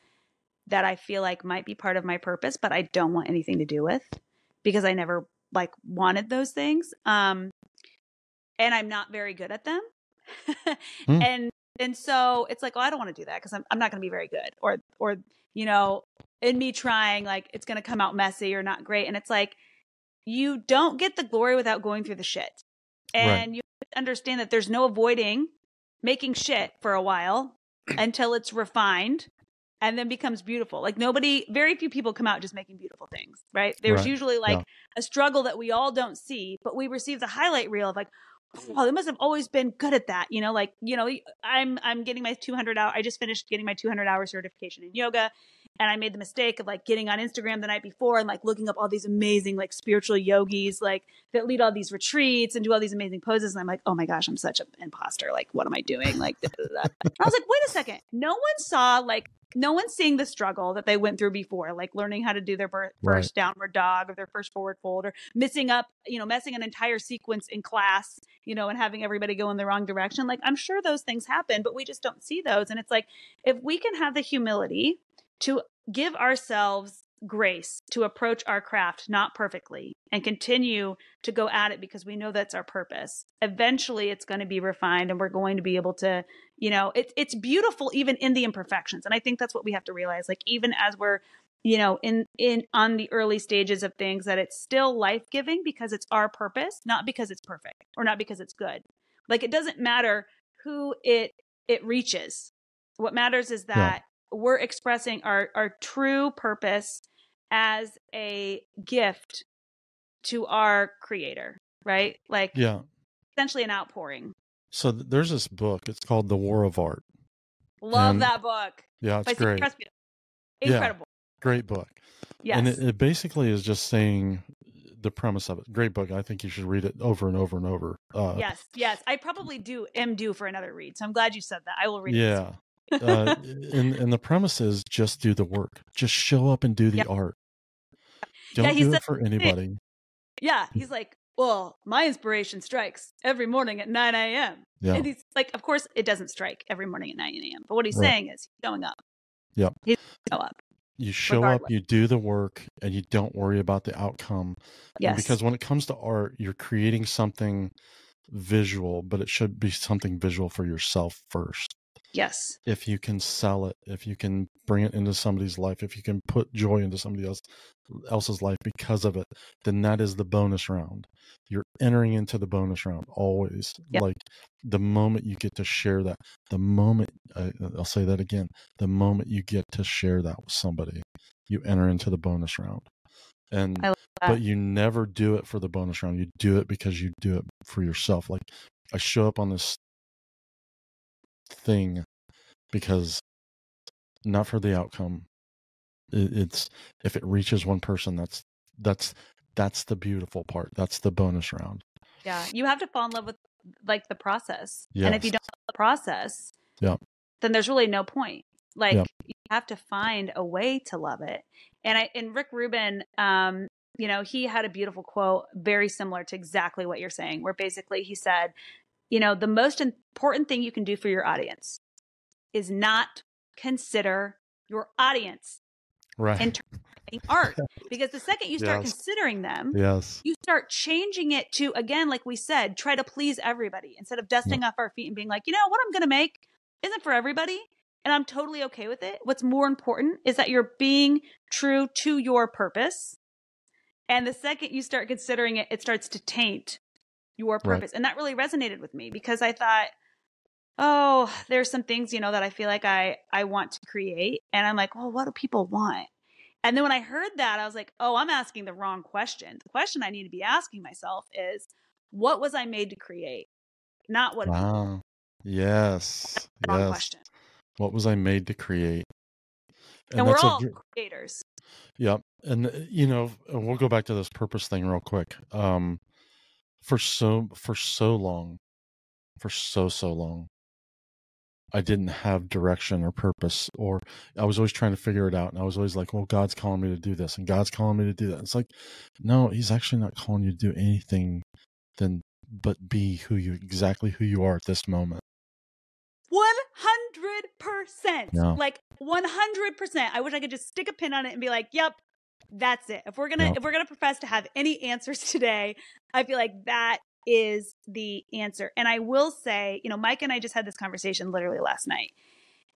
that I feel like might be part of my purpose, but I don't want anything to do with, because I never like wanted those things. And I'm not very good at them. And so it's like, well, I don't want to do that because I'm not going to be very good, or, you know, in me trying, like, it's going to come out messy or not great. And it's like, you don't get the glory without going through the shit. And you understand that there's no avoiding making shit for a while until it's refined and then becomes beautiful. Like very few people come out just making beautiful things, right? There's usually like a struggle that we all don't see, but we receive the highlight reel of like, oh, they must have always been good at that. You know, like, you know, I'm getting my 200 hour. I just finished getting my 200-hour certification in yoga. And I made the mistake of like getting on Instagram the night before and like looking up all these amazing like spiritual yogis like that lead all these retreats and do all these amazing poses. And I'm like, oh my gosh, I'm such an imposter. Like, what am I doing? Like, I was like, wait a second. No one's seeing the struggle that they went through before, like learning how to do their first downward dog or their first forward fold, or messing an entire sequence in class, you know, and having everybody go in the wrong direction. Like, I'm sure those things happen, but we just don't see those. And it's like, if we can have the humility to give ourselves grace to approach our craft, not perfectly, and continue to go at it because we know that's our purpose, eventually it's going to be refined and we're going to be able to, it's beautiful even in the imperfections. And I think that's what we have to realize. Like, even as we're, in on the early stages of things, that it's still life-giving because it's our purpose, not because it's perfect or not because it's good. Like, it doesn't matter who it reaches. What matters is that we're expressing our true purpose as a gift to our creator, right? Like, essentially an outpouring. So there's this book. It's called The War of Art. Love that book. Yeah, it's great. Incredible. Yeah, great book. Yes. And it basically is just saying the premise of it. Great book. I think you should read it over and over and over. Yes. I probably am due for another read. So I'm glad you said that. I will read it. Yeah. And the premise is just do the work. Just show up and do the art. Don't do it for anybody. Yeah. He's like, well, my inspiration strikes every morning at 9 a.m. Yeah. And he's like, of course it doesn't strike every morning at 9 a.m. But what he's saying is he's showing up. Yep. He's show up. You show up, you do the work, and you don't worry about the outcome. Yes. Because when it comes to art, you're creating something visual, but it should be something visual for yourself first. Yes. If you can sell it, if you can bring it into somebody's life, if you can put joy into somebody else's life because of it, then that is the bonus round. You're entering into the bonus round always. Yep. Like, the moment you get to share that, the moment, I'll say that again, the moment you get to share that with somebody, you enter into the bonus round. And I love that. But you never do it for the bonus round. You do it because you do it for yourself. Like, I show up on this thing because not for the outcome. It's if it reaches one person, that's the beautiful part. That's the bonus round. Yeah, you have to fall in love with like the process. Yes. And if you don't love the process, then there's really no point. Like, you have to find a way to love it. And Rick Rubin, he had a beautiful quote very similar to exactly what you're saying, where basically he said, the most important thing you can do for your audience is not consider your audience in terms of art. Because the second you start considering them, you start changing it to, again, like we said, try to please everybody instead of dusting off our feet and being like, what I'm going to make isn't for everybody. And I'm totally okay with it. What's more important is that you're being true to your purpose. And the second you start considering it, it starts to taint your purpose. And that really resonated with me because I thought, there's some things, that I feel like I want to create. And I'm like, well, what do people want? And then when I heard that, I was like, I'm asking the wrong question. The question I need to be asking myself is, what was I made to create? Not what. Wow. Yes. Wrong question. What was I made to create? And we're all creators. Yep. And, we'll go back to this purpose thing real quick. For so long, I didn't have direction or purpose, or I was always trying to figure it out. And I was always like, well, God's calling me to do this and God's calling me to do that. It's like, no, he's actually not calling you to do anything but be exactly who you are at this moment. 100%. Yeah. Like 100%. I wish I could just stick a pin on it and be like, yep, that's it. If we're going to profess to have any answers today, I feel like that is the answer. And I will say, Mike and I just had this conversation literally last night.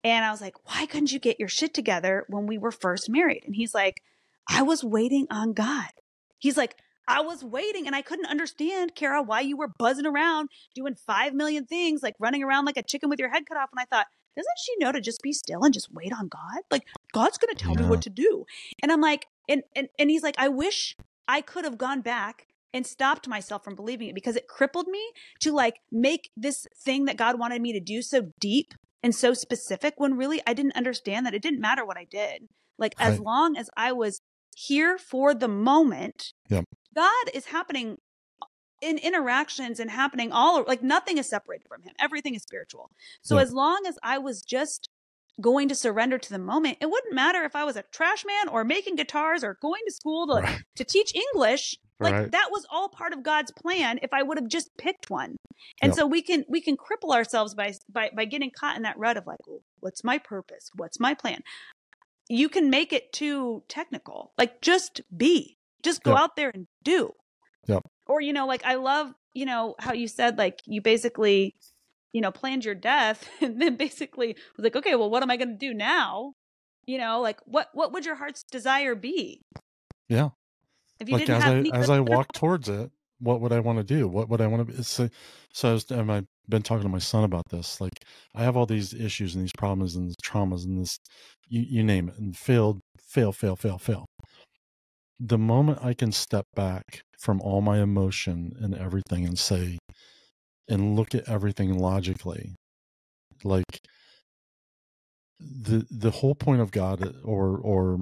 And I was like, why couldn't you get your shit together when we were first married? And he's like, I was waiting on God. He's like, I was waiting and I couldn't understand, Karrah, why you were buzzing around doing 5 million things, like running around like a chicken with your head cut off. And I thought, doesn't she know to just be still and just wait on God? Like, God's going to tell me what to do. And I'm like, and he's like, I wish I could have gone back and stopped myself from believing it because it crippled me to like make this thing that God wanted me to do so deep and so specific when really I didn't understand that it didn't matter what I did. Like, as long as I was here for the moment, God is happening in interactions and happening like nothing is separated from him. Everything is spiritual. So as long as I was just going to surrender to the moment, it wouldn't matter if I was a trash man or making guitars or going to school to teach English. Like that was all part of God's plan if I would have just picked one. And so we can cripple ourselves by getting caught in that rut of like, well, what's my purpose? What's my plan? you can make it too technical. Like, just go out there and do. Yep. Or, like, I love, how you said, like, you basically, planned your death and then basically was like, okay, well, what am I going to do now? Like, what would your heart's desire be? Yeah. If you Like, didn't have as I walk towards it, what would I want to do? What would I want to be? I've been talking to my son about this. Like, I have all these issues and these problems and these traumas and this, you name it, and fail. The moment I can step back from all my emotion and everything and say, and look at everything logically, like the whole point of God or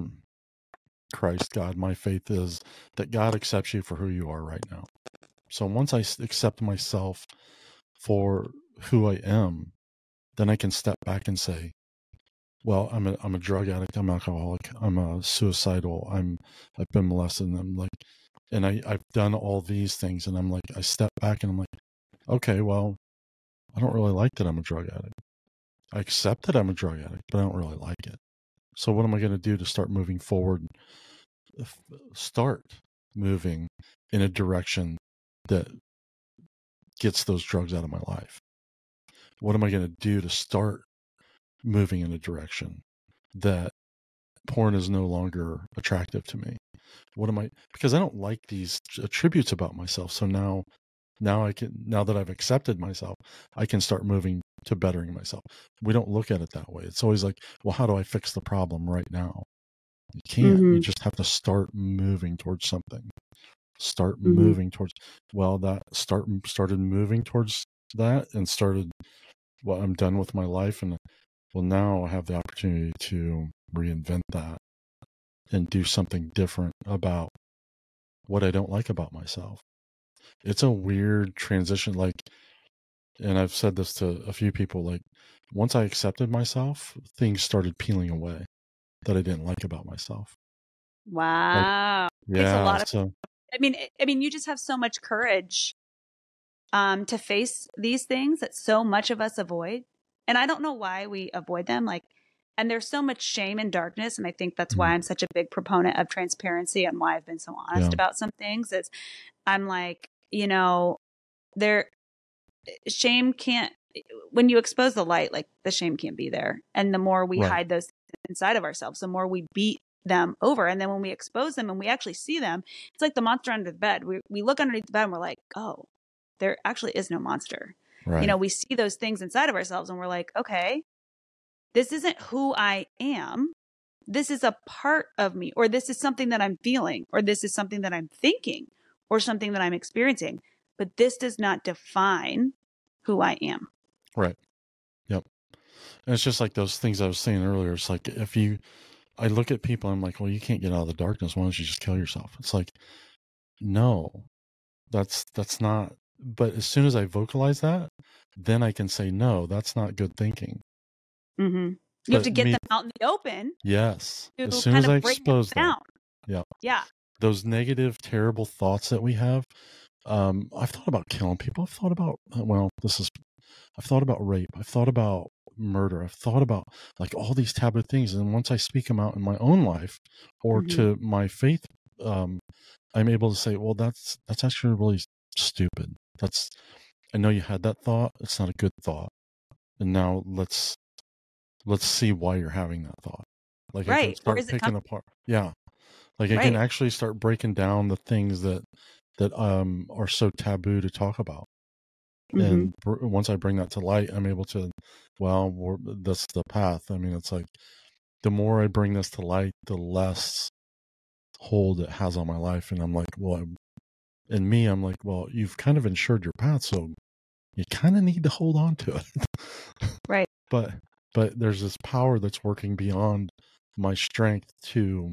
Christ, God, my faith is that God accepts you for who you are right now. So once I accept myself for who I am, then I can step back and say, well, I'm a drug addict, I'm alcoholic, I'm a suicidal, I've been molested, and I'm like, and I've done all these things, and I'm like, I step back and I'm like, okay, well, I don't really like that I'm a drug addict. I accept that I'm a drug addict, but I don't really like it. So what am I going to do to start moving forward? Start moving in a direction that gets those drugs out of my life. What am I going to do to start moving in a direction that porn is no longer attractive to me? Because I don't like these attributes about myself. So now that I've accepted myself, I can start moving to bettering myself. We don't look at it that way. It's always like, well, how do I fix the problem right now? You can't. You just have to start moving towards something. Start moving towards, started moving towards that and started, well, I'm done with my life. And well, now I have the opportunity to reinvent that and do something different about what I don't like about myself. It's a weird transition. Like, and I've said this to a few people, like, once I accepted myself, things started peeling away that I didn't like about myself. Wow. Like, Takes a yeah. lot of, So, I mean, you just have so much courage to face these things that so much of us avoid. And I don't know why we avoid them. Like, and there's so much shame and darkness. And I think that's why I'm such a big proponent of transparency and why I've been so honest about some things is I'm like, shame can't, when you expose the light, like the shame can't be there. And the more we hide those inside of ourselves, the more we beat them over. And then when we expose them and we actually see them, it's like the monster under the bed. We look underneath the bed and we're like, oh, there actually is no monster. right. We see those things inside of ourselves and we're like, okay, this isn't who I am. This is a part of me, or this is something that I'm feeling, or this is something that I'm thinking, or something that I'm experiencing. But this does not define who I am. Right. Yep. And it's just like those things I was saying earlier. It's like I look at people, I'm like, well, you can't get out of the darkness. Why don't you just kill yourself? It's like, no, that's not. But as soon as I vocalize that, then I can say, no, that's not good thinking. You have to get them out in the open. Yes. As soon as I expose them. Yeah. Yeah. Those negative, terrible thoughts that we have. I've thought about killing people. I've thought about, I've thought about rape. I've thought about murder. I've thought about like all these taboo things. And once I speak them out in my own life or to my faith, I'm able to say, well, that's actually really stupid. I know you had that thought. It's not a good thought. And now let's see why you're having that thought. Like I can start picking apart. Yeah. Like I can actually start breaking down the things that are so taboo to talk about. And once I bring that to light, I'm able to, that's the path. I mean, it's like the more I bring this to light, the less hold it has on my life. And I'm like, I'm like, well, you've kind of ensured your path, so you kind of need to hold on to it. Right. But there's this power that's working beyond my strength to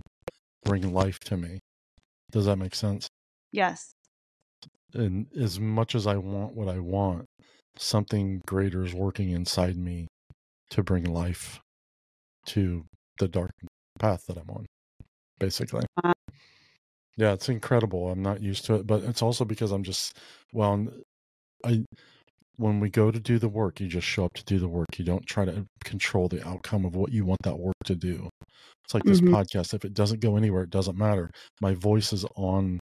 bring life to me. Does that make sense? Yes. And as much as I want what I want, something greater is working inside me to bring life to the dark path that I'm on, basically. Yeah, it's incredible. I'm not used to it, but it's also because I'm just, when we go to do the work, you just show up to do the work. You don't try to control the outcome of what you want that work to do. It's like this podcast. If it doesn't go anywhere, it doesn't matter. My voice is on.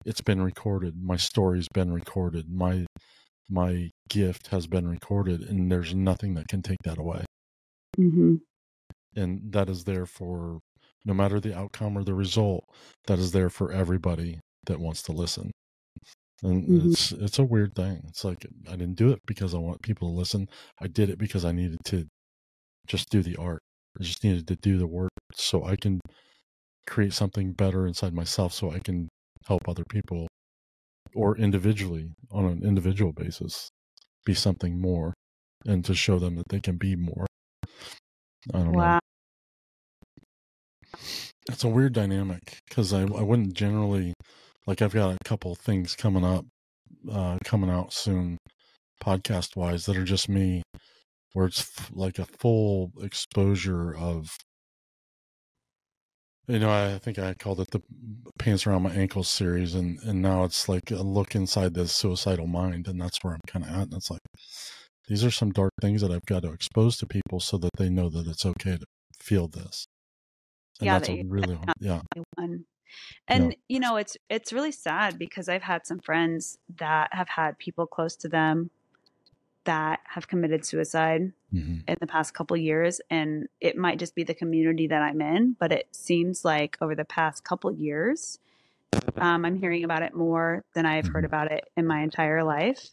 It's been recorded. My story's been recorded. My gift has been recorded, and there's nothing that can take that away. And that is there for, no matter the outcome or the result, that is there for everybody that wants to listen. And it's a weird thing. It's like, I didn't do it because I want people to listen. I did it because I needed to just do the art. I just needed to do the work so I can create something better inside myself, so I can help other people, or individually, on an individual basis, be something more, and to show them that they can be more. I don't know. It's a weird dynamic, because I wouldn't generally, like, I've got a couple things coming out soon, podcast wise, that are just me, where it's like a full exposure of, I think I called it the Pants Around My Ankles series, and now it's like a look inside the suicidal mind, and that's where I'm kind of at. And it's like, these are some dark things that I've got to expose to people so that they know that it's okay to feel this. And that's a really hard, And it's really sad, because I've had some friends that have had people close to them that have committed suicide in the past couple of years, and it might just be the community that I'm in, but it seems like over the past couple of years, I'm hearing about it more than I've heard about it in my entire life.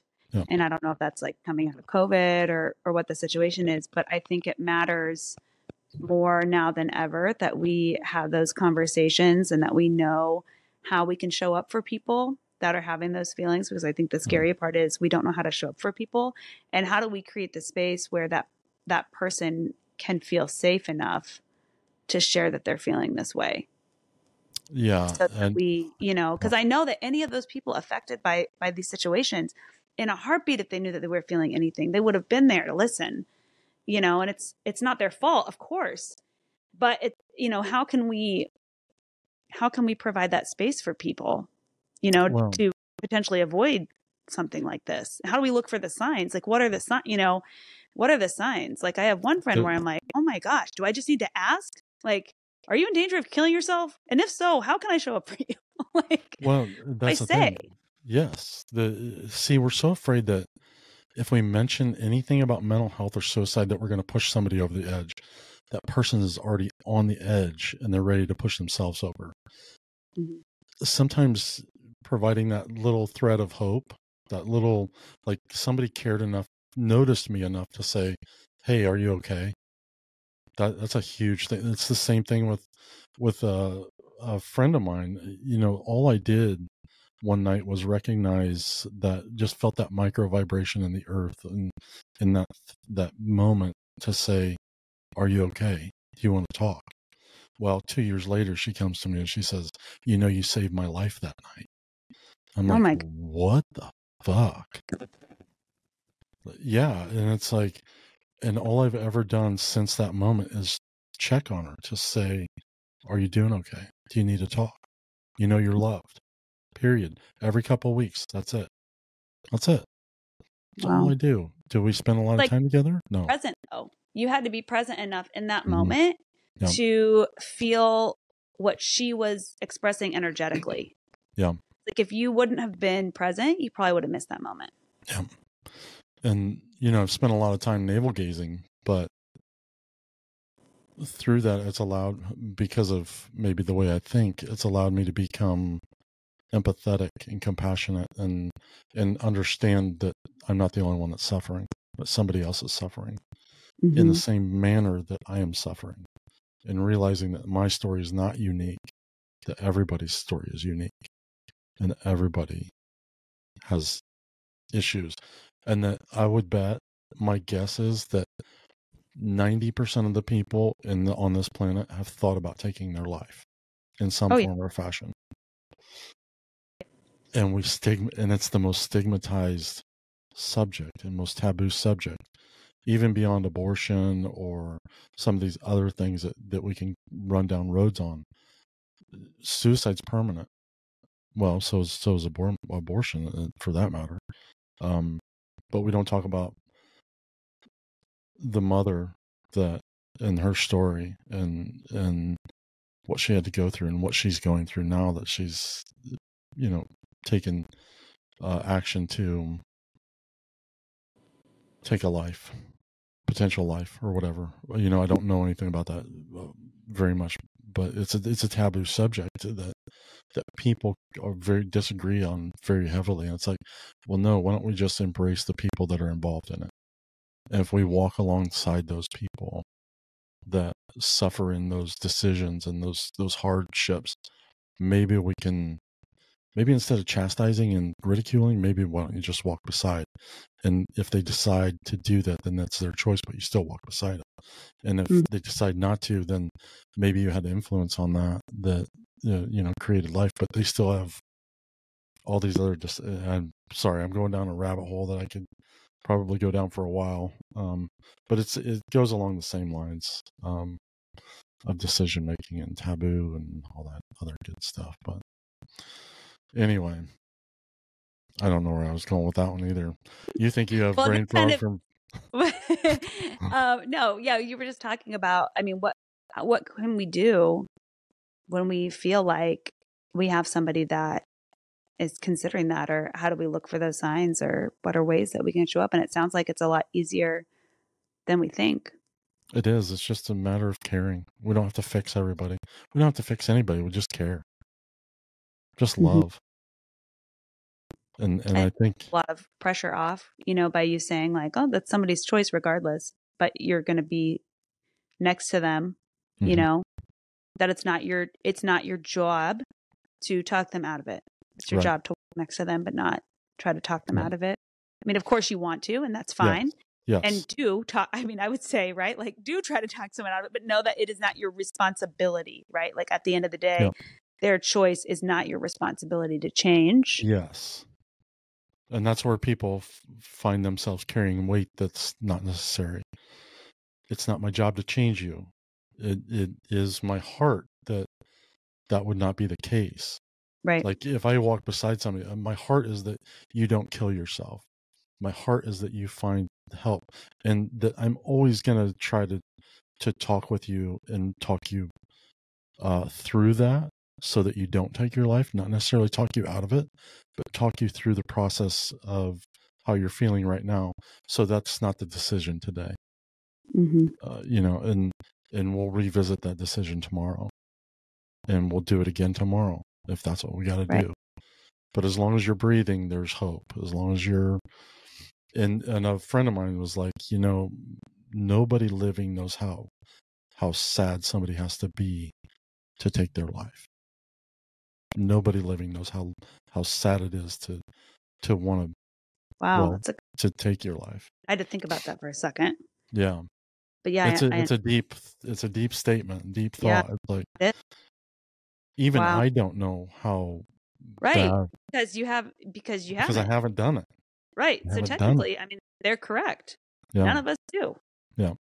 And I don't know if that's like coming out of COVID or what the situation is, but I think it matters more now than ever that we have those conversations, and that we know how we can show up for people that are having those feelings, because I think the scary part is we don't know how to show up for people, and how do we create the space where that person can feel safe enough to share that they're feeling this way. Yeah. So that we, because I know that any of those people affected by these situations, in a heartbeat, if they knew that they were feeling anything, they would have been there to listen. And it's not their fault, of course, but how can we provide that space for people, to potentially avoid something like this? How do we look for the signs? Like, what are the signs? Like, I have one friend where I'm like, oh my gosh, do I just need to ask? Like, are you in danger of killing yourself? And if so, how can I show up for you? That's the thing. Yes. We're so afraid that if we mention anything about mental health or suicide, that we're going to push somebody over the edge. That person is already on the edge and they're ready to push themselves over. Sometimes providing that little thread of hope, that little, like, somebody cared enough, noticed me enough to say, hey, are you okay? That's a huge thing. It's the same thing with a friend of mine. All I did one night was recognize that, just felt that micro vibration in the earth, and in that moment, to say, are you okay? Do you want to talk? Well, 2 years later, she comes to me and she says, you saved my life that night. I'm like, what the fuck? Yeah. And it's like, and all I've ever done since that moment is check on her to say, are you doing okay? Do you need to talk? You're loved. Period. Every couple of weeks. That's it. That's all I do. Do we spend a lot of time together? No. Present, though. You had to be present enough in that moment to feel what she was expressing energetically. Yeah. Like, if you wouldn't have been present, you probably would have missed that moment. Yeah. And, I've spent a lot of time navel gazing, but through that, it's allowed, because of maybe the way I think, it's allowed me to become empathetic and compassionate, and understand that I'm not the only one that's suffering, but somebody else is suffering in the same manner that I am suffering, and realizing that my story is not unique, that everybody's story is unique, and everybody has issues. And that I would bet, my guess is that 90% of the people on this planet have thought about taking their life in some form or fashion. And and it's the most stigmatized subject and most taboo subject, even beyond abortion or some of these other things that we can run down roads on. Suicide's permanent. Well, so is abortion, for that matter. but we don't talk about the mother that and her story and what she had to go through and what she's going through now that she's, taken action to take a life, potential life or whatever. I don't know anything about that very much, but it's a taboo subject that people are disagree on very heavily. And it's like, well, no, why don't we just embrace the people that are involved in it? And if we walk alongside those people that suffer in those decisions and those hardships, maybe instead of chastising and ridiculing, maybe why don't you just walk beside? And if they decide to do that, then that's their choice, but you still walk beside them. And if they decide not to, then maybe you had influence on that created life, but they still have all these other. I'm sorry, I'm going down a rabbit hole that I could probably go down for a while. But it goes along the same lines of decision making and taboo and all that other good stuff. But anyway, I don't know where I was going with that one either. You think you have brain fog from? No, yeah, you were just talking about. I mean, what can we do when we feel like we have somebody that is considering that, or how do we look for those signs, or what are ways that we can show up? And it sounds like it's a lot easier than we think. It is. It's just a matter of caring. We don't have to fix everybody. We don't have to fix anybody. We just care. Just love. And I think a lot of pressure off, by you saying like, oh, that's somebody's choice regardless, but you're going to be next to them, that it's not your job to talk them out of it. It's your job to walk next to them, but not try to talk them out of it. I mean, of course you want to, and that's fine. Yes. And do talk. I mean, I would say, right, like do try to talk someone out of it, but know that it is not your responsibility, right? Like at the end of the day, their choice is not your responsibility to change. Yes. And that's where people find themselves carrying weight that's not necessary. It's not my job to change you. It is my heart that would not be the case. Right. Like if I walk beside somebody, my heart is that you don't kill yourself. My heart is that you find help, and that I'm always going to try to talk with you and talk you through that, so that you don't take your life, not necessarily talk you out of it, but talk you through the process of how you're feeling right now. So that's not the decision today. And we'll revisit that decision tomorrow, and we'll do it again tomorrow if that's what we got to do. But as long as you're breathing, there's hope. As long as you're, and a friend of mine was like, nobody living knows how sad somebody has to be to take their life. Nobody living knows how sad it is to want to to take your life. I had to think about that for a second. Yeah, but yeah, it's a deep statement, deep thought. Like even I don't know how. Right, because I haven't done it. Right, so technically, I mean, they're correct. Yeah. None of us do. Yeah.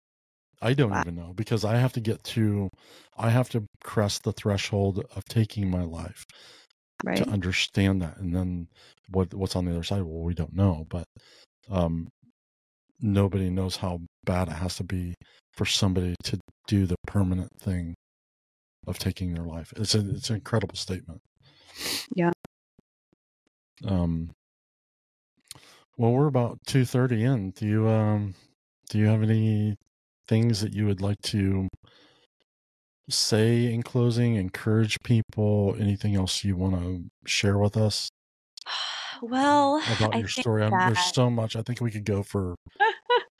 I don't even know, because I have to crest the threshold of taking my life to understand that. And then what's on the other side? Well, we don't know, but nobody knows how bad it has to be for somebody to do the permanent thing of taking their life. It's an incredible statement. Yeah. Well, we're about 2:30 in. Do you have any things that you would like to say in closing, encourage people, anything else you want to share with us? Well, about your story. There's so much. I think we could go for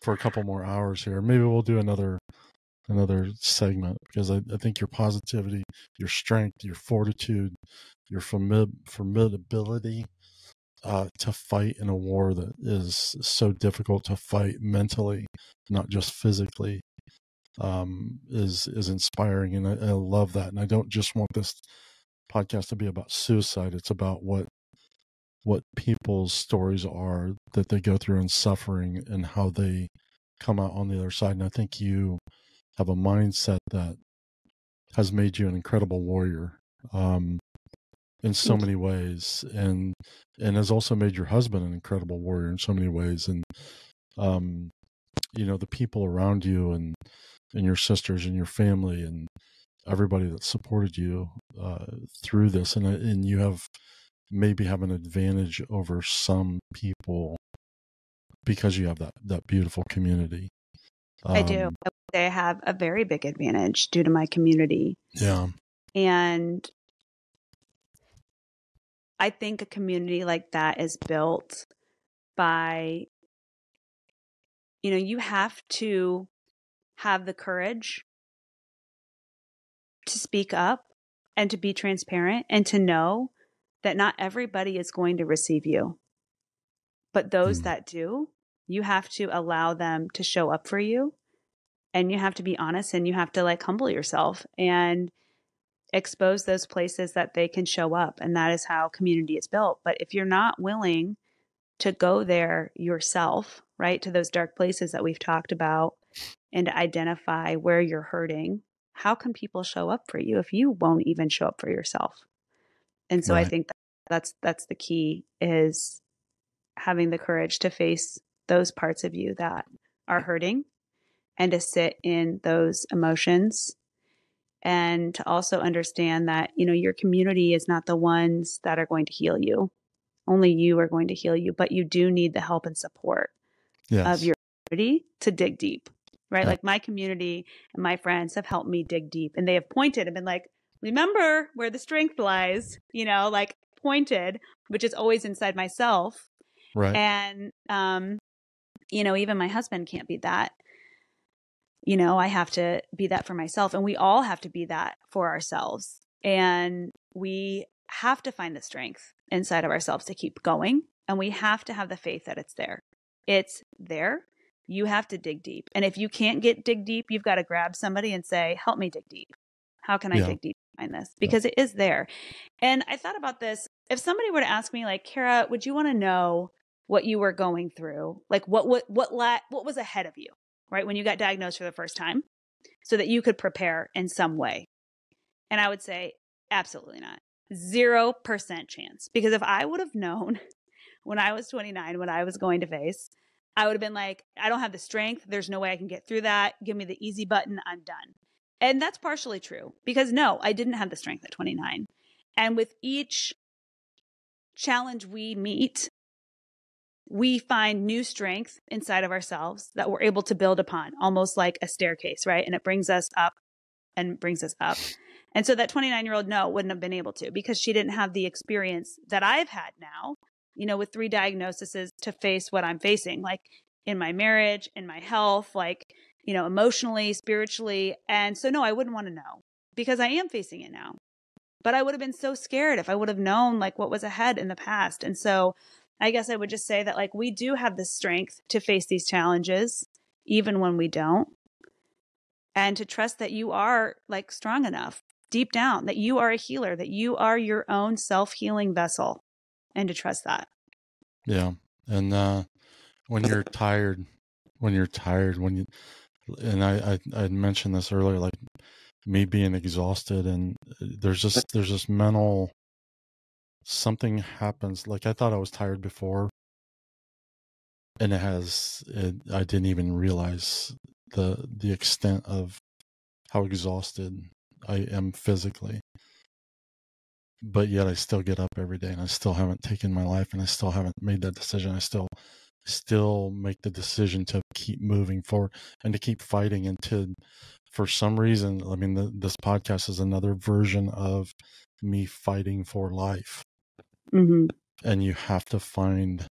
a couple more hours here. Maybe we'll do another segment, because I think your positivity, your strength, your fortitude, your formidability to fight in a war that is so difficult to fight mentally, not just physically, is inspiring, and I love that. And I don't just want this podcast to be about suicide. It's about what people's stories are that they go through in suffering and how they come out on the other side. And I think you have a mindset that has made you an incredible warrior. in so many ways, and has also made your husband an incredible warrior in so many ways. And the people around you, and your sisters and your family and everybody that supported you through this, and you have an advantage over some people because you have that beautiful community. I do. I have a very big advantage due to my community. Yeah. And I think a community like that is built by, you have to have the courage to speak up and to be transparent and to know that not everybody is going to receive you. But those that do, you have to allow them to show up for you, and you have to be honest, and you have to humble yourself and expose those places that they can show up. And that is how community is built. But if you're not willing to go there yourself, right, to those dark places that we've talked about, and to identify where you're hurting, how can people show up for you if you won't even show up for yourself? And so I think that's the key, is having the courage to face those parts of you that are hurting and to sit in those emotions, and to also understand that, your community is not the ones that are going to heal you. Only you are going to heal you, but you do need the help and support of your community to dig deep, right? Yeah. Like my community and my friends have helped me dig deep, and they have pointed and been like, remember where the strength lies, pointed, which is always inside myself. Right. And, even my husband can't be that. I have to be that for myself, and we all have to be that for ourselves. And we have to find the strength inside of ourselves to keep going. And we have to have the faith that it's there. It's there. You have to dig deep. And if you can't dig deep, you've got to grab somebody and say, help me dig deep. How can I dig deep to find this? Because it is there. And I thought about this. If somebody were to ask me, Karrah, would you want to know what you were going through? What was ahead of you, right? When you got diagnosed for the first time, so that you could prepare in some way. And I would say, absolutely not. 0% chance. Because if I would have known when I was 29, what I was going to face, I would have been like, I don't have the strength. There's no way I can get through that. Give me the easy button. I'm done. And that's partially true, because no, I didn't have the strength at 29. And with each challenge we meet, we find new strength inside of ourselves that we're able to build upon, almost like a staircase, right? And it brings us up and brings us up. And so that 29-year-old, no, wouldn't have been able to, because she didn't have the experience that I've had now, with 3 diagnoses to face what I'm facing, like in my marriage, in my health, emotionally, spiritually. And so, no, I wouldn't want to know, because I am facing it now. But I would have been so scared if I would have known what was ahead in the past. And so I guess I would just say that we do have the strength to face these challenges, even when we don't. And to trust that you are strong enough deep down, that you are a healer, that you are your own self-healing vessel, and to trust that. Yeah. And when you're tired, and I mentioned this earlier, me being exhausted, and there's this mental, something happens. I thought I was tired before, and I didn't even realize the extent of how exhausted I am physically. But yet I still get up every day, and I still haven't taken my life, and I still haven't made that decision. I still make the decision to keep moving forward and to keep fighting, and for some reason, this podcast is another version of me fighting for life. Mm-hmm. And you have to find,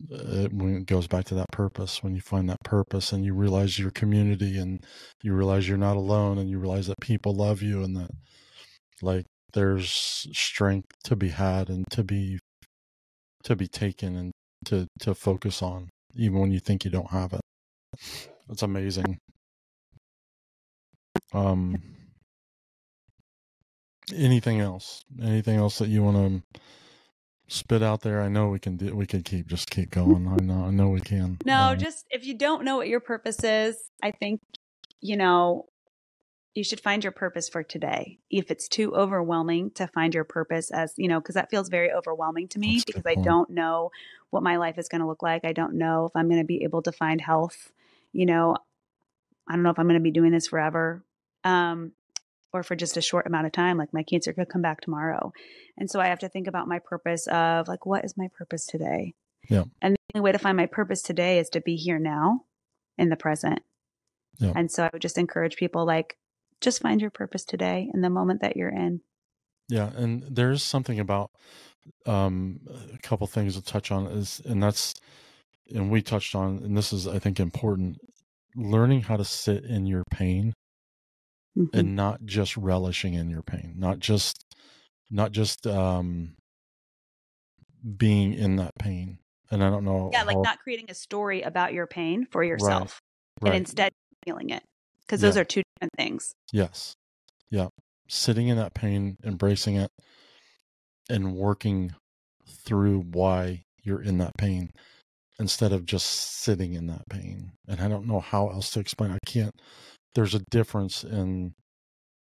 when it goes back to that purpose, when you find that purpose and you realize your community, and you realize you're not alone, and you realize that people love you, and that there's strength to be had and to be taken and to focus on, even when you think you don't have it. It's amazing. Anything else that you want to spit out there? I know we can keep going. I know we can. No, just if you don't know what your purpose is, I think, you should find your purpose for today. If it's too overwhelming to find your purpose, as you know, because that feels very overwhelming to me, because I don't know what my life is going to look like. I don't know if I'm going to be able to find health. I don't know if I'm going to be doing this forever, or for just a short amount of time. Like my cancer could come back tomorrow. And so I have to think about my purpose of like, what is my purpose today? Yeah. And the only way to find my purpose today is to be here now in the present. Yeah. And so I would just encourage people, like, just find your purpose today in the moment that you're in. Yeah. And there's something about a couple things to touch on and we touched on, and this is, I think, important, learning how to sit in your pain and not just relishing in your pain, not just being in that pain. And I don't know. Yeah. Like not creating a story about your pain for yourself right. and instead feeling it, because those are two different things. Yes. Yeah. Sitting in that pain, embracing it, and working through why you're in that pain instead of just sitting in that pain. And I don't know how else to explain. I can't. There's a difference in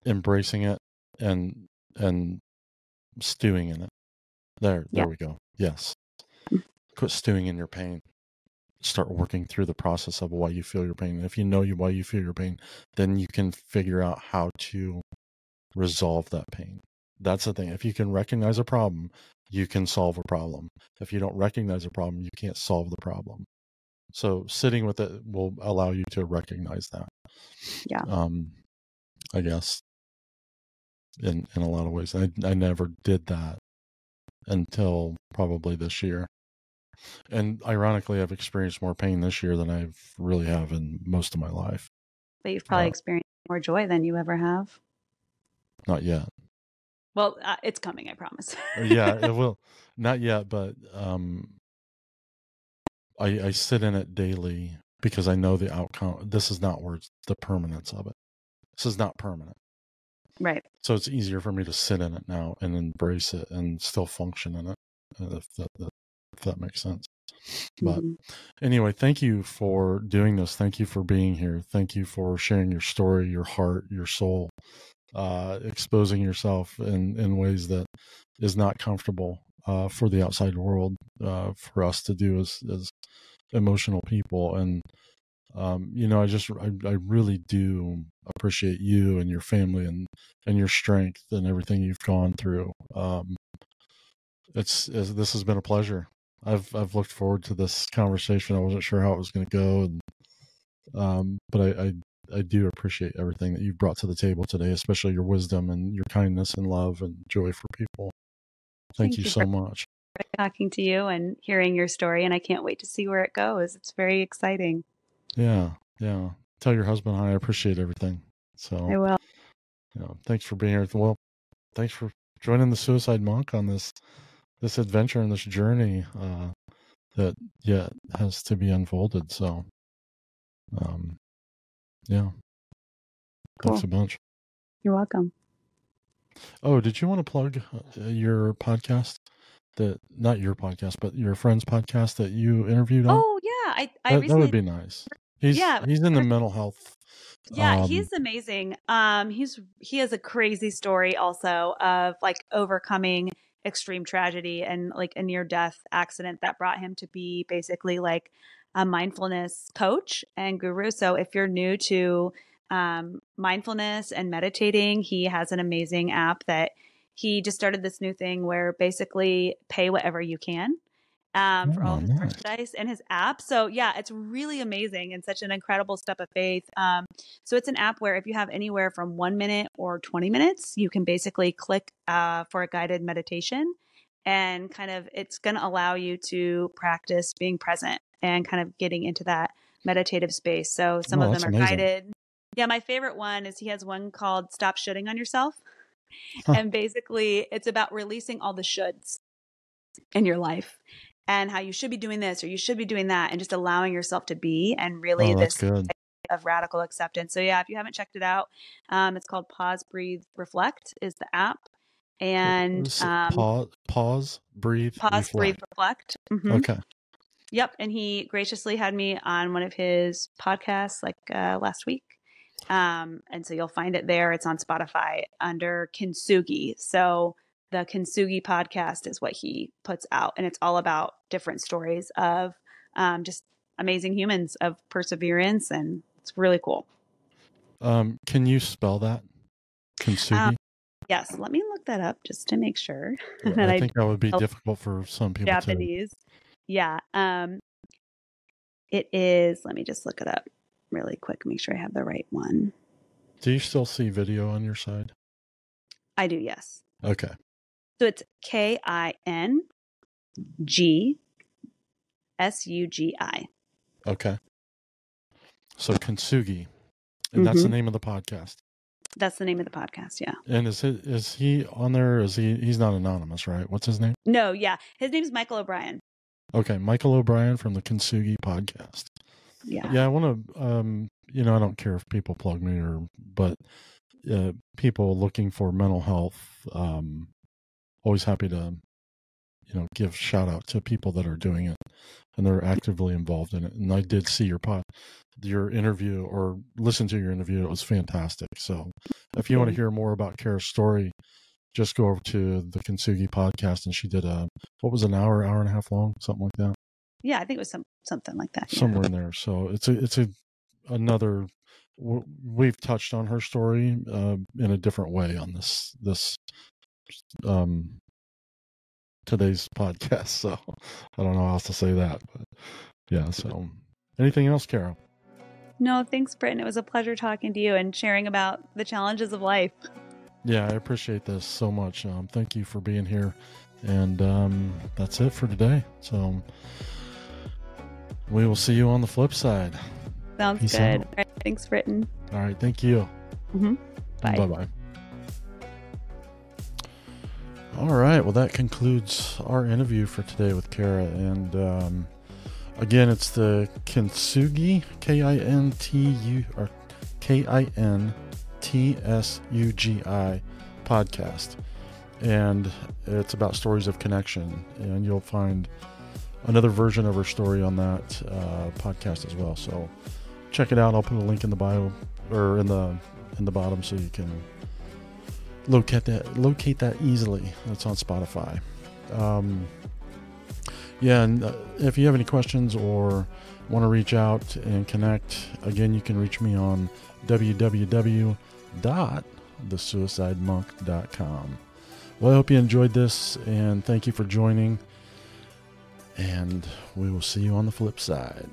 embracing it and stewing in it. There we go. Yes. Quit stewing in your pain. Start working through the process of why you feel your pain. And if you know why you feel your pain, then you can figure out how to resolve that pain. That's the thing. If you can recognize a problem, you can solve a problem. If you don't recognize a problem, you can't solve the problem. So sitting with it will allow you to recognize that. Yeah. I guess in a lot of ways. I never did that until probably this year. And ironically, I've experienced more pain this year than I really have in most of my life. But you've probably experienced more joy than you ever have. Not yet. Well, it's coming, I promise. Yeah, it will. Not yet, but I sit in it daily because I know the outcome. This is not the permanence of it. This is not permanent. Right. So it's easier for me to sit in it now and embrace it and still function in it, if that makes sense. But anyway, thank you for doing this. Thank you for being here. Thank you for sharing your story, your heart, your soul, exposing yourself in ways that is not comfortable for the outside world, for us to do as emotional people. And I really do appreciate you and your family and your strength and everything you've gone through. This has been a pleasure. I've looked forward to this conversation. I wasn't sure how it was going to go, but I do appreciate everything that you've brought to the table today, especially your wisdom and your kindness and love and joy for people. Thank you so much. Talking to you and hearing your story, and I can't wait to see where it goes. It's very exciting. Yeah. Tell your husband I appreciate everything. So I will. Thanks for being here. Well, thanks for joining the Suicide Monk on this adventure and this journey that has to be unfolded. So, yeah. Cool. Thanks a bunch. You're welcome. Oh, did you want to plug your podcast? Not your podcast, but your friend's podcast that you interviewed on? Oh yeah, I that recently, would be nice. He's in the mental health. Yeah, he's amazing. He has a crazy story also of like overcoming extreme tragedy and like a near death accident that brought him to be basically like a mindfulness coach and guru. So if you're new to mindfulness and meditating, he has an amazing app that he just started this new thing where basically pay whatever you can for all of his merchandise and his app. So yeah, it's really amazing and such an incredible step of faith. So it's an app where if you have anywhere from 1 minute or 20 minutes, you can basically click for a guided meditation, and kind of it's going to allow you to practice being present and kind of getting into that meditative space. So some of them are guided. Yeah, my favorite one is he has one called Stop Shitting on Yourself. And basically it's about releasing all the shoulds in your life and how you should be doing this or you should be doing that, and just allowing yourself to be, and really this of radical acceptance. So yeah, if you haven't checked it out, it's called Pause, Breathe, Reflect is the app. And pause, breathe, reflect. Mm-hmm. Okay. Yep. And he graciously had me on one of his podcasts like last week. And so you'll find it there. It's on Spotify under Kintsugi. So the Kintsugi podcast is what he puts out, and it's all about different stories of just amazing humans, of perseverance, and it's really cool. Can you spell that? Kintsugi? Yes, let me look that up just to make sure. Yeah, I think that would be difficult for some people Japanese. Yeah. It is, let me just look it up really quick, make sure I have the right one. Do you still see video on your side? I do, yes. Okay. So it's KINGSUGI. Okay. So Kintsugi. And that's the name of the podcast. That's the name of the podcast, yeah. And is he on there? He's not anonymous, right? What's his name? No, yeah. His name's Michael O'Brien. Okay, Michael O'Brien from the Kintsugi podcast. Yeah. Yeah, I want to, I don't care if people plug me but people looking for mental health, always happy to, give shout out to people that are doing it and they're actively involved in it. And I did see your interview or listen to your interview. It was fantastic. So if you want to hear more about Karrah's story, just go over to the Kintsugi podcast. And she did what was an hour and a half long, something like that. Yeah, I think it was something like that. Yeah. Somewhere in there. So it's another, we've touched on her story in a different way on this today's podcast. So I don't know how else to say that, but yeah. So anything else, Karrah? No, thanks, Britton. It was a pleasure talking to you and sharing about the challenges of life. Yeah, I appreciate this so much. Thank you for being here. And that's it for today. So we will see you on the flip side. Sounds Peace good. out. All right, thanks, Britton. All right. Thank you. Bye. Bye-bye. All right. Well, that concludes our interview for today with Karrah. And again, it's the Kintsugi, KINTSUGI podcast. And it's about stories of connection. And you'll find another version of her story on that podcast as well. So check it out. I'll put a link in the bio or in the bottom so you can locate that easily. It's on Spotify. And if you have any questions or want to reach out and connect, again, you can reach me on www.thesuicidemonk.com. Well, I hope you enjoyed this, and thank you for joining, and we will see you on the flip side.